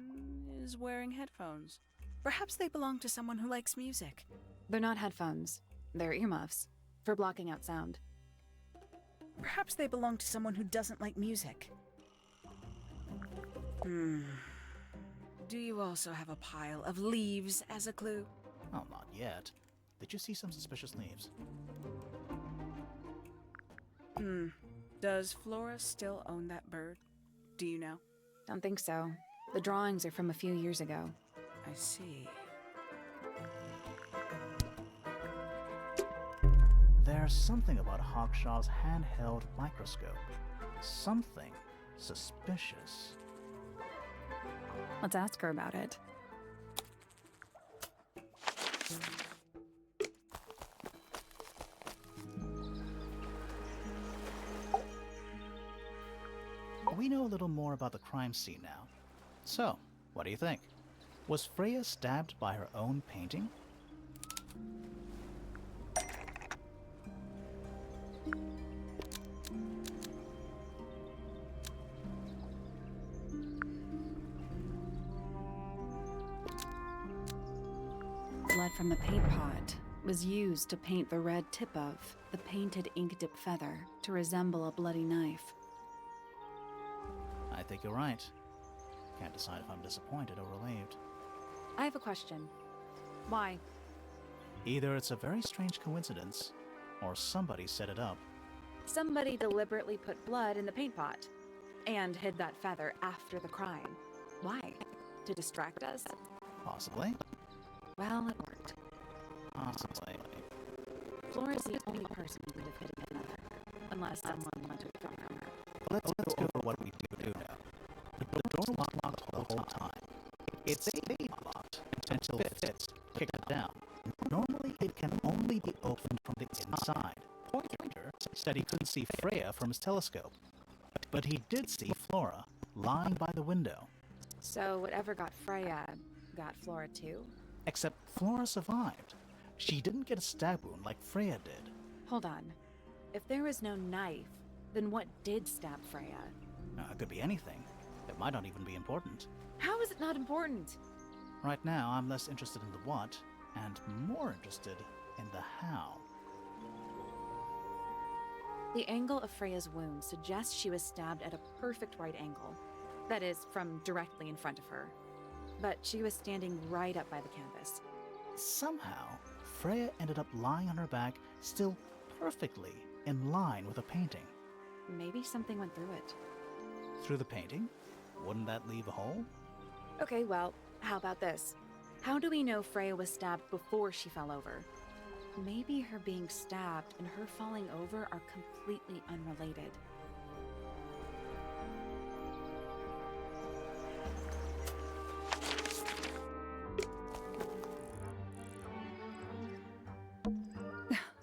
is wearing headphones. Perhaps they belong to someone who likes music. They're not headphones. They're earmuffs. For blocking out sound. Perhaps they belong to someone who doesn't like music. Do you also have a pile of leaves as a clue? Oh, not yet. Did you see some suspicious leaves? Does Flora still own that bird? Do you know? Don't think so. The drawings are from a few years ago. I see. There's something about Hawkshaw's handheld microscope. Something suspicious. Let's ask her about it. we know a little more about the crime scene now. So, what do you think? Was Freya stabbed by her own painting? Blood from the paint pot was used to paint the red tip of the painted ink dip feather to resemble a bloody knife. I think you're right. Can't decide if I'm disappointed or relieved. I have a question. Why? Either it's a very strange coincidence, or somebody set it up. Somebody deliberately put blood in the paint pot and hid that feather after the crime. Why? To distract us? Possibly. Well, it worked. Possibly. Flora's the only person who could have hidden the feather, unless someone took it from her. Let's go over what we do know. The door was locked the whole time. It stayed locked until Fitz kicked it down. Normally, it can only be opened from the inside. Pointer said he couldn't see Freya from his telescope, but he did see Flora lying by the window. So whatever got Freya got Flora too? Except Flora survived. She didn't get a stab wound like Freya did. Hold on. If there was no knife, then what did stab Freya? It could be anything. It might not even be important. How is it not important? Right now, I'm less interested in the what, and more interested in the how. The angle of Freya's wound suggests she was stabbed at a perfect right angle. That is, from directly in front of her. But she was standing right up by the canvas. Somehow, Freya ended up lying on her back, still perfectly in line with a painting. Maybe something went through it. Through the painting? Wouldn't that leave a hole? Okay, well, how about this? How do we know Freya was stabbed before she fell over? Maybe her being stabbed and her falling over are completely unrelated.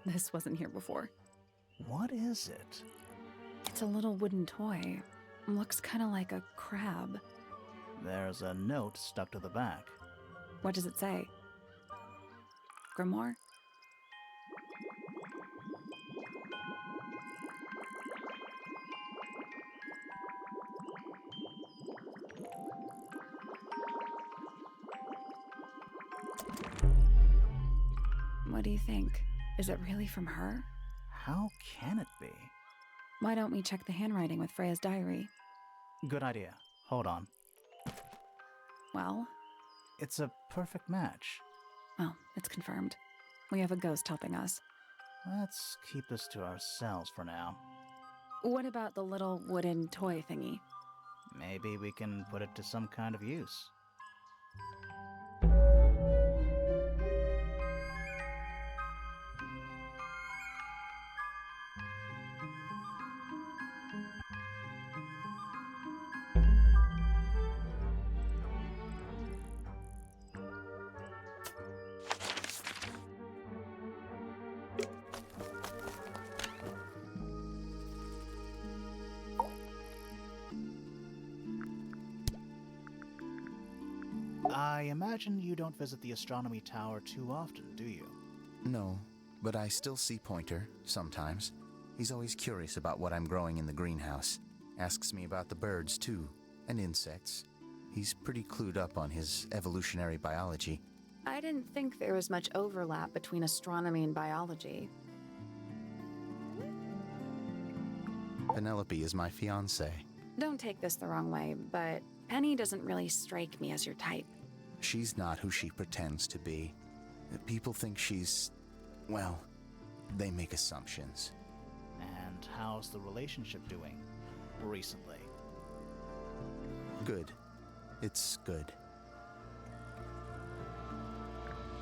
This wasn't here before. What is it? It's a little wooden toy. Looks kind of like a crab. There's a note stuck to the back. What does it say? Grimoire? What do you think? Is it really from her? How can it be? Why don't we check the handwriting with Freya's diary? Good idea. Hold on. Well? It's a perfect match. Well, it's confirmed. We have a ghost helping us. Let's keep this to ourselves for now. What about the little wooden toy thingy? Maybe we can put it to some kind of use. I imagine you don't visit the astronomy tower too often, do you? No, but I still see Pointer, sometimes. He's always curious about what I'm growing in the greenhouse. Asks me about the birds, too, and insects. He's pretty clued up on his evolutionary biology. I didn't think there was much overlap between astronomy and biology. Penelope is my fiancée. Don't take this the wrong way, but Penny doesn't really strike me as your type. She's not who she pretends to be. People think she's... well, they make assumptions. And how's the relationship doing recently? Good. It's good.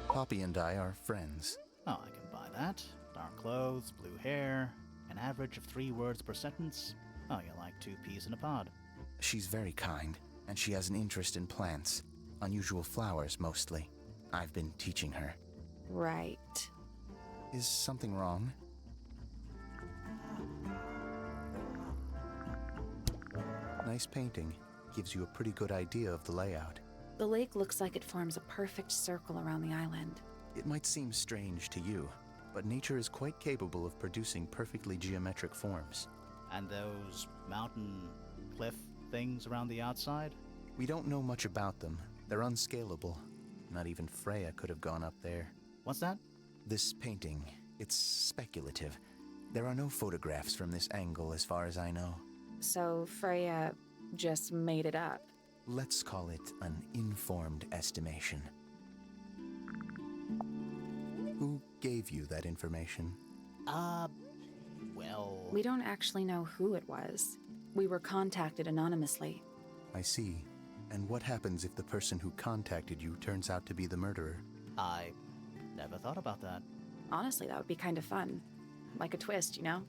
Poppy and I are friends. Oh, I can buy that. Dark clothes, blue hair, an average of 3 words per sentence. Oh, you're like 2 peas in a pod. She's very kind, and she has an interest in plants. Unusual flowers, mostly. I've been teaching her. Right. Is something wrong? Nice painting. Gives you a pretty good idea of the layout. The lake looks like it forms a perfect circle around the island. It might seem strange to you, but nature is quite capable of producing perfectly geometric forms. And those mountain cliff things around the outside? We don't know much about them. They're unscalable. Not even Freya could have gone up there. What's that? This painting, it's speculative. There are no photographs from this angle as far as I know. So Freya just made it up. Let's call it an informed estimation. Who gave you that information? Well... We don't actually know who it was. We were contacted anonymously. I see. And what happens if the person who contacted you turns out to be the murderer? I never thought about that. Honestly, that would be kind of fun. Like a twist, you know?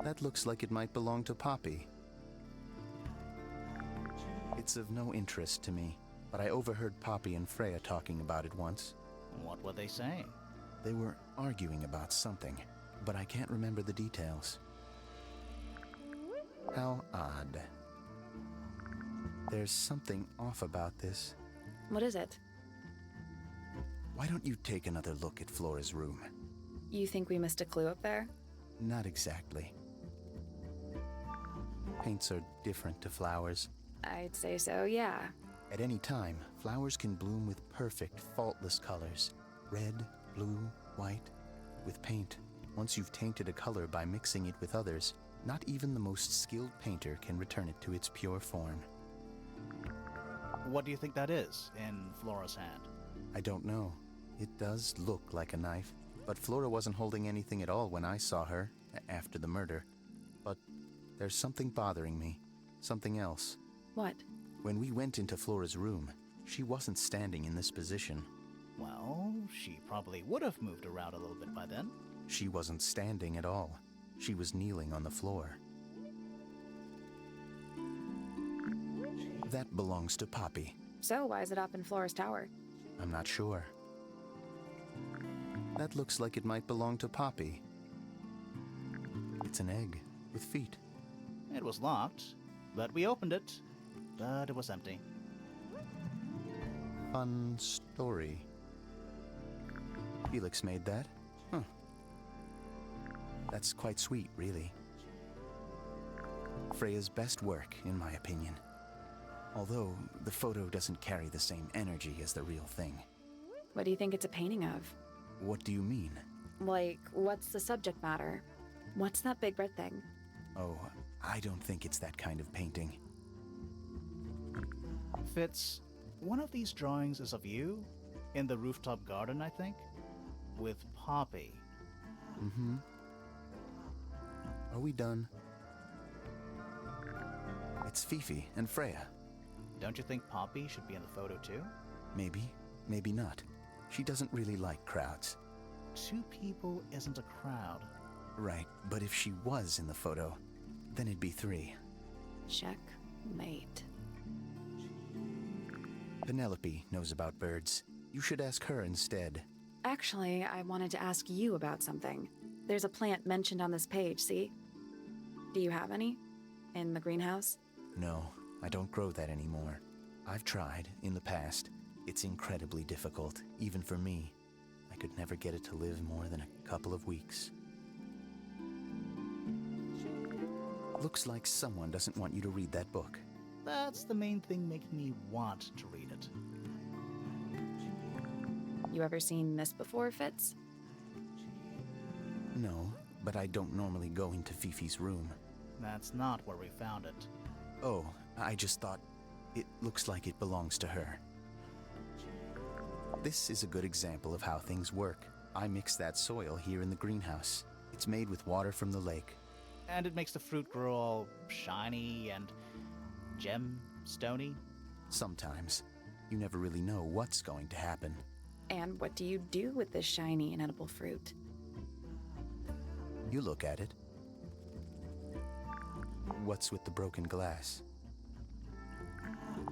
That looks like it might belong to Poppy. It's of no interest to me, but I overheard Poppy and Freya talking about it once. What were they saying? They were arguing about something, but I can't remember the details. How odd. There's something off about this. What is it? Why don't you take another look at Flora's room? You think we missed a clue up there? Not exactly. Paints are different to flowers. I'd say so, yeah. At any time, flowers can bloom with perfect, faultless colors. Red, blue, white. With paint, once you've tainted a color by mixing it with others, not even the most skilled painter can return it to its pure form. What do you think that is in Flora's hand? I don't know. It does look like a knife, but Flora wasn't holding anything at all when I saw her, after the murder. But there's something bothering me. Something else. What? When we went into Flora's room, she wasn't standing in this position. Well, she probably would have moved around a little bit by then. She wasn't standing at all. She was kneeling on the floor. That belongs to Poppy. So why is it up in Flora's tower? I'm not sure. That looks like it might belong to Poppy. It's an egg with feet. It was locked, but we opened it, but it was empty. Fun story. Felix made that? Huh. That's quite sweet, really. Freya's best work, in my opinion. Although, the photo doesn't carry the same energy as the real thing. What do you think it's a painting of? What do you mean? Like, what's the subject matter? What's that big red thing? Oh, I don't think it's that kind of painting. Fitz, one of these drawings is of you, in the rooftop garden, I think, with Poppy. Mm-hmm. Are we done? It's Fifi and Freya. Don't you think Poppy should be in the photo too? Maybe, maybe not. She doesn't really like crowds. 2 people isn't a crowd. Right, but if she was in the photo, then it'd be 3. Checkmate. Penelope knows about birds. You should ask her instead. Actually, I wanted to ask you about something. There's a plant mentioned on this page, see? Do you have any? In the greenhouse? No, I don't grow that anymore. I've tried, in the past. It's incredibly difficult, even for me. I could never get it to live more than a couple of weeks. Looks like someone doesn't want you to read that book. That's the main thing making me want to read it. You ever seen this before, Fitz? No, but I don't normally go into Fifi's room. That's not where we found it. Oh, I just thought it looks like it belongs to her. This is a good example of how things work. I mix that soil here in the greenhouse. It's made with water from the lake. And it makes the fruit grow all shiny and gem-stony. Sometimes. You never really know what's going to happen. And what do you do with this shiny, inedible fruit? You look at it. What's with the broken glass?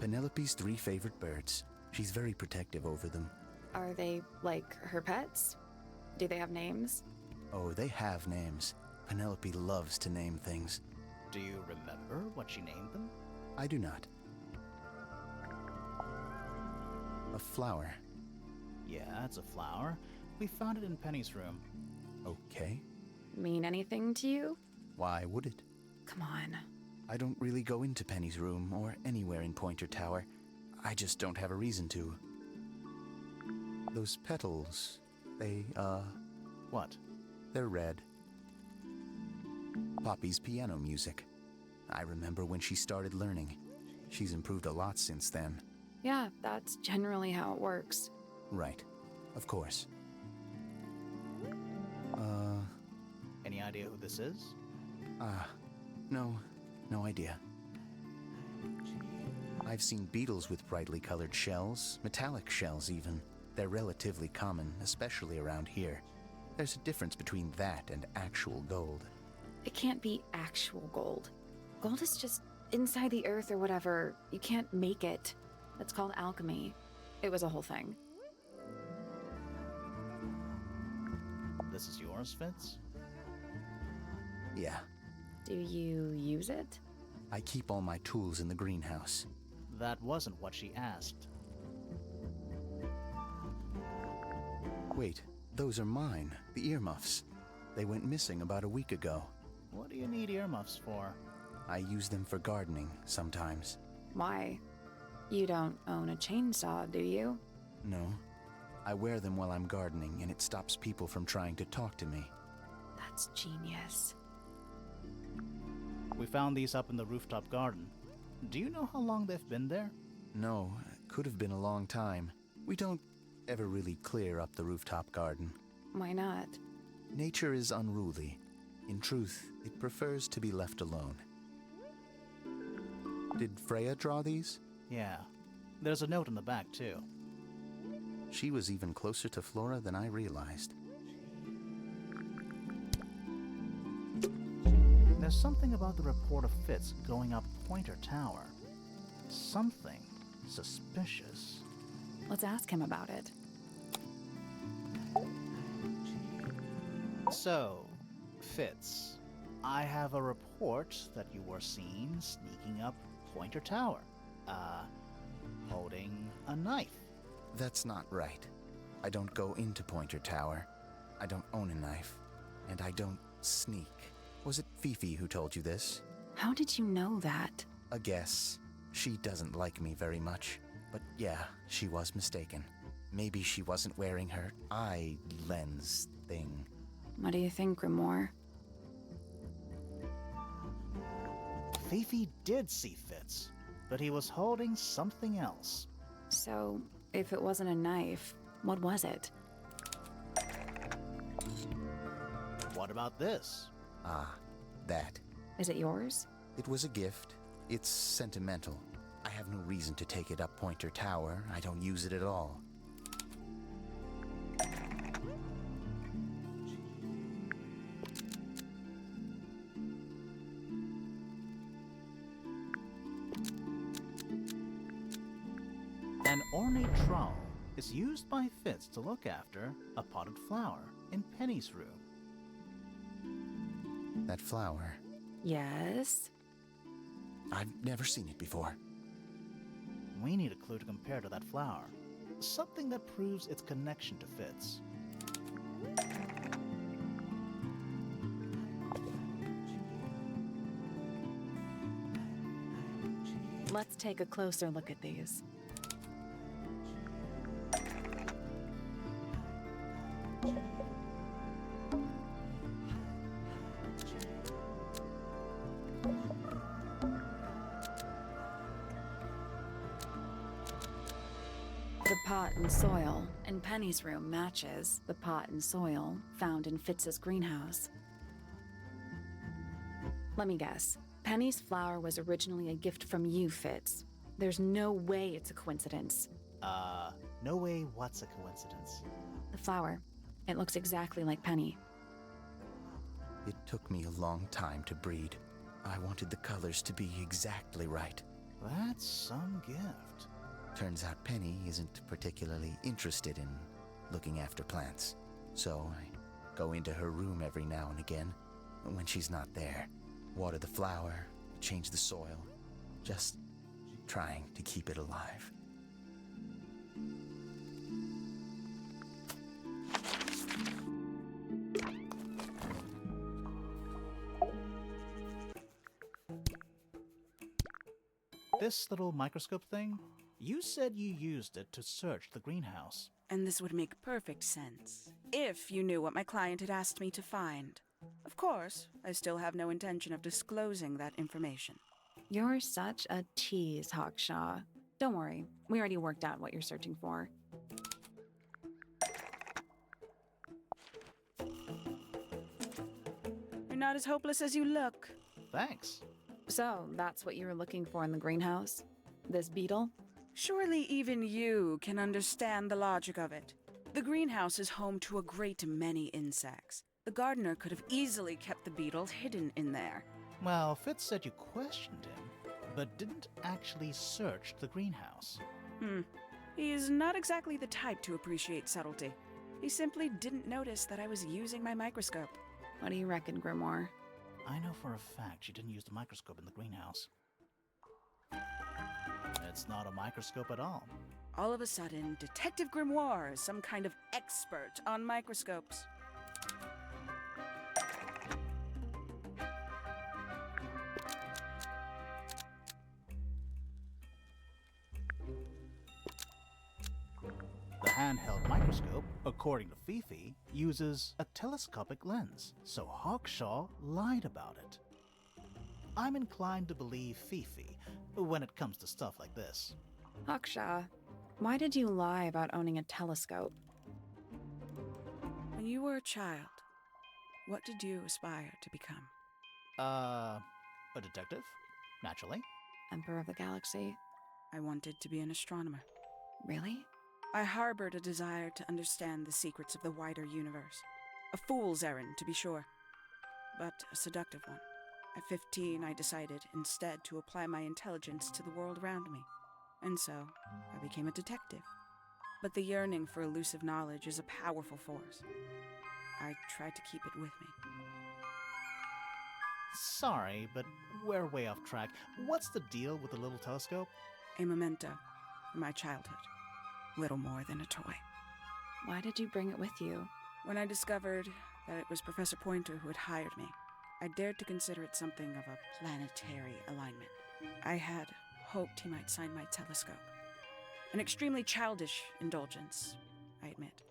Penelope's 3 favorite birds. She's very protective over them. Are they, like, her pets? Do they have names? Oh, they have names. Penelope loves to name things. Do you remember what she named them? I do not. A flower. Yeah, it's a flower. We found it in Penny's room. Okay. Mean anything to you? Why would it? Come on. I don't really go into Penny's room or anywhere in Pointer Tower. I just don't have a reason to. Those petals, What? they're red. Poppy's piano music. I remember when she started learning. She's improved a lot since then. Yeah, that's generally how it works. Right. Of course. Any idea who this is? No idea. I've seen beetles with brightly colored shells, metallic shells even. They're relatively common, especially around here. There's a difference between that and actual gold. It can't be actual gold. Gold is just inside the earth or whatever. You can't make it. That's called alchemy. It was a whole thing. This is yours, Fitz? Yeah, Do you use it? I keep all my tools in the greenhouse. That wasn't what she asked. Wait, those are mine, the earmuffs. They went missing about a week ago. What do you need earmuffs for? I use them for gardening sometimes. Why? You don't own a chainsaw, do you? No, I wear them while I'm gardening and it stops people from trying to talk to me. That's genius. We found these up in the rooftop garden. Do you know how long they've been there? No, it could have been a long time. We don't ever really clear up the rooftop garden. Why not? Nature is unruly. In truth, it prefers to be left alone. Did Freya draw these? Yeah. There's a note in the back, too. She was even closer to Flora than I realized. There's something about the report of Fitz going up Pointer Tower. Something suspicious. Let's ask him about it. So, Fitz, I have a report that you were seen sneaking up Pointer Tower. Holding a knife. That's not right. I don't go into Pointer Tower. I don't own a knife. And I don't sneak. Was it Fifi who told you this? How did you know that? A guess. She doesn't like me very much. But yeah, she was mistaken. Maybe she wasn't wearing her eye lens thing. What do you think, Grimoire? Fifi did see Fitz, but he was holding something else. So, if it wasn't a knife, what was it? What about this? That. Is it yours? It was a gift. It's sentimental. I have no reason to take it up Pointer Tower. I don't use it at all. An ornate trowel is used by Fitz to look after a potted flower in Penny's room. That flower. Yes. I've never seen it before. We need a clue to compare to that flower. Something that proves its connection to Fitz. Let's take a closer look at these. The pot and soil in Penny's room matches the pot and soil found in Fitz's greenhouse. Let me guess. Penny's flower was originally a gift from you, Fitz. There's no way it's a coincidence. No way what's a coincidence. The flower. It looks exactly like Penny. It took me a long time to breed. I wanted the colors to be exactly right. That's some gift. Turns out Penny isn't particularly interested in looking after plants. So I go into her room every now and again when she's not there. water the flower, change the soil, just trying to keep it alive. This little microscope thing? You said you used it to search the greenhouse. And this would make perfect sense, if you knew what my client had asked me to find. Of course, I still have no intention of disclosing that information. You're such a tease, Hawkshaw. Don't worry, we already worked out what you're searching for. You're not as hopeless as you look. Thanks. So, that's what you were looking for in the greenhouse? This beetle? Surely even you can understand the logic of it. The greenhouse is home to a great many insects. The gardener could have easily kept the beetle hidden in there. Well, Fitz said you questioned him, but didn't actually search the greenhouse. He is not exactly the type to appreciate subtlety. He simply didn't notice that I was using my microscope. What do you reckon, Grimoire? I know for a fact you didn't use the microscope in the greenhouse. It's not a microscope at all. All of a sudden, Detective Grimoire is some kind of expert on microscopes. The handheld microscope, according to Fifi, uses a telescopic lens, so Hawkshaw lied about it. I'm inclined to believe Fifi when it comes to stuff like this. Hawkshaw, why did you lie about owning a telescope? When you were a child, what did you aspire to become? A detective? Naturally. Emperor of the Galaxy? I wanted to be an astronomer. Really? I harbored a desire to understand the secrets of the wider universe. A fool's errand, to be sure, but a seductive one. At 15, I decided instead to apply my intelligence to the world around me. And so, I became a detective. But the yearning for elusive knowledge is a powerful force. I tried to keep it with me. Sorry, but we're way off track. What's the deal with the little telescope? A memento from my childhood. Little more than a toy. Why did you bring it with you? When I discovered that it was Professor Pointer who had hired me, I dared to consider it something of a planetary alignment. I had hoped he might sign my telescope. An extremely childish indulgence, I admit.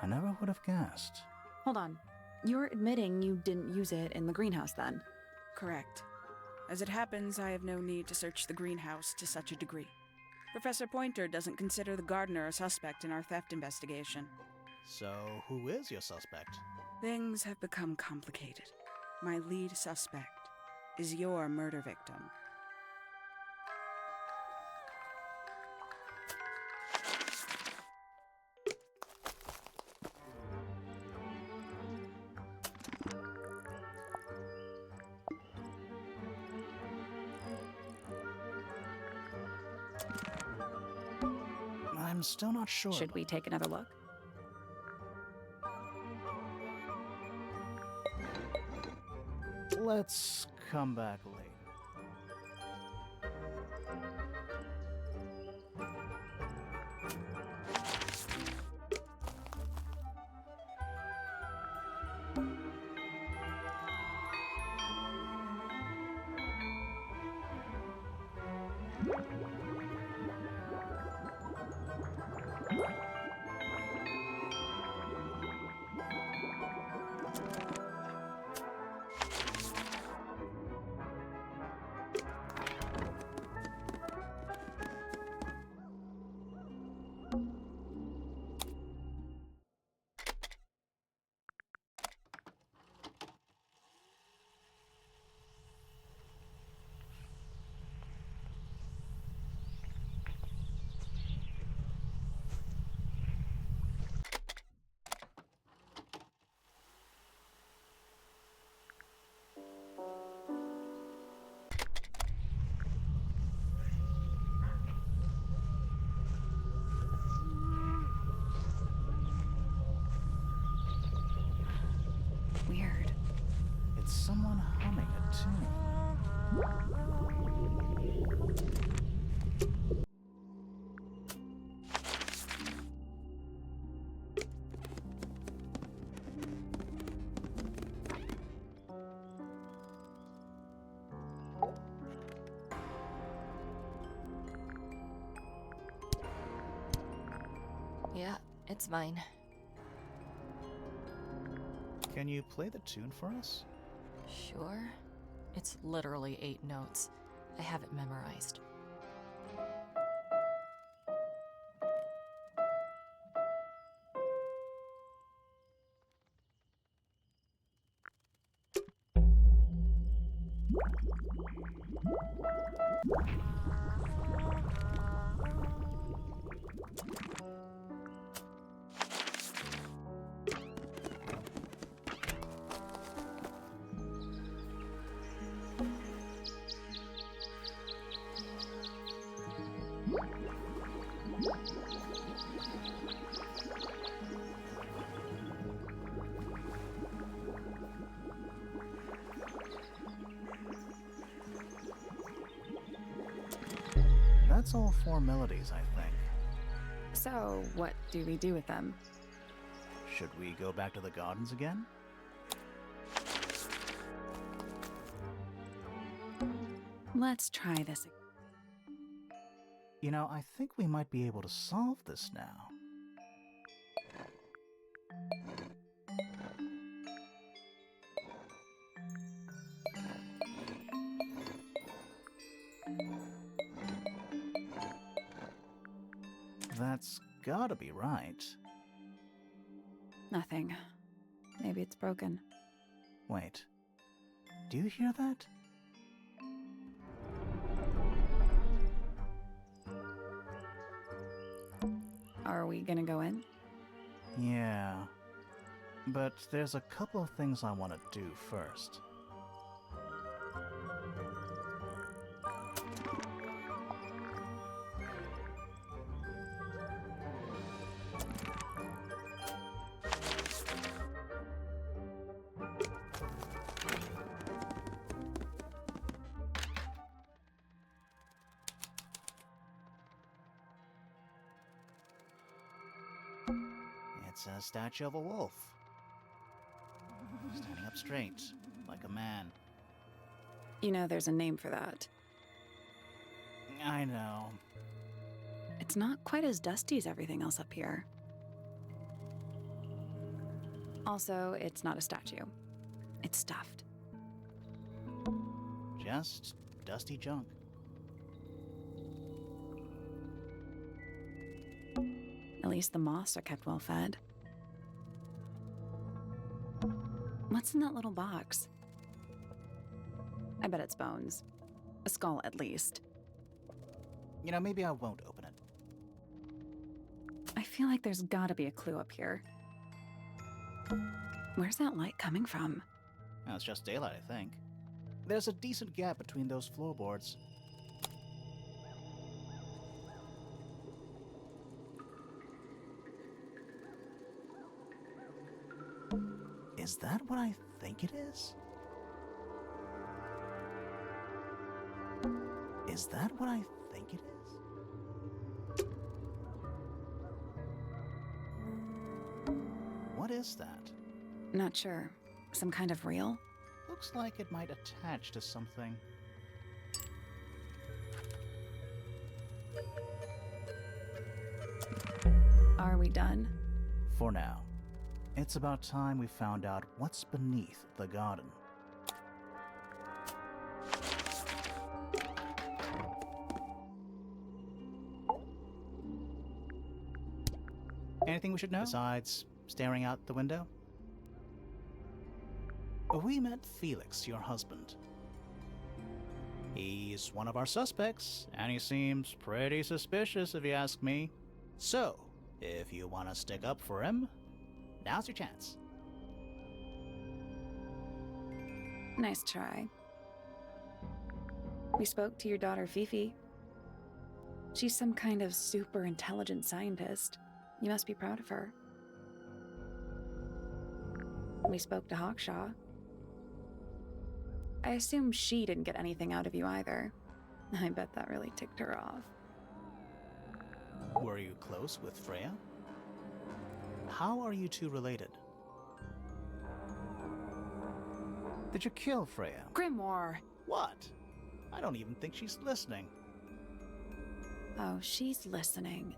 I never would have guessed. Hold on. You're admitting you didn't use it in the greenhouse then? Correct. As it happens, I have no need to search the greenhouse to such a degree. Professor Pointer doesn't consider the gardener a suspect in our theft investigation. So, who is your suspect? Things have become complicated. My lead suspect is your murder victim. I'm still not sure. Should we take another look? Let's come back later. Yeah, it's mine. Can you play the tune for us? Sure. It's literally 8 notes. I have it memorized. That's all 4 melodies, I think. So, what do we do with them? Should we go back to the gardens again? Let's try this. You know, I think we might be able to solve this now. That's gotta be right. Nothing. Maybe it's broken. Wait. Do you hear that? Are we gonna go in? Yeah. But there's a couple of things I want to do first. It's a statue of a wolf. Standing up straight, like a man. You know there's a name for that. I know. It's not quite as dusty as everything else up here. Also, it's not a statue. It's stuffed. Just dusty junk. At least the moths are kept well fed. What's in that little box? I bet it's bones. A skull, at least. You know, maybe I won't open it. I feel like there's gotta be a clue up here. Where's that light coming from? Well, it's just daylight, I think. There's a decent gap between those floorboards. Is that what I think it is? Is that what I think it is? What is that? Not sure. Some kind of reel? Looks like it might attach to something. Are we done? For now. It's about time we found out what's beneath the garden. Anything we should know? Besides staring out the window? We met Felix, your husband. He's one of our suspects, and he seems pretty suspicious if you ask me. So, if you want to stick up for him, now's your chance. Nice try. We spoke to your daughter Fifi. She's some kind of super intelligent scientist. You must be proud of her. We spoke to Hawkshaw. I assume she didn't get anything out of you either. I bet that really ticked her off. Were you close with Freya? How are you two related? Did you kill Freya? Grimoire! What? I don't even think she's listening. Oh, she's listening.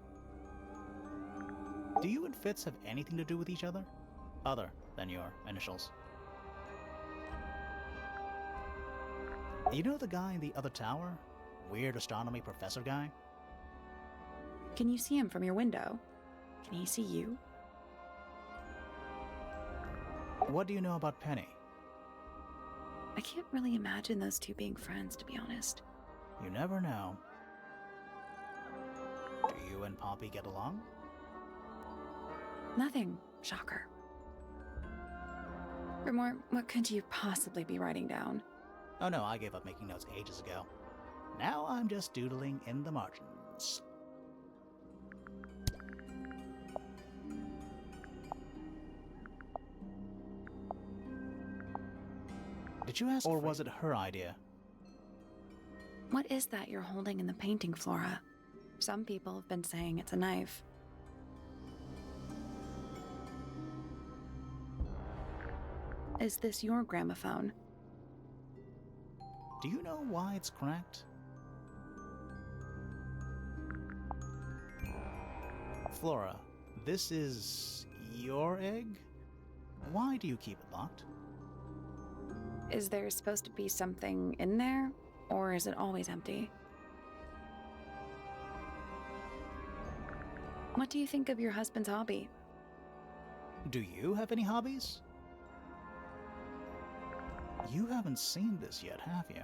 Do you and Fitz have anything to do with each other? Other than your initials. You know the guy in the other tower? Weird astronomy professor guy? Can you see him from your window? Can he see you? What do you know about Penny? I can't really imagine those two being friends, to be honest. You never know. Do you and Poppy get along? Nothing. Shocker. Grimoire, what could you possibly be writing down? Oh no, I gave up making notes ages ago. Now I'm just doodling in the margins. Did you ask, or was it her idea? What is that you're holding in the painting, Flora? Some people have been saying it's a knife. Is this your gramophone? Do you know why it's cracked? Flora, this is your egg? Why do you keep it locked? Is there supposed to be something in there, or is it always empty? What do you think of your husband's hobby? Do you have any hobbies? You haven't seen this yet, have you?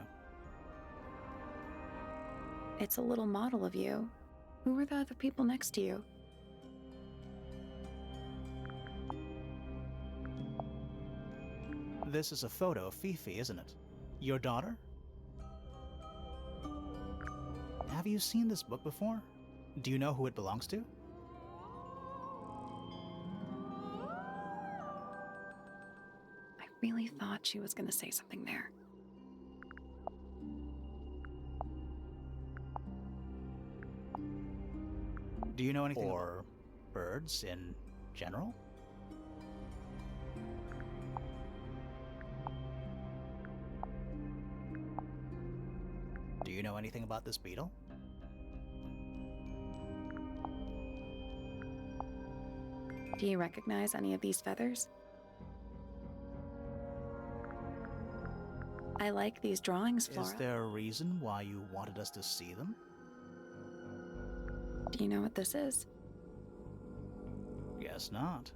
It's a little model of you. Who are the other people next to you? This is a photo of Fifi, isn't it? Your daughter? Have you seen this book before? Do you know who it belongs to? I really thought she was going to say something there. Do you know anything or birds in general? Do you know anything about this beetle? Do you recognize any of these feathers? I like these drawings, Flora. Is there a reason why you wanted us to see them? Do you know what this is? Guess not.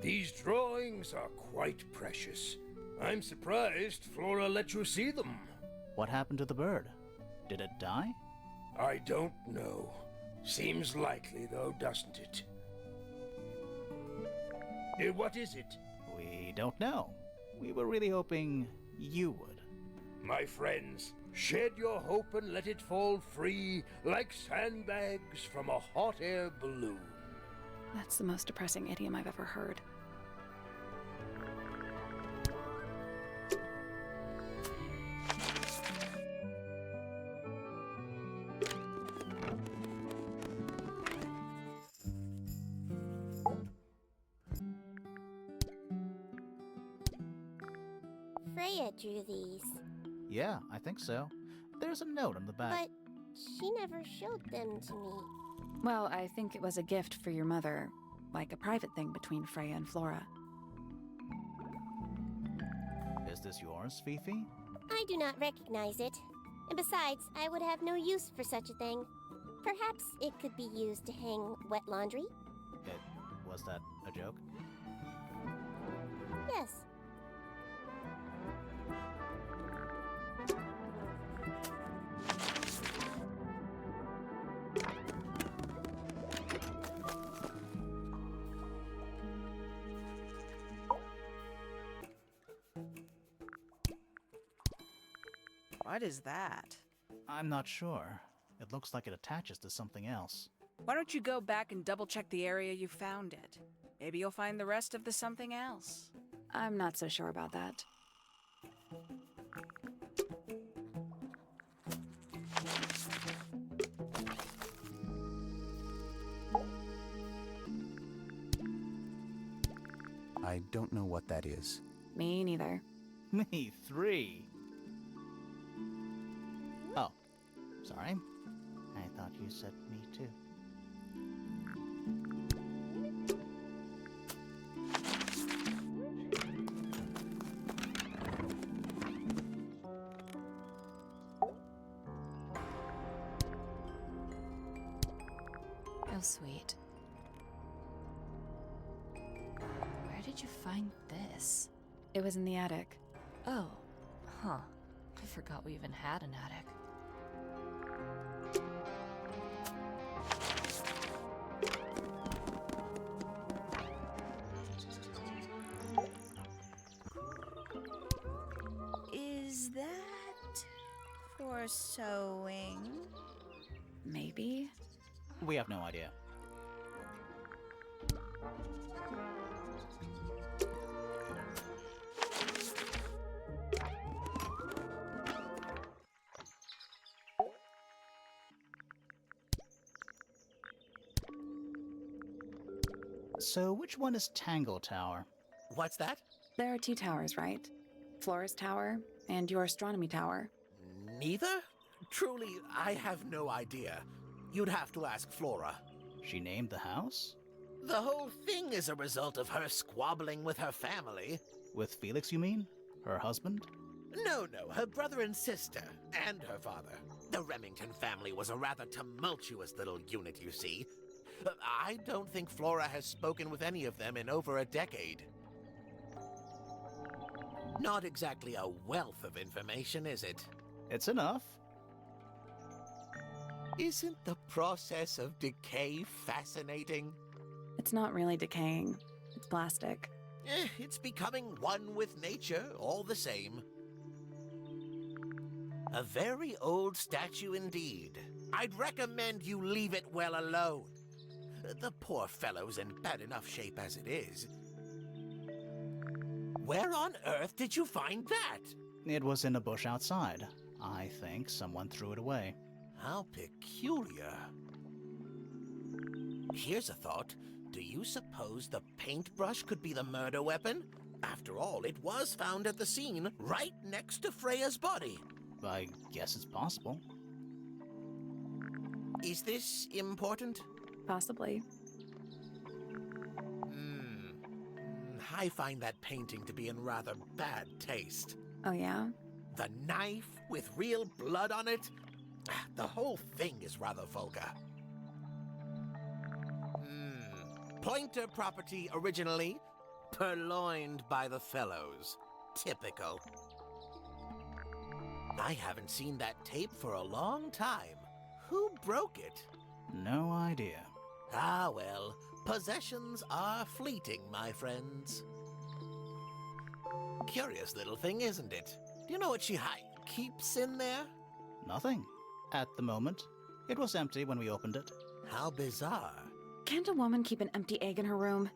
These drawings are quite precious. I'm surprised Flora let you see them. What happened to the bird? Did it die? I don't know. Seems likely, though, doesn't it? What is it? We don't know. We were really hoping you would. My friends, shed your hope and let it fall free like sandbags from a hot air balloon. That's the most depressing idiom I've ever heard. Freya drew these, Yeah, I think so. There's a note on the back. but she never showed them to me. Well, I think it was a gift for your mother, like a private thing between Freya and Flora. Is this yours, Fifi? I do not recognize it. And besides, I would have no use for such a thing. Perhaps it could be used to hang wet laundry? Was that a joke? Yes. What is that? I'm not sure. It looks like it attaches to something else. Why don't you go back and double check the area you found it? Maybe you'll find the rest of the something else. I'm not so sure about that. I don't know what that is. Me neither. Me 3. Oh, sorry. I thought you said me too. How sweet. Where did you find this? It was in the attic. Oh, huh. I forgot we even had an attic. Is that for sewing? Maybe? We have no idea. So, which one is Tangle Tower? What's that? There are 2 towers, right? Flora's tower and your astronomy tower. Neither? Truly, I have no idea. You'd have to ask Flora. She named the house? The whole thing is a result of her squabbling with her family. With Felix, you mean? Her husband? No, her brother and sister, and her father. The Remington family was a rather tumultuous little unit, you see. I don't think Flora has spoken with any of them in over a decade. Not exactly a wealth of information, is it? It's enough. Isn't the process of decay fascinating? It's not really decaying. It's plastic. It's becoming one with nature, all the same. A very old statue indeed. I'd recommend you leave it well alone. The poor fellow's in bad enough shape as it is. Where on earth did you find that? It was in a bush outside. I think someone threw it away. How peculiar. Here's a thought. Do you suppose the paintbrush could be the murder weapon? After all, it was found at the scene, right next to Freya's body. I guess it's possible. Is this important? Possibly. I find that painting to be in rather bad taste. Oh, yeah? The knife with real blood on it? The whole thing is rather vulgar. Pointer property originally, purloined by the fellows. Typical. I haven't seen that tape for a long time. Who broke it? No idea. Ah, well, possessions are fleeting, my friends. Curious little thing, isn't it? Do you know what she keeps in there? Nothing. At the moment. It was empty when we opened it. How bizarre. Can't a woman keep an empty egg in her room?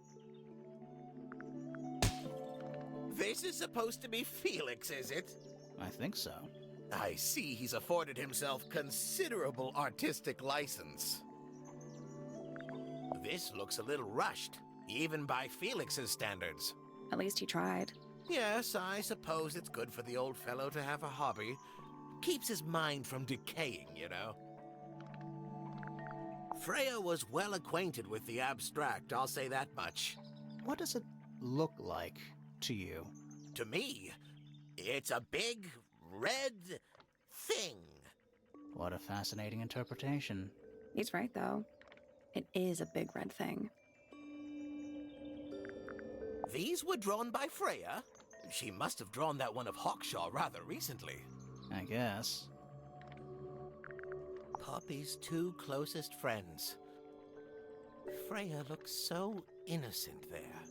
This is supposed to be Felix, is it? I think so. I see he's afforded himself considerable artistic license. This looks a little rushed, even by Felix's standards. At least he tried. Yes, I suppose it's good for the old fellow to have a hobby. Keeps his mind from decaying, you know. Freya was well acquainted with the abstract, I'll say that much. What does it look like to you? To me, it's a big, red thing. What a fascinating interpretation. He's right, though. It is a big red thing. These were drawn by Freya? She must have drawn that one of Hawkshaw rather recently. I guess. Poppy's 2 closest friends. Freya looks so innocent there.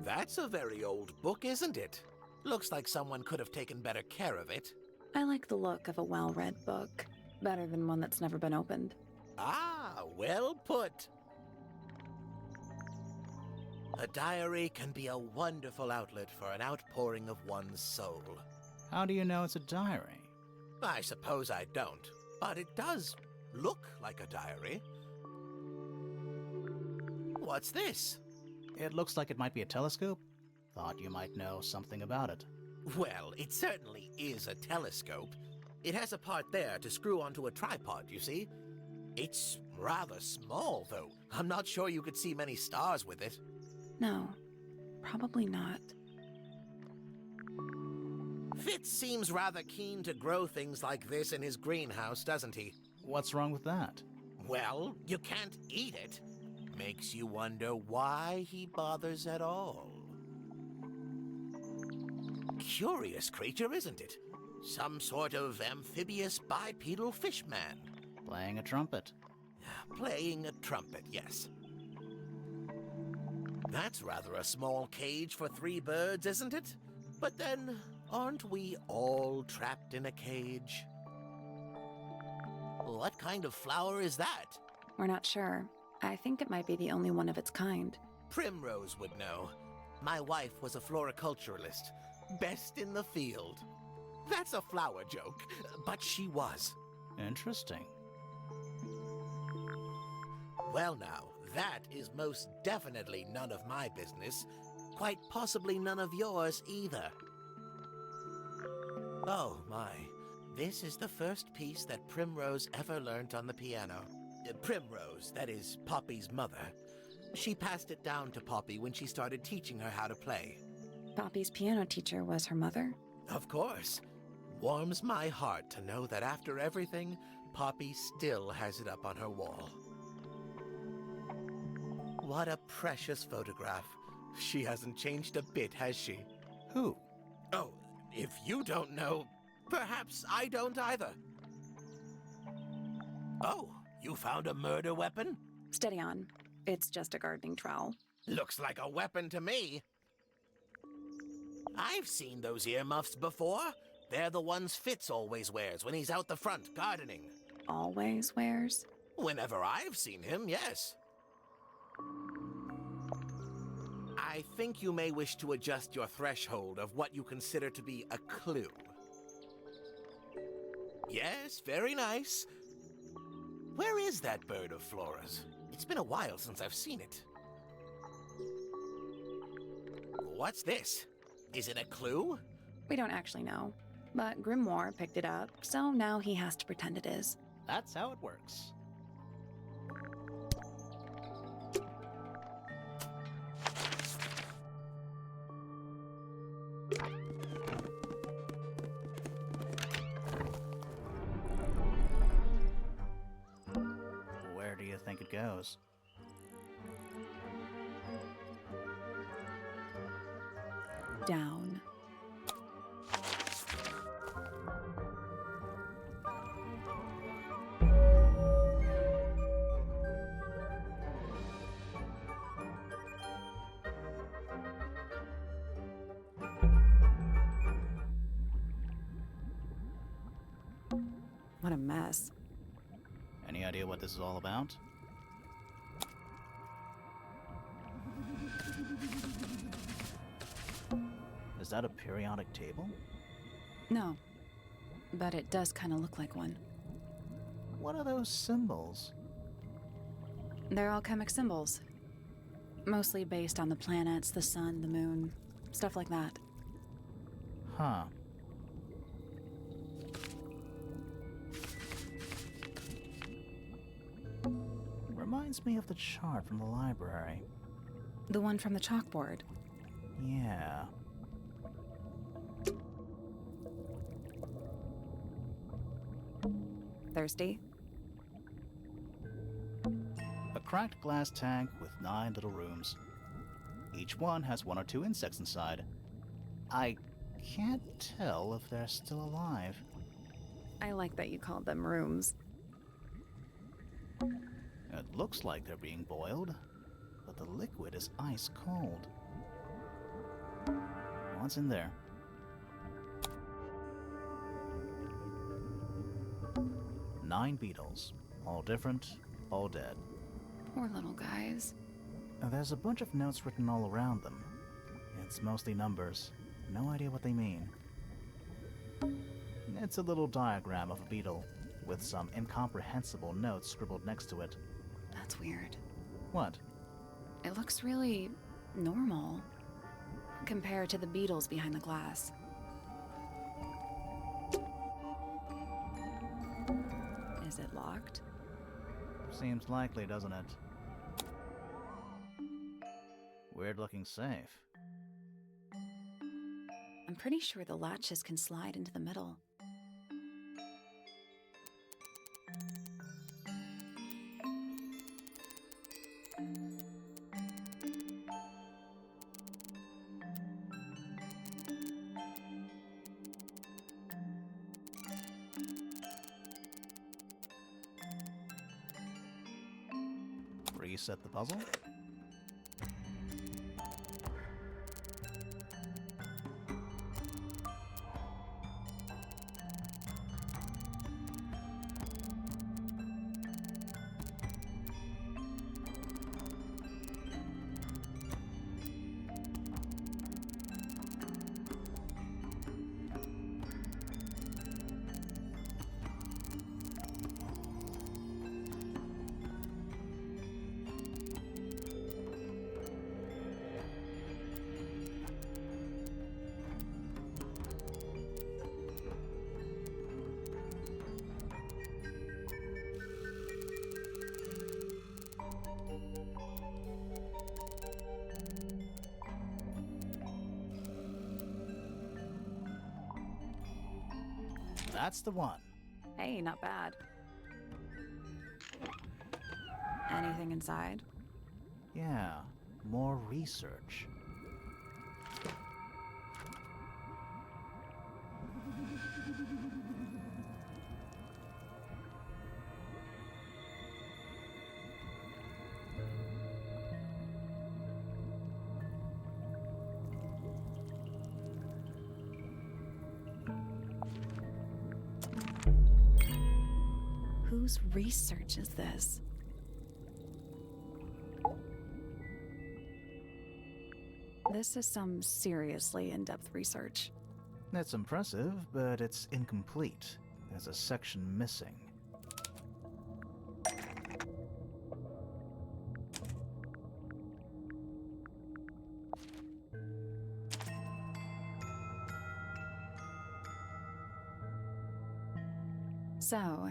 That's a very old book, isn't it? Looks like someone could have taken better care of it. I like the look of a well-read book. Better than one that's never been opened. Ah, well put. A diary can be a wonderful outlet for an outpouring of one's soul. How do you know it's a diary? I suppose I don't, but it does look like a diary. What's this? It looks like it might be a telescope. Thought you might know something about it. Well, it certainly is a telescope. It has a part there to screw onto a tripod, you see. It's rather small, though. I'm not sure you could see many stars with it. No, probably not. Fitz seems rather keen to grow things like this in his greenhouse, doesn't he? What's wrong with that? Well, you can't eat it. Makes you wonder why he bothers at all. Curious creature, isn't it? Some sort of amphibious bipedal fishman. Playing a trumpet. Playing a trumpet, yes. That's rather a small cage for 3 birds, isn't it? But then, aren't we all trapped in a cage? What kind of flower is that? We're not sure. I think it might be the only one of its kind. Primrose would know. My wife was a floriculturalist. Best in the field. That's a flower joke, but she was. Interesting. Well now, that is most definitely none of my business. Quite possibly none of yours either. Oh my, this is the first piece that Primrose ever learnt on the piano. Primrose, that is Poppy's mother. She passed it down to Poppy when she started teaching her how to play. Poppy's piano teacher was her mother? Of course. Warms my heart to know that after everything, Poppy still has it up on her wall. What a precious photograph. She hasn't changed a bit, has she? Who? Oh, if you don't know, perhaps I don't either. Oh, you found a murder weapon? Steady on. It's just a gardening trowel. Looks like a weapon to me. I've seen those earmuffs before. They're the ones Fitz always wears when he's out the front gardening. Always wears? Whenever I've seen him, yes. I think you may wish to adjust your threshold of what you consider to be a clue. Yes, very nice. Where is that bird of Flora's? It's been a while since I've seen it. What's this? Is it a clue? We don't actually know. But Grimoire picked it up, so now he has to pretend it is. That's how it works. Where do you think it goes? Down. What a mess. Any idea what this is all about? Is that a periodic table? No. But it does kind of look like one. What are those symbols? They're alchemic symbols. Mostly based on the planets, the sun, the moon, stuff like that. Huh. Reminds me of the chart from the library. The one from the chalkboard. Yeah. Thirsty? A cracked glass tank with 9 little rooms. Each one has 1 or 2 insects inside. I can't tell if they're still alive. I like that you called them rooms. It looks like they're being boiled, but the liquid is ice cold. What's in there? Nine beetles. All different, all dead. Poor little guys. There's a bunch of notes written all around them. It's mostly numbers. No idea what they mean. It's a little diagram of a beetle, with some incomprehensible notes scribbled next to it. That's weird. What? It looks really normal compared to the beetles behind the glass. Is it locked? Seems likely, doesn't it? Weird looking safe. I'm pretty sure the latches can slide into the middle. Reset the puzzle. That's the one. Hey, not bad. Anything inside? Yeah, more research. Whose research is this? This is some seriously in-depth research. It's impressive, but it's incomplete. There's a section missing. So,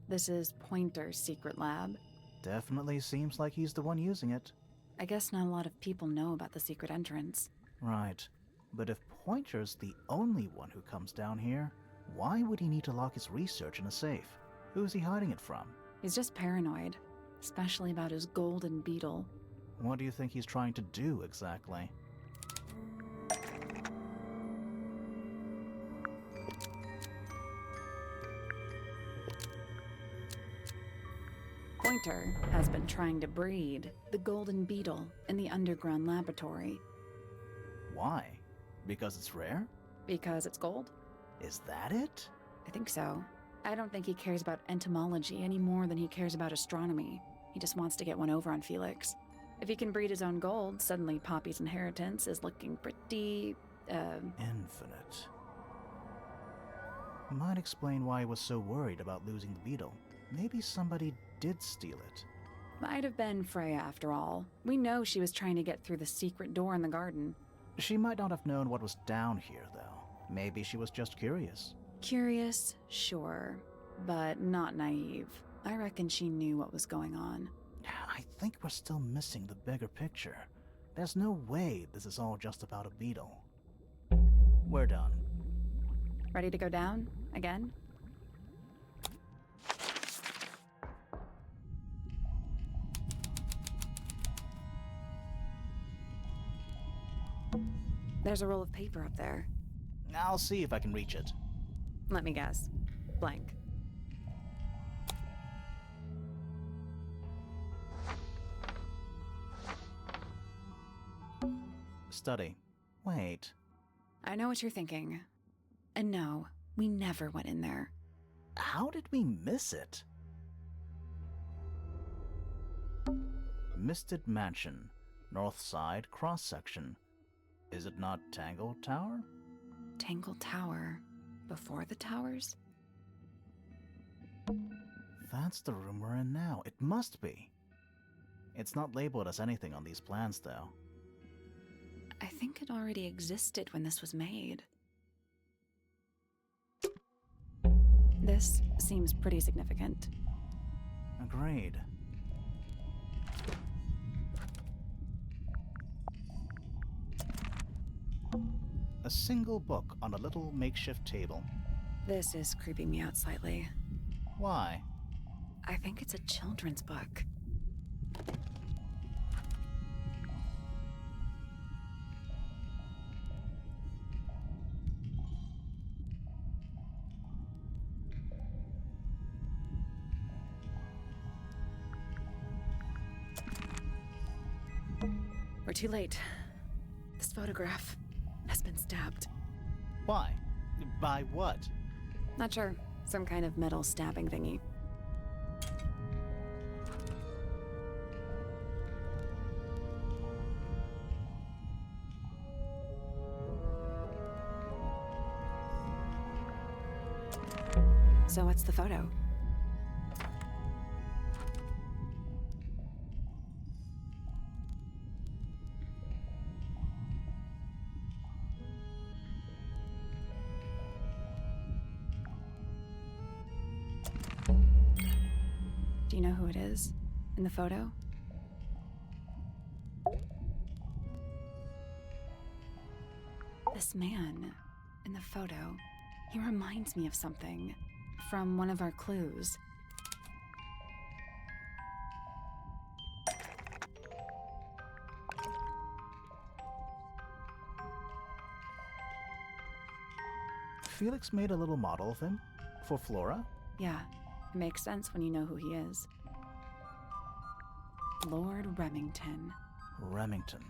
this is Pointer's secret lab. Definitely seems like he's the one using it. I guess not a lot of people know about the secret entrance. Right. But if Pointer's the only one who comes down here, why would he need to lock his research in a safe? Who's he hiding it from? He's just paranoid, especially about his golden beetle. What do you think he's trying to do exactly? Pointer has been trying to breed the golden beetle in the underground laboratory. Why? Because it's rare? Because it's gold? Is that it? I think so. I don't think he cares about entomology any more than he cares about astronomy. He just wants to get one over on Felix. If he can breed his own gold, suddenly Poppy's inheritance is looking pretty, Infinite. Might explain why he was so worried about losing the beetle. Maybe somebody did steal it. Might have been Freya after all. We know she was trying to get through the secret door in the garden. She might not have known what was down here, though. Maybe she was just curious. Curious, sure, but not naive. I reckon she knew what was going on. I think we're still missing the bigger picture. There's no way this is all just about a beetle. We're done. Ready to go down? Again? There's a roll of paper up there. I'll see if I can reach it. Let me guess. Blank. Study. Wait. I know what you're thinking. And no, we never went in there. How did we miss it? Misted Mansion. North side cross-section. Is it not Tangle Tower? Tangle Tower. Before the towers? That's the room we're in now. It must be. It's not labeled as anything on these plans, though. I think it already existed when this was made. This seems pretty significant. Agreed. A single book on a little makeshift table. This is creeping me out slightly. Why? I think it's a children's book. We're too late. This photograph has been stabbed. Why? By what? Not sure. Some kind of metal stabbing thingy. So what's the photo? Do you know who it is in the photo? This man in the photo, he reminds me of something from one of our clues. Felix made a little model of him? For Flora? Yeah, it makes sense when you know who he is. Lord Remington. Remington.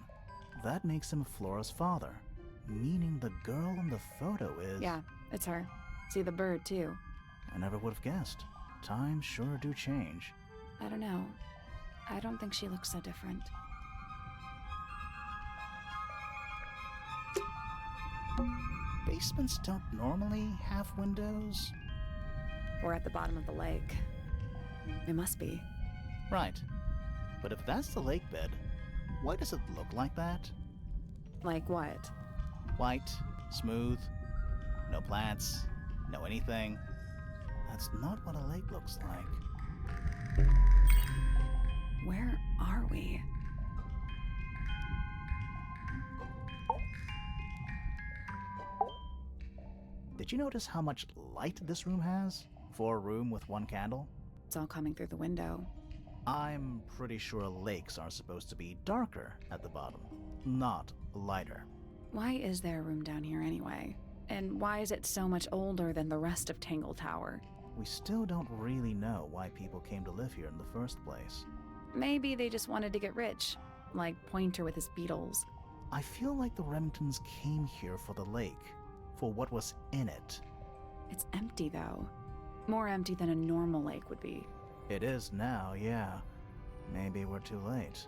That makes him Flora's father. Meaning the girl in the photo is... Yeah, it's her. See the bird, too. I never would have guessed. Times sure do change. I don't know. I don't think she looks so different. Basements don't normally have windows? We're at the bottom of the lake. It must be. Right. But if that's the lake bed, why does it look like that? Like what? White, smooth, no plants, no anything. That's not what a lake looks like. Where are we? Did you notice how much light this room has? For a room with one candle? It's all coming through the window. I'm pretty sure lakes are supposed to be darker at the bottom, not lighter. Why is there a room down here anyway? And why is it so much older than the rest of Tangle Tower? We still don't really know why people came to live here in the first place. Maybe they just wanted to get rich, like Pointer with his beetles. I feel like the Remingtons came here for the lake, for what was in it. It's empty, though. More empty than a normal lake would be. It is now, yeah. Maybe we're too late.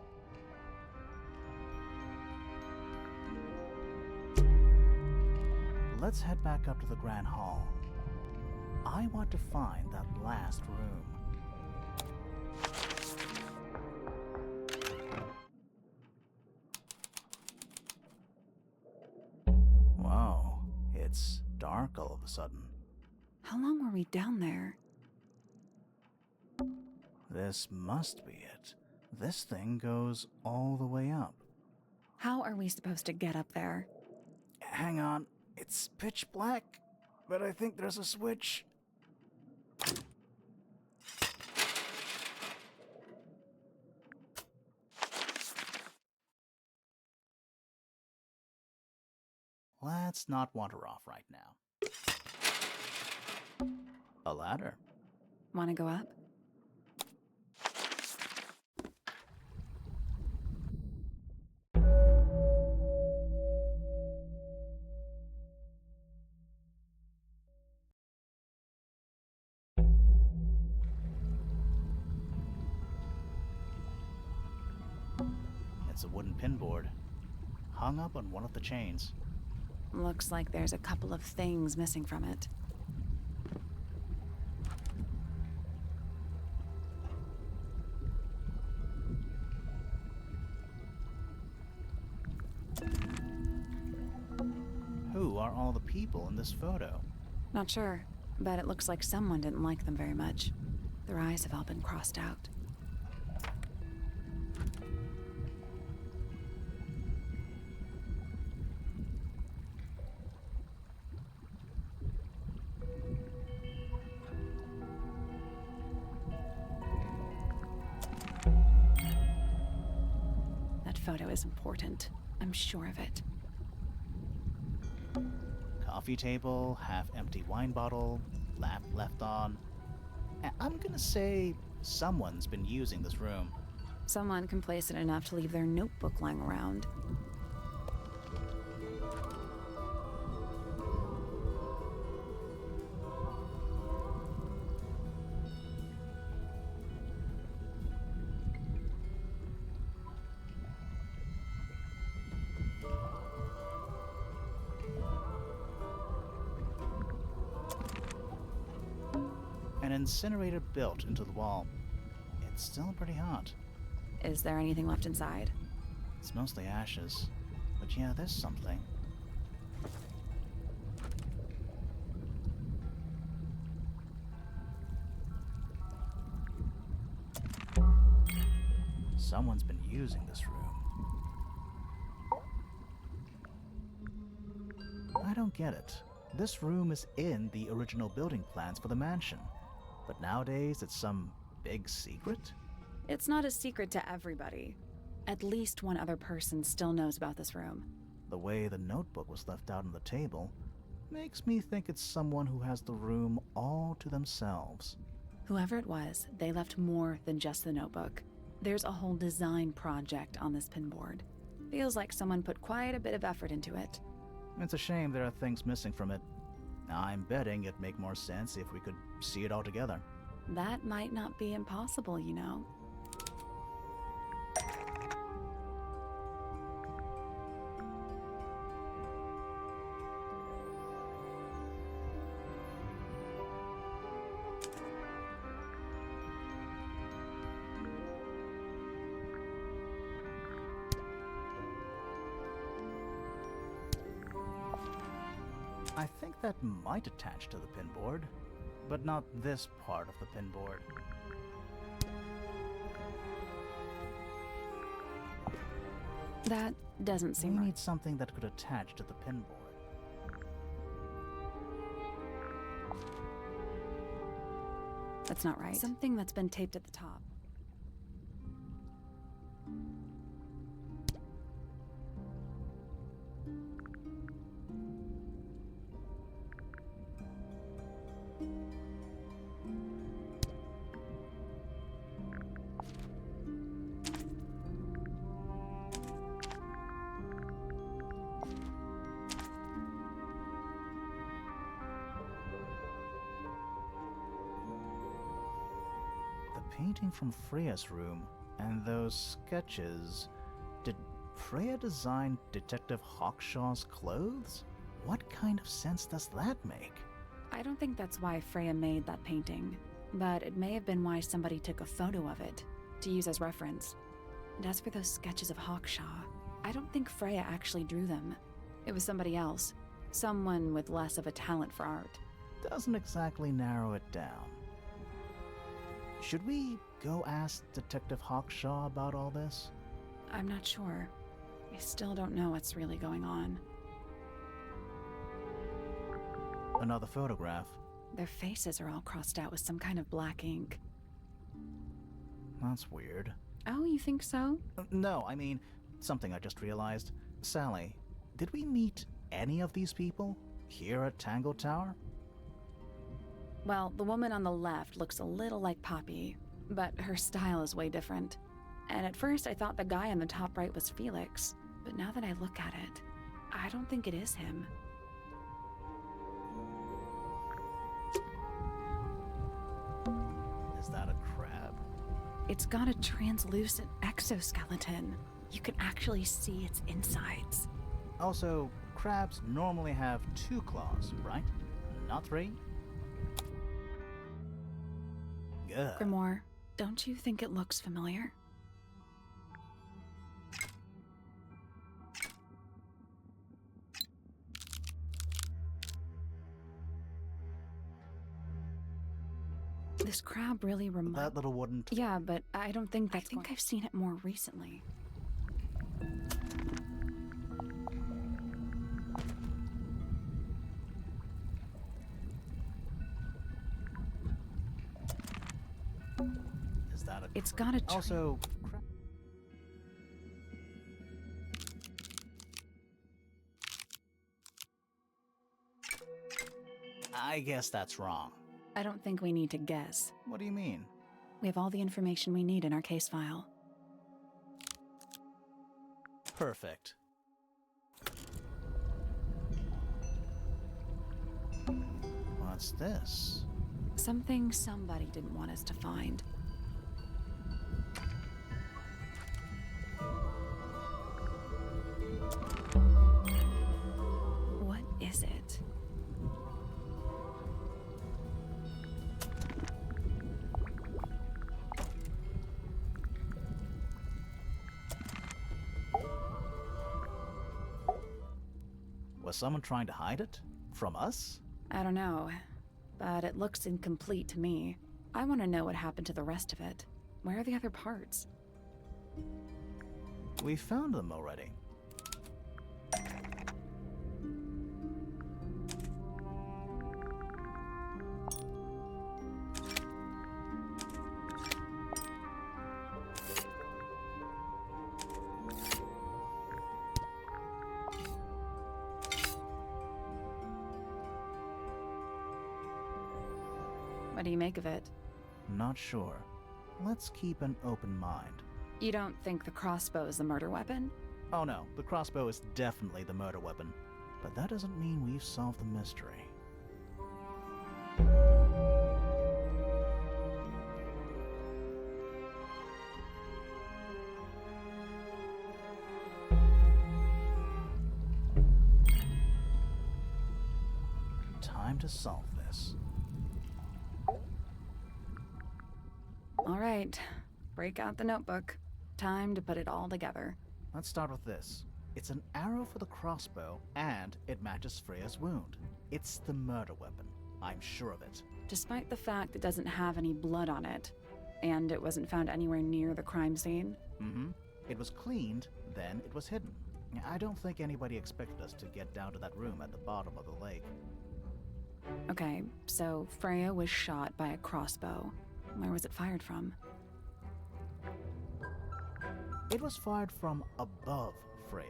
Let's head back up to the Grand Hall. I want to find that last room. Wow, it's dark all of a sudden. How long were we down there? This must be it. This thing goes all the way up. How are we supposed to get up there? Hang on, it's pitch black, but I think there's a switch. Let's not wander off right now. A ladder. Want to go up? It's a wooden pinboard, hung up on one of the chains. Looks like there's a couple of things missing from it. who are all the people in this photo? Not sure, but it looks like someone didn't like them very much. Their eyes have all been crossed out. That photo is important. I'm sure of it. Coffee table, half-empty wine bottle, lamp left on. I'm gonna say someone's been using this room. Someone complacent enough to leave their notebook lying around. An incinerator built into the wall. It's still pretty hot. Is there anything left inside? It's mostly ashes. But yeah, there's something. Someone's been using this room. I don't get it. This room is in the original building plans for the mansion. But nowadays, it's some big secret? It's not a secret to everybody. At least one other person still knows about this room. The way the notebook was left out on the table makes me think it's someone who has the room all to themselves. Whoever it was, they left more than just the notebook. There's a whole design project on this pinboard. Feels like someone put quite a bit of effort into it. It's a shame there are things missing from it. I'm betting it'd make more sense if we could see it all together. That might not be impossible, you know. I think that might attach to the pinboard, but not this part of the pinboard. That doesn't We seem right. need something that could attach to the pinboard. That's not right. Something that's been taped at the top. Painting from Freya's room and those sketches. Did Freya design Detective Hawkshaw's clothes? What kind of sense does that make? I don't think that's why Freya made that painting, but it may have been why somebody took a photo of it to use as reference. And as for those sketches of Hawkshaw, I don't think Freya actually drew them. It was somebody else, someone with less of a talent for art. Doesn't exactly narrow it down. Should we go ask Detective Hawkshaw about all this? I'm not sure. I still don't know what's really going on. Another photograph. Their faces are all crossed out with some kind of black ink. That's weird. Oh, you think so? No, I mean, something I just realized. Sally, did we meet any of these people here at Tangle Tower? Well, the woman on the left looks a little like Poppy, but her style is way different. And at first I thought the guy on the top right was Felix, but now that I look at it, I don't think it is him. Is that a crab? It's got a translucent exoskeleton. You can actually see its insides. Also, crabs normally have 2 claws, right? Not 3? Good. Grimoire, don't you think it looks familiar? This crab really reminds... That little wooden... Yeah, but I don't think that's... I think I've seen it more recently. Is that a... It's got a tree. Also... I guess that's wrong. I don't think we need to guess. What do you mean? We have all the information we need in our case file. Perfect. What's this? Something somebody didn't want us to find. What is it? Was someone trying to hide it? From us? I don't know, but it looks incomplete to me. I want to know what happened to the rest of it. Where are the other parts? We found them already. What do you make of it? Not sure. Let's keep an open mind. You don't think the crossbow is the murder weapon? Oh no, the crossbow is definitely the murder weapon. But that doesn't mean we've solved the mystery. Time to solve this. All right, break out the notebook. Time to put it all together. Let's start with this. It's an arrow for the crossbow, and it matches Freya's wound. It's the murder weapon. I'm sure of it. Despite the fact it doesn't have any blood on it, and it wasn't found anywhere near the crime scene. Mm-hmm. It was cleaned, then it was hidden. I don't think anybody expected us to get down to that room at the bottom of the lake. Okay, so Freya was shot by a crossbow. Where was it fired from? It was fired from above Freya.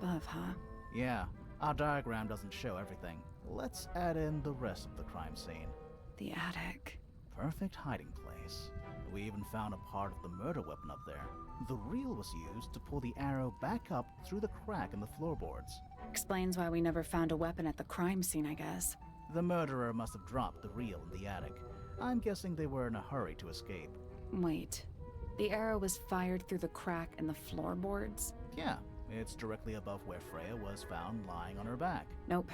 Above, huh? Yeah, our diagram doesn't show everything. Let's add in the rest of the crime scene. The attic. Perfect hiding place. We even found a part of the murder weapon up there. The reel was used to pull the arrow back up through the crack in the floorboards. Explains why we never found a weapon at the crime scene, I guess. The murderer must have dropped the reel in the attic. I'm guessing they were in a hurry to escape. Wait. The arrow was fired through the crack in the floorboards? Yeah, it's directly above where Freya was found lying on her back. Nope.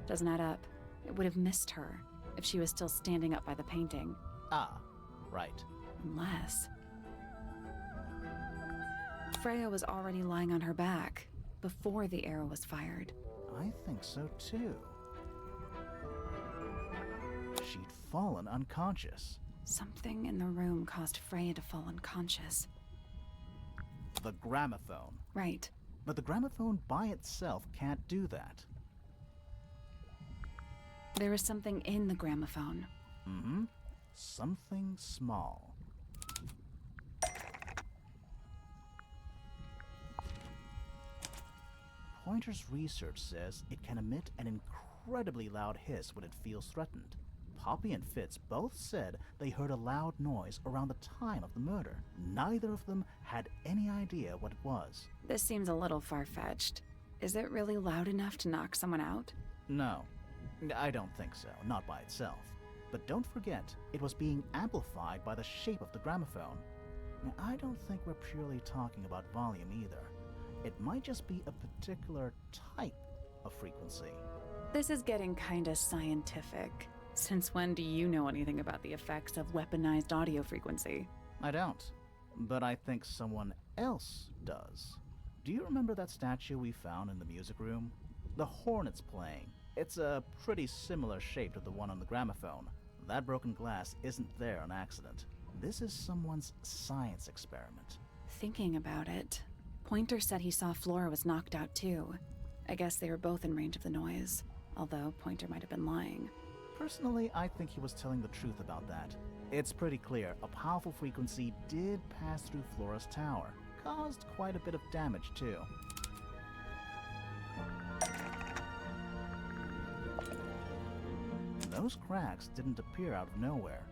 Doesn't add up. It would have missed her if she was still standing up by the painting. Ah, right. Unless... Freya was already lying on her back before the arrow was fired. I think so too. She'd fallen unconscious. Something in the room caused Freya to fall unconscious. The gramophone. Right. But the gramophone by itself can't do that. There was something in the gramophone. Mm-hmm. Something small. Pointer's research says it can emit an incredibly loud hiss when it feels threatened. Poppy and Fitz both said they heard a loud noise around the time of the murder. Neither of them had any idea what it was. This seems a little far-fetched. Is it really loud enough to knock someone out? No, I don't think so, not by itself. But don't forget, it was being amplified by the shape of the gramophone. I don't think we're purely talking about volume either. It might just be a particular type of frequency. This is getting kinda scientific. Since when do you know anything about the effects of weaponized audio frequency? I don't, but I think someone else does. Do you remember that statue we found in the music room? The horn it's playing. It's a pretty similar shape to the one on the gramophone. That broken glass isn't there on accident. This is someone's science experiment. Thinking about it, Pointer said he saw Flora was knocked out too. I guess they were both in range of the noise, although Pointer might have been lying. Personally, I think he was telling the truth about that. It's pretty clear a powerful frequency did pass through Flora's tower. Caused quite a bit of damage too. Those cracks didn't appear out of nowhere.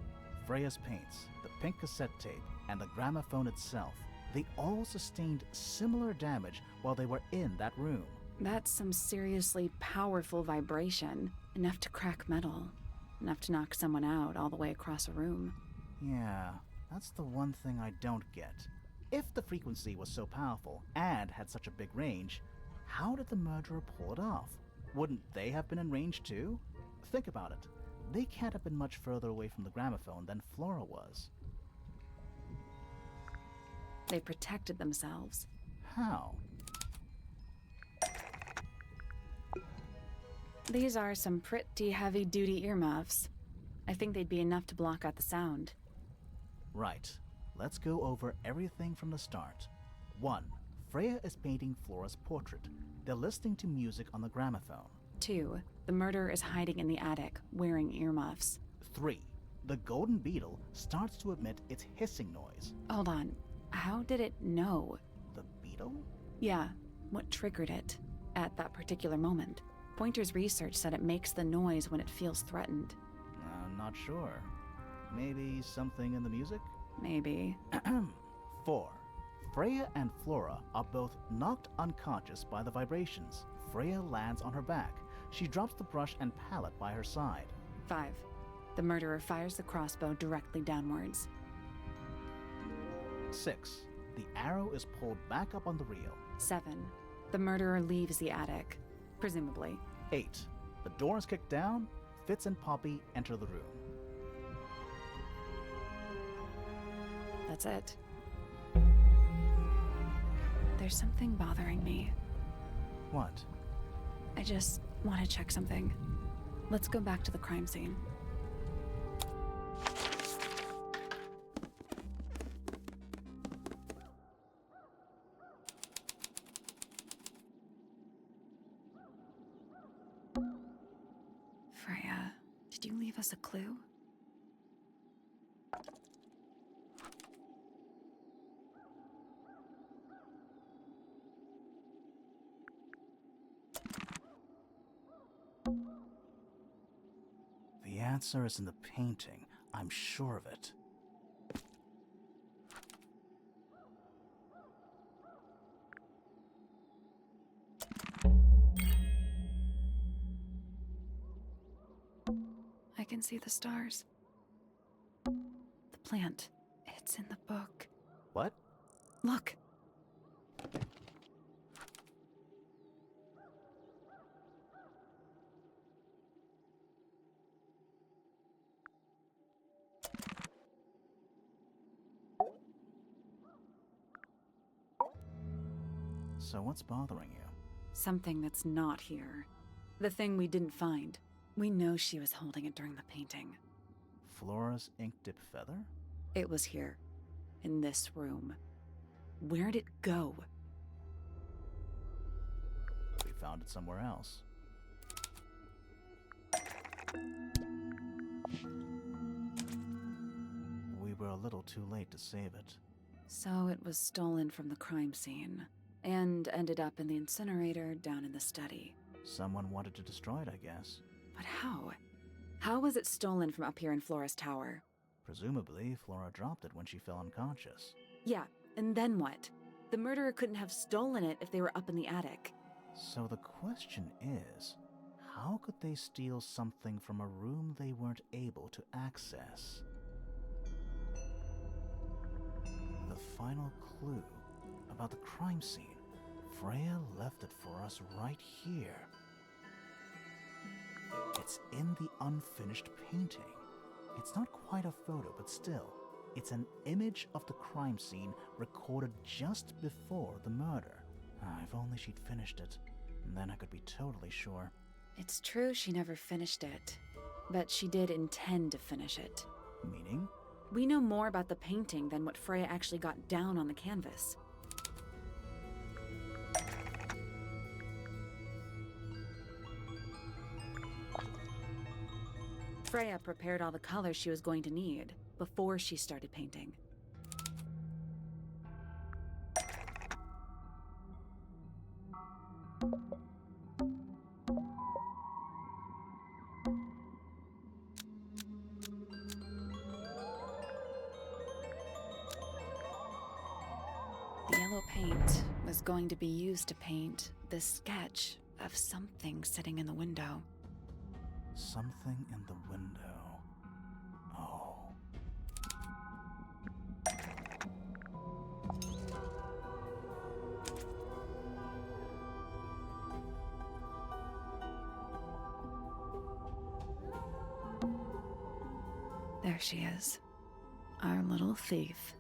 Freya's paints, the pink cassette tape, and the gramophone itself, they all sustained similar damage while they were in that room. That's some seriously powerful vibration, enough to crack metal, enough to knock someone out all the way across a room. Yeah, that's the one thing I don't get. If the frequency was so powerful and had such a big range, how did the murderer pull it off? Wouldn't they have been in range too? Think about it. They can't have been much further away from the gramophone than Flora was. They protected themselves. How? These are some pretty heavy-duty earmuffs. I think they'd be enough to block out the sound. Right. Let's go over everything from the start. 1. Freya is painting Flora's portrait. They're listening to music on the gramophone. 2. The murderer is hiding in the attic, wearing earmuffs. 3. The golden beetle starts to emit its hissing noise. Hold on. How did it know? The beetle? Yeah, what triggered it at that particular moment? Pointer's research said it makes the noise when it feels threatened. I'm not sure. Maybe something in the music? Maybe. 4. Freya and Flora are both knocked unconscious by the vibrations. Freya lands on her back. She drops the brush and palette by her side. 5. The murderer fires the crossbow directly downwards. 6. The arrow is pulled back up on the reel. 7. The murderer leaves the attic, presumably. 8. The door is kicked down. Fitz and Poppy enter the room. That's it. There's something bothering me. What? I just want to check something. Let's go back to the crime scene. Freya, did you leave us a clue? The answer is in the painting. I'm sure of it. I can see the stars. The plant. It's in the book. What? Look. So what's bothering you? Something that's not here. The thing we didn't find. We know she was holding it during the painting. Flora's ink dip feather? It was here. In this room. Where'd it go? We found it somewhere else. We were a little too late to save it. So it was stolen from the crime scene. And ended up in the incinerator down in the study. Someone wanted to destroy it, I guess. But how? How was it stolen from up here in Flora's tower? Presumably, Flora dropped it when she fell unconscious. Yeah, and then what? The murderer couldn't have stolen it if they were up in the attic. So the question is, how could they steal something from a room they weren't able to access? The final clue about the crime scene. Freya left it for us right here. It's in the unfinished painting. It's not quite a photo, but still, it's an image of the crime scene recorded just before the murder. If only she'd finished it, and then I could be totally sure. It's true she never finished it, but she did intend to finish it. Meaning? We know more about the painting than what Freya actually got down on the canvas. Freya prepared all the colors she was going to need before she started painting. The yellow paint was going to be used to paint this sketch of something sitting in the window. Something in the window. Oh. There she is. Our little thief.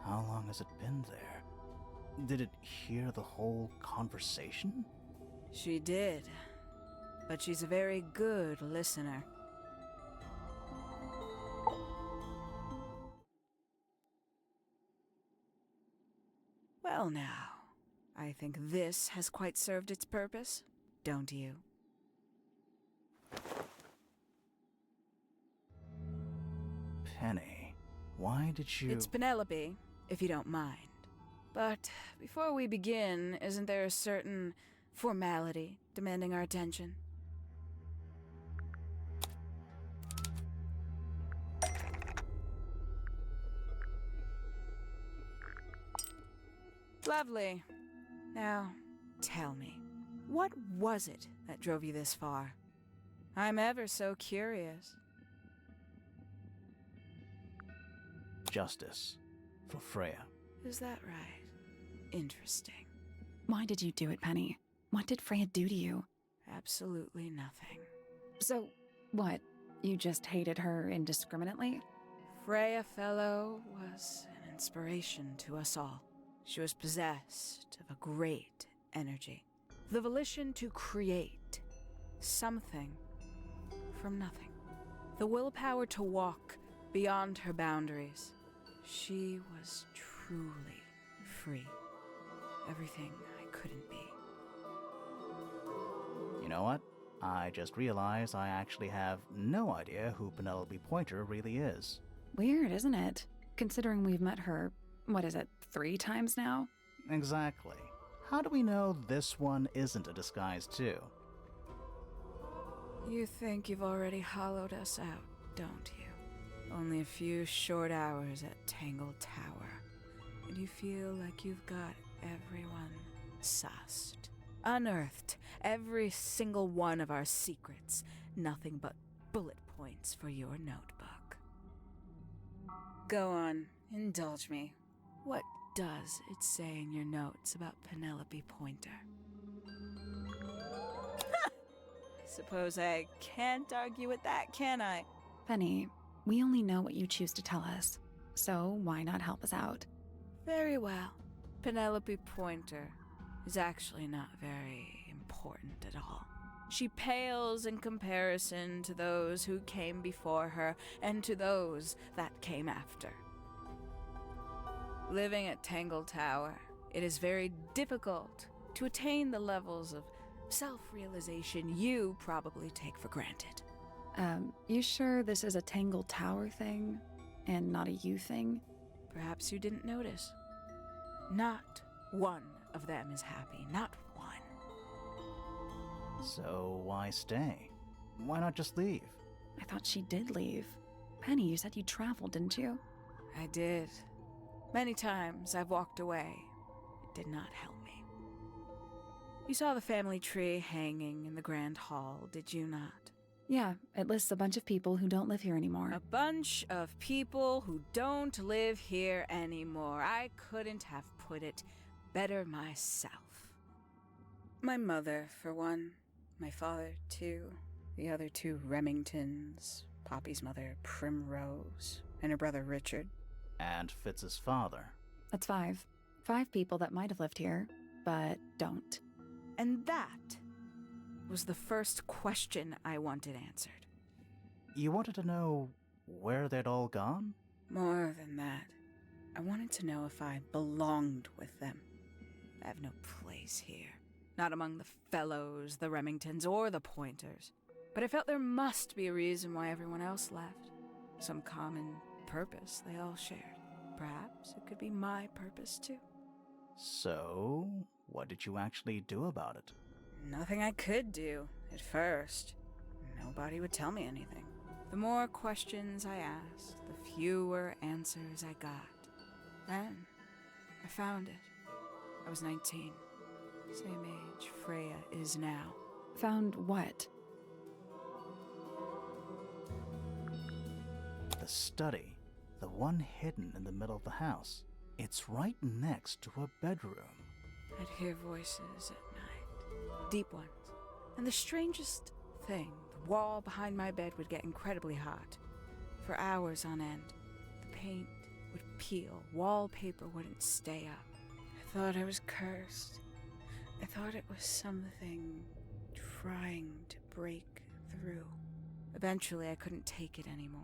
How long has it been there? Did it hear the whole conversation? She did. But she's a very good listener. Well now, I think this has quite served its purpose, don't you? Penny, why did you... It's Penelope, if you don't mind. But before we begin, isn't there a certain formality demanding our attention? Lovely. Now, tell me, what was it that drove you this far? I'm ever so curious. Justice for Freya. Is that right? Interesting. Why did you do it, Penny? What did Freya do to you? Absolutely nothing. So, what? You just hated her indiscriminately? Freya Fellow was an inspiration to us all. She was possessed of a great energy. The volition to create something from nothing. The willpower to walk beyond her boundaries. She was truly free. Everything I couldn't be. You know what? I just realized I actually have no idea who Penelope Pointer really is. Weird, isn't it? Considering we've met her, 3 times now? Exactly. How do we know this one isn't a disguise too? You think you've already hollowed us out, don't you? Only a few short hours at Tangle Tower, and you feel like you've got everyone sussed. Unearthed every single one of our secrets. Nothing but bullet points for your notebook. Go on, indulge me. What does it say in your notes about Penelope Pointer? Suppose I can't argue with that, can I? Penny, we only know what you choose to tell us, so why not help us out? Very well. Penelope Pointer is actually not very important at all. She pales in comparison to those who came before her and to those that came after. Living at Tangle Tower, it is very difficult to attain the levels of self-realization you probably take for granted. You sure this is a Tangle Tower thing, and not a you thing? Perhaps you didn't notice. Not one of them is happy, not one. So why stay? Why not just leave? I thought she did leave. Penny, you said you traveled, didn't you? I did. Many times I've walked away. It did not help me. You saw the family tree hanging in the grand hall, did you not? Yeah, it lists a bunch of people who don't live here anymore. A bunch of people who don't live here anymore. I couldn't have put it better myself. My mother, for one. My father, too. The other 2 Remingtons. Poppy's mother, Primrose. And her brother, Richard. And Fitz's father. That's 5. 5 people that might have lived here, but don't. And that was the first question I wanted answered. You wanted to know where they'd all gone? More than that, I wanted to know if I belonged with them. I have no place here. Not among the Fellows, the Remingtons, or the Pointers. But I felt there must be a reason why everyone else left. Some common purpose they all shared. Perhaps it could be my purpose too. So, what did you actually do about it? Nothing I could do, at first. Nobody would tell me anything. The more questions I asked, the fewer answers I got. Then, I found it. I was 19. Same age Freya is now. Found what? The study. The one hidden in the middle of the house. It's right next to a bedroom. I'd hear voices at night. Deep ones. And the strangest thing, the wall behind my bed would get incredibly hot. For hours on end. The paint would peel. Wallpaper wouldn't stay up. I thought I was cursed. I thought it was something trying to break through. Eventually, I couldn't take it anymore.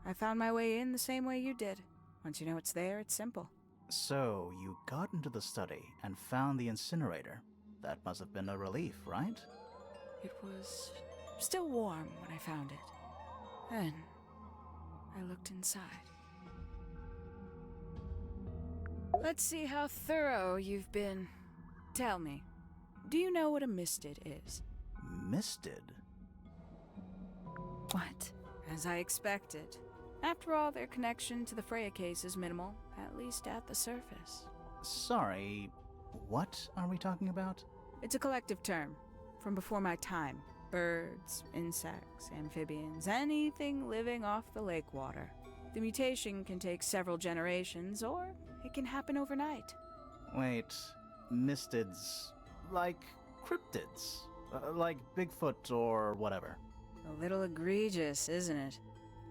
I found my way in the same way you did. Once you know it's there, it's simple. So, you got into the study and found the incinerator. That must have been a relief, right? It was still warm when I found it. Then, I looked inside. Let's see how thorough you've been. Tell me, do you know what a misted is? Misted? What? As I expected. After all, their connection to the Freya case is minimal, at least at the surface. Sorry, what are we talking about? It's a collective term, from before my time. Birds, insects, amphibians, anything living off the lake water. The mutation can take several generations, or it can happen overnight. Wait, mistids, like cryptids, like Bigfoot or whatever. A little egregious, isn't it?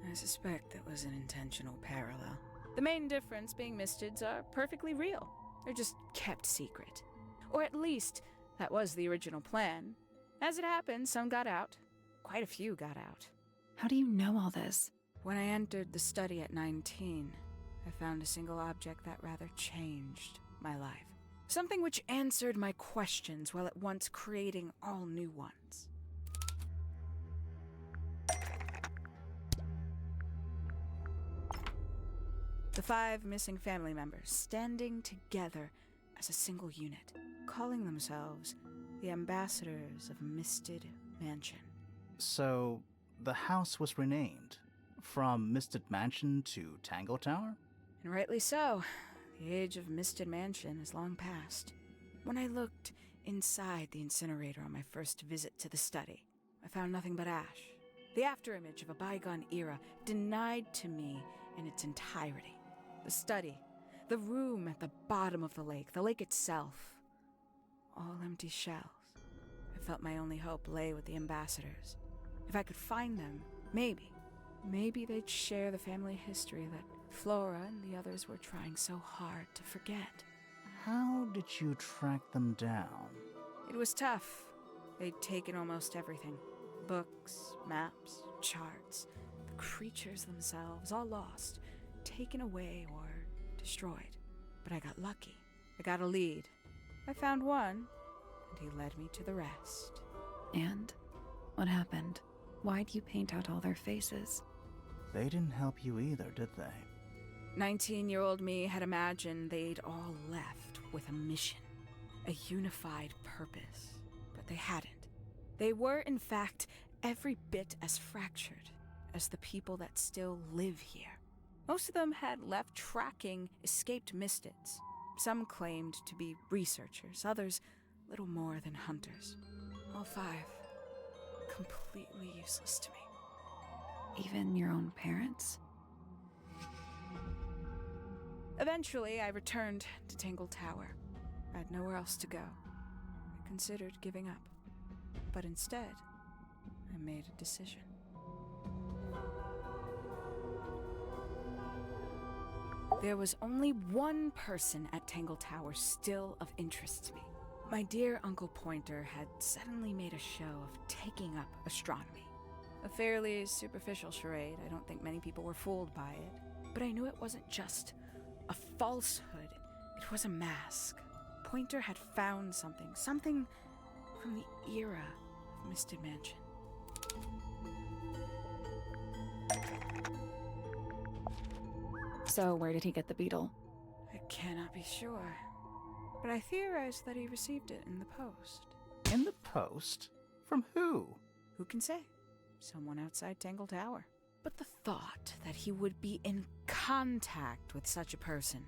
I suspect that was an intentional parallel. The main difference being mistids are perfectly real. They're just kept secret. Or at least, that was the original plan. As it happened, some got out. Quite a few got out. How do you know all this? When I entered the study at 19, I found a single object that rather changed my life. Something which answered my questions while at once creating all new ones. The 5 missing family members standing together as a single unit, calling themselves the ambassadors of Misted Mansion. So, the house was renamed from Misted Mansion to Tangle Tower? And rightly so. The age of Misted Mansion is long past. When I looked inside the incinerator on my first visit to the study, I found nothing but ash. The afterimage of a bygone era denied to me in its entirety. The study, the room at the bottom of the lake itself, all empty shells. I felt my only hope lay with the ambassadors. If I could find them, maybe they'd share the family history that Flora and the others were trying so hard to forget. How did you track them down? It was tough. They'd taken almost everything. Books, maps, charts, the creatures themselves, all lost, taken away or destroyed. But I got lucky. I got a lead. I found one, and he led me to the rest. And? What happened? Why'd you paint out all their faces? They didn't help you either, did they? 19-year-old me had imagined they'd all left with a mission, a unified purpose, but they hadn't. They were, in fact, every bit as fractured as the people that still live here. Most of them had left tracking escaped mistids. Some claimed to be researchers, others little more than hunters. All 5 completely useless to me. Even your own parents? Eventually, I returned to Tangle Tower. I had nowhere else to go. I considered giving up. But instead, I made a decision. There was only one person at Tangle Tower still of interest to me. My dear Uncle Pointer had suddenly made a show of taking up astronomy. A fairly superficial charade. I don't think many people were fooled by it. But I knew it wasn't just a falsehood. It was a mask. Pointer had found something from the era of Misted Mansion. So, where did he get the beetle? I cannot be sure, but I theorize that he received it in the post. In the post? From who? Who can say? Someone outside Tangle Tower. But the thought that he would be in contact with such a person,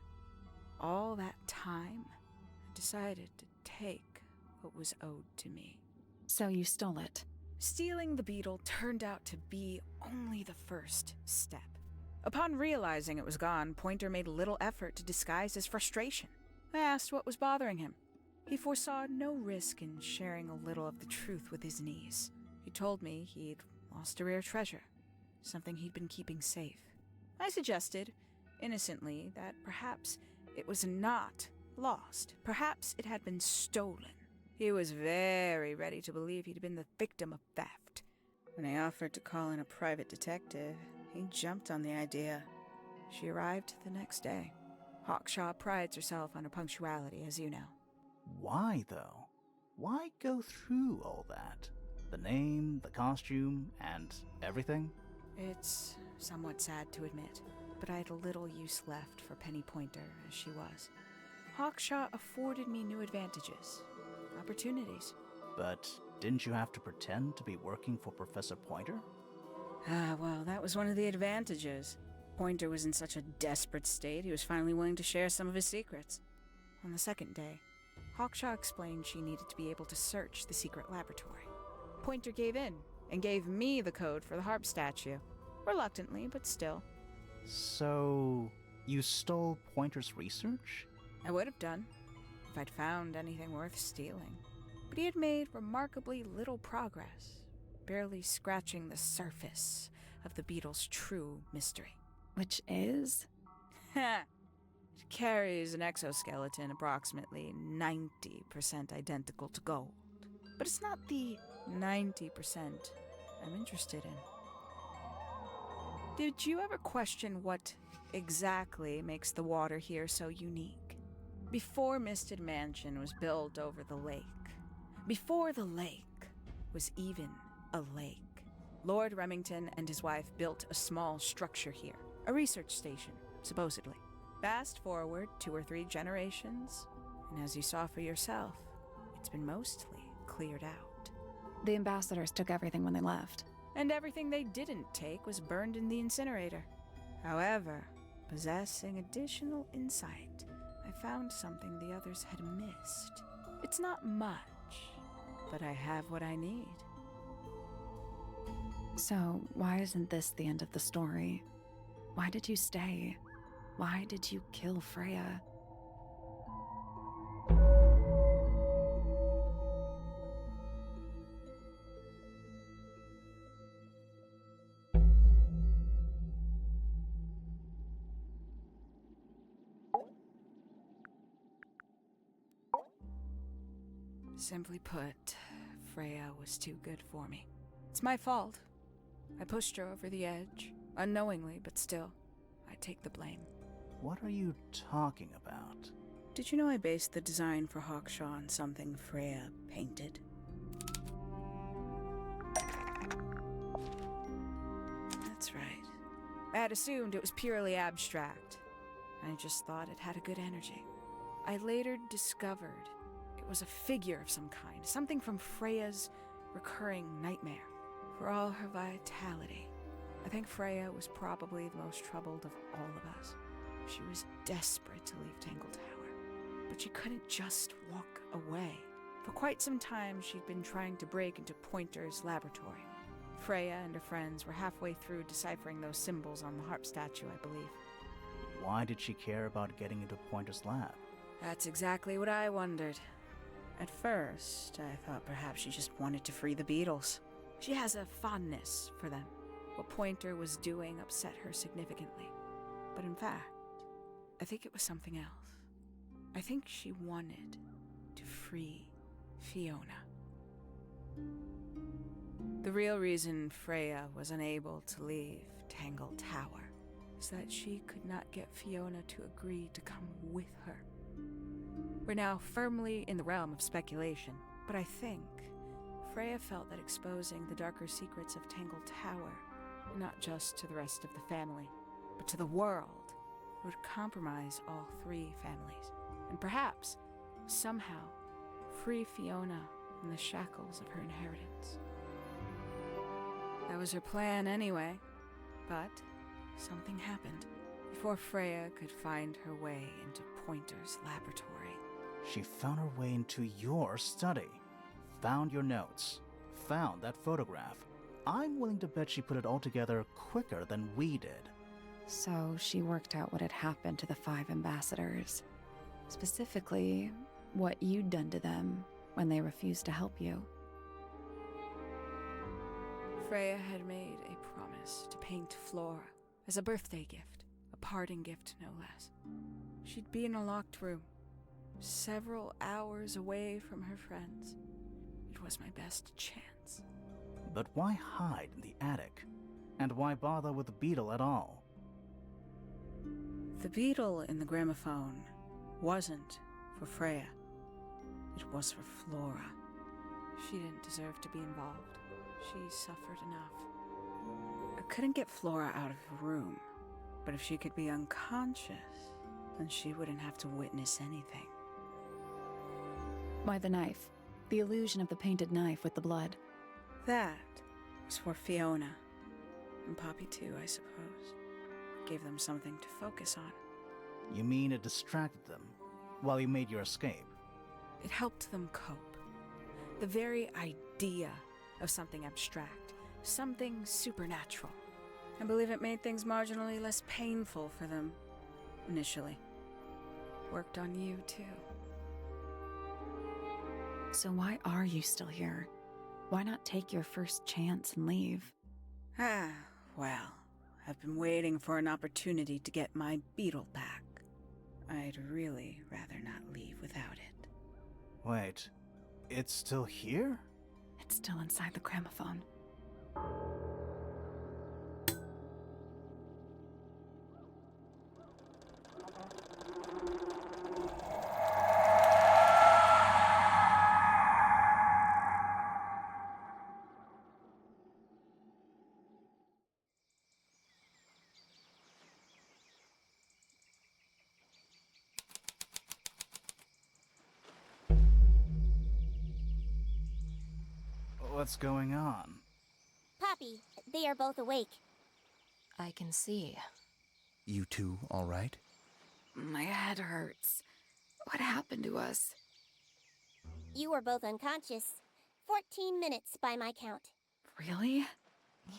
all that time, I decided to take what was owed to me. So you stole it. Stealing the beetle turned out to be only the first step. Upon realizing it was gone, Pointer made little effort to disguise his frustration. I asked what was bothering him. He foresaw no risk in sharing a little of the truth with his niece. He told me he'd lost a rare treasure, something he'd been keeping safe. I suggested, innocently, that perhaps it was not lost. Perhaps it had been stolen. He was very ready to believe he'd been the victim of theft. When I offered to call in a private detective, he jumped on the idea. She arrived the next day. Hawkshaw prides herself on her punctuality, as you know. Why, though? Why go through all that? The name, the costume, and everything? It's somewhat sad to admit, but I had little use left for Penny Pointer as she was. Hawkshaw afforded me new advantages, opportunities. But didn't you have to pretend to be working for Professor Pointer? Well, that was one of the advantages. Pointer was in such a desperate state, he was finally willing to share some of his secrets. On the second day, Hawkshaw explained she needed to be able to search the secret laboratory. Pointer gave in and gave me the code for the harp statue. Reluctantly, but still. So, you stole Pointer's research? I would have done, if I'd found anything worth stealing. But he had made remarkably little progress, barely scratching the surface of the beetle's true mystery. Which is? Ha! It carries an exoskeleton approximately 90% identical to gold. But it's not the 90% I'm interested in. Did you ever question what exactly makes the water here so unique? Before Misted Mansion was built over the lake, before the lake was even a lake, Lord Remington and his wife built a small structure here, a research station, supposedly. Fast forward 2 or 3 generations, and as you saw for yourself, it's been mostly cleared out. The ambassadors took everything when they left. And everything they didn't take was burned in the incinerator. However, possessing additional insight, I found something the others had missed. It's not much, but I have what I need. So, why isn't this the end of the story? Why did you stay? Why did you kill Freya? Simply put, Freya was too good for me. It's my fault. I pushed her over the edge, unknowingly, but still, I take the blame. What are you talking about? Did you know I based the design for Hawkshaw on something Freya painted? That's right. I had assumed it was purely abstract. I just thought it had a good energy. I later discovered it was a figure of some kind, something from Freya's recurring nightmare. For all her vitality, I think Freya was probably the most troubled of all of us. She was desperate to leave Tangle Tower, but she couldn't just walk away. For quite some time, she'd been trying to break into Pointer's laboratory. Freya and her friends were halfway through deciphering those symbols on the harp statue, I believe. Why did she care about getting into Pointer's lab? That's exactly what I wondered. At first, I thought perhaps she just wanted to free the beetles. She has a fondness for them. What Pointer was doing upset her significantly. But in fact, I think it was something else. I think she wanted to free Fiona. The real reason Freya was unable to leave Tangle Tower is that she could not get Fiona to agree to come with her. We're now firmly in the realm of speculation, but I think Freya felt that exposing the darker secrets of Tangle Tower, not just to the rest of the family, but to the world, would compromise all three families, and perhaps, somehow, free Fiona from the shackles of her inheritance. That was her plan anyway, but something happened before Freya could find her way into Pointer's laboratory. She found her way into your study, found your notes, found that photograph. I'm willing to bet she put it all together quicker than we did. So she worked out what had happened to the 5 ambassadors. Specifically, what you'd done to them when they refused to help you. Freya had made a promise to paint Flora as a birthday gift, a parting gift no less. She'd be in a locked room, several hours away from her friends. It was my best chance. But why hide in the attic? And why bother with the beetle at all? The beetle in the gramophone wasn't for Freya. It was for Flora. She didn't deserve to be involved. She suffered enough. I couldn't get Flora out of the room, but if she could be unconscious, then she wouldn't have to witness anything. Why the knife? The illusion of the painted knife with the blood. That was for Fiona. And Poppy too, I suppose. Gave them something to focus on. You mean it distracted them while you made your escape? It helped them cope. The very idea of something abstract, something supernatural. I believe it made things marginally less painful for them, initially. Worked on you, too. So why are you still here? Why not take your first chance and leave? Well, I've been waiting for an opportunity to get my beetle back. I'd really rather not leave without it. Wait, it's still here? It's still inside the gramophone. What's going on? Poppy, they are both awake. I can see. You two all right? My head hurts. What happened to us? You were both unconscious. 14 minutes by my count. Really?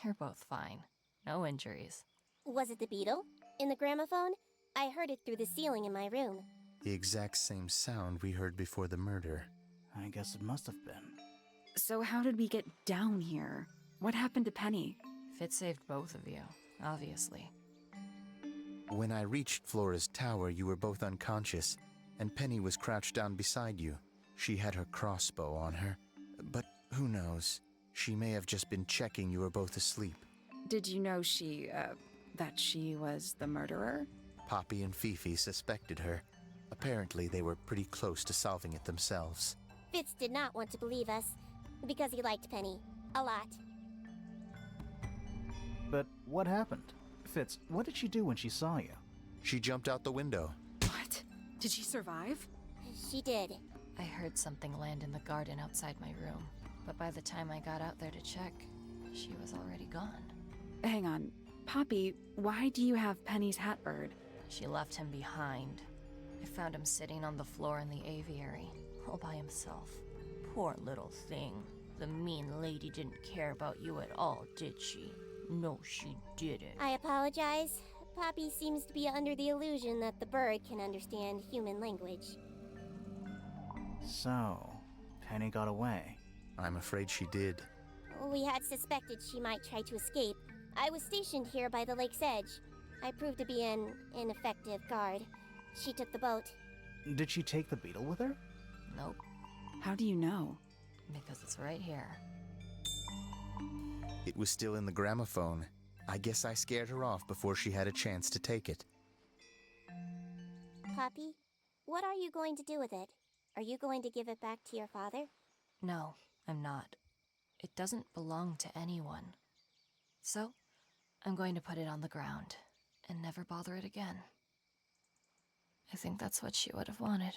You're both fine. No injuries. Was it the beetle? In the gramophone? I heard it through the ceiling in my room. The exact same sound we heard before the murder. I guess it must have been. So how did we get down here? What happened to Penny? Fit saved both of you, obviously. When I reached Flora's tower, you were both unconscious, and Penny was crouched down beside you. She had her crossbow on her, but who knows? She may have just been checking you were both asleep. Did you know that she was the murderer? Poppy and Fifi suspected her. Apparently, they were pretty close to solving it themselves. Fitz did not want to believe us, because he liked Penny. A lot. But what happened? Fitz, what did she do when she saw you? She jumped out the window. What? Did she survive? She did. I heard something land in the garden outside my room, but by the time I got out there to check, she was already gone. Hang on. Poppy, why do you have Penny's hat bird? She left him behind. I found him sitting on the floor in the aviary, all by himself. Poor little thing. The mean lady didn't care about you at all, did she? No, she didn't. I apologize. Poppy seems to be under the illusion that the bird can understand human language. So, Penny got away. I'm afraid she did. We had suspected she might try to escape. I was stationed here by the lake's edge. I proved to be an ineffective guard. She took the boat. Did she take the beetle with her? Nope. How do you know? Because it's right here. It was still in the gramophone. I guess I scared her off before she had a chance to take it. Poppy, what are you going to do with it? Are you going to give it back to your father? No, I'm not. It doesn't belong to anyone. So, I'm going to put it on the ground and never bother it again. I think that's what she would have wanted.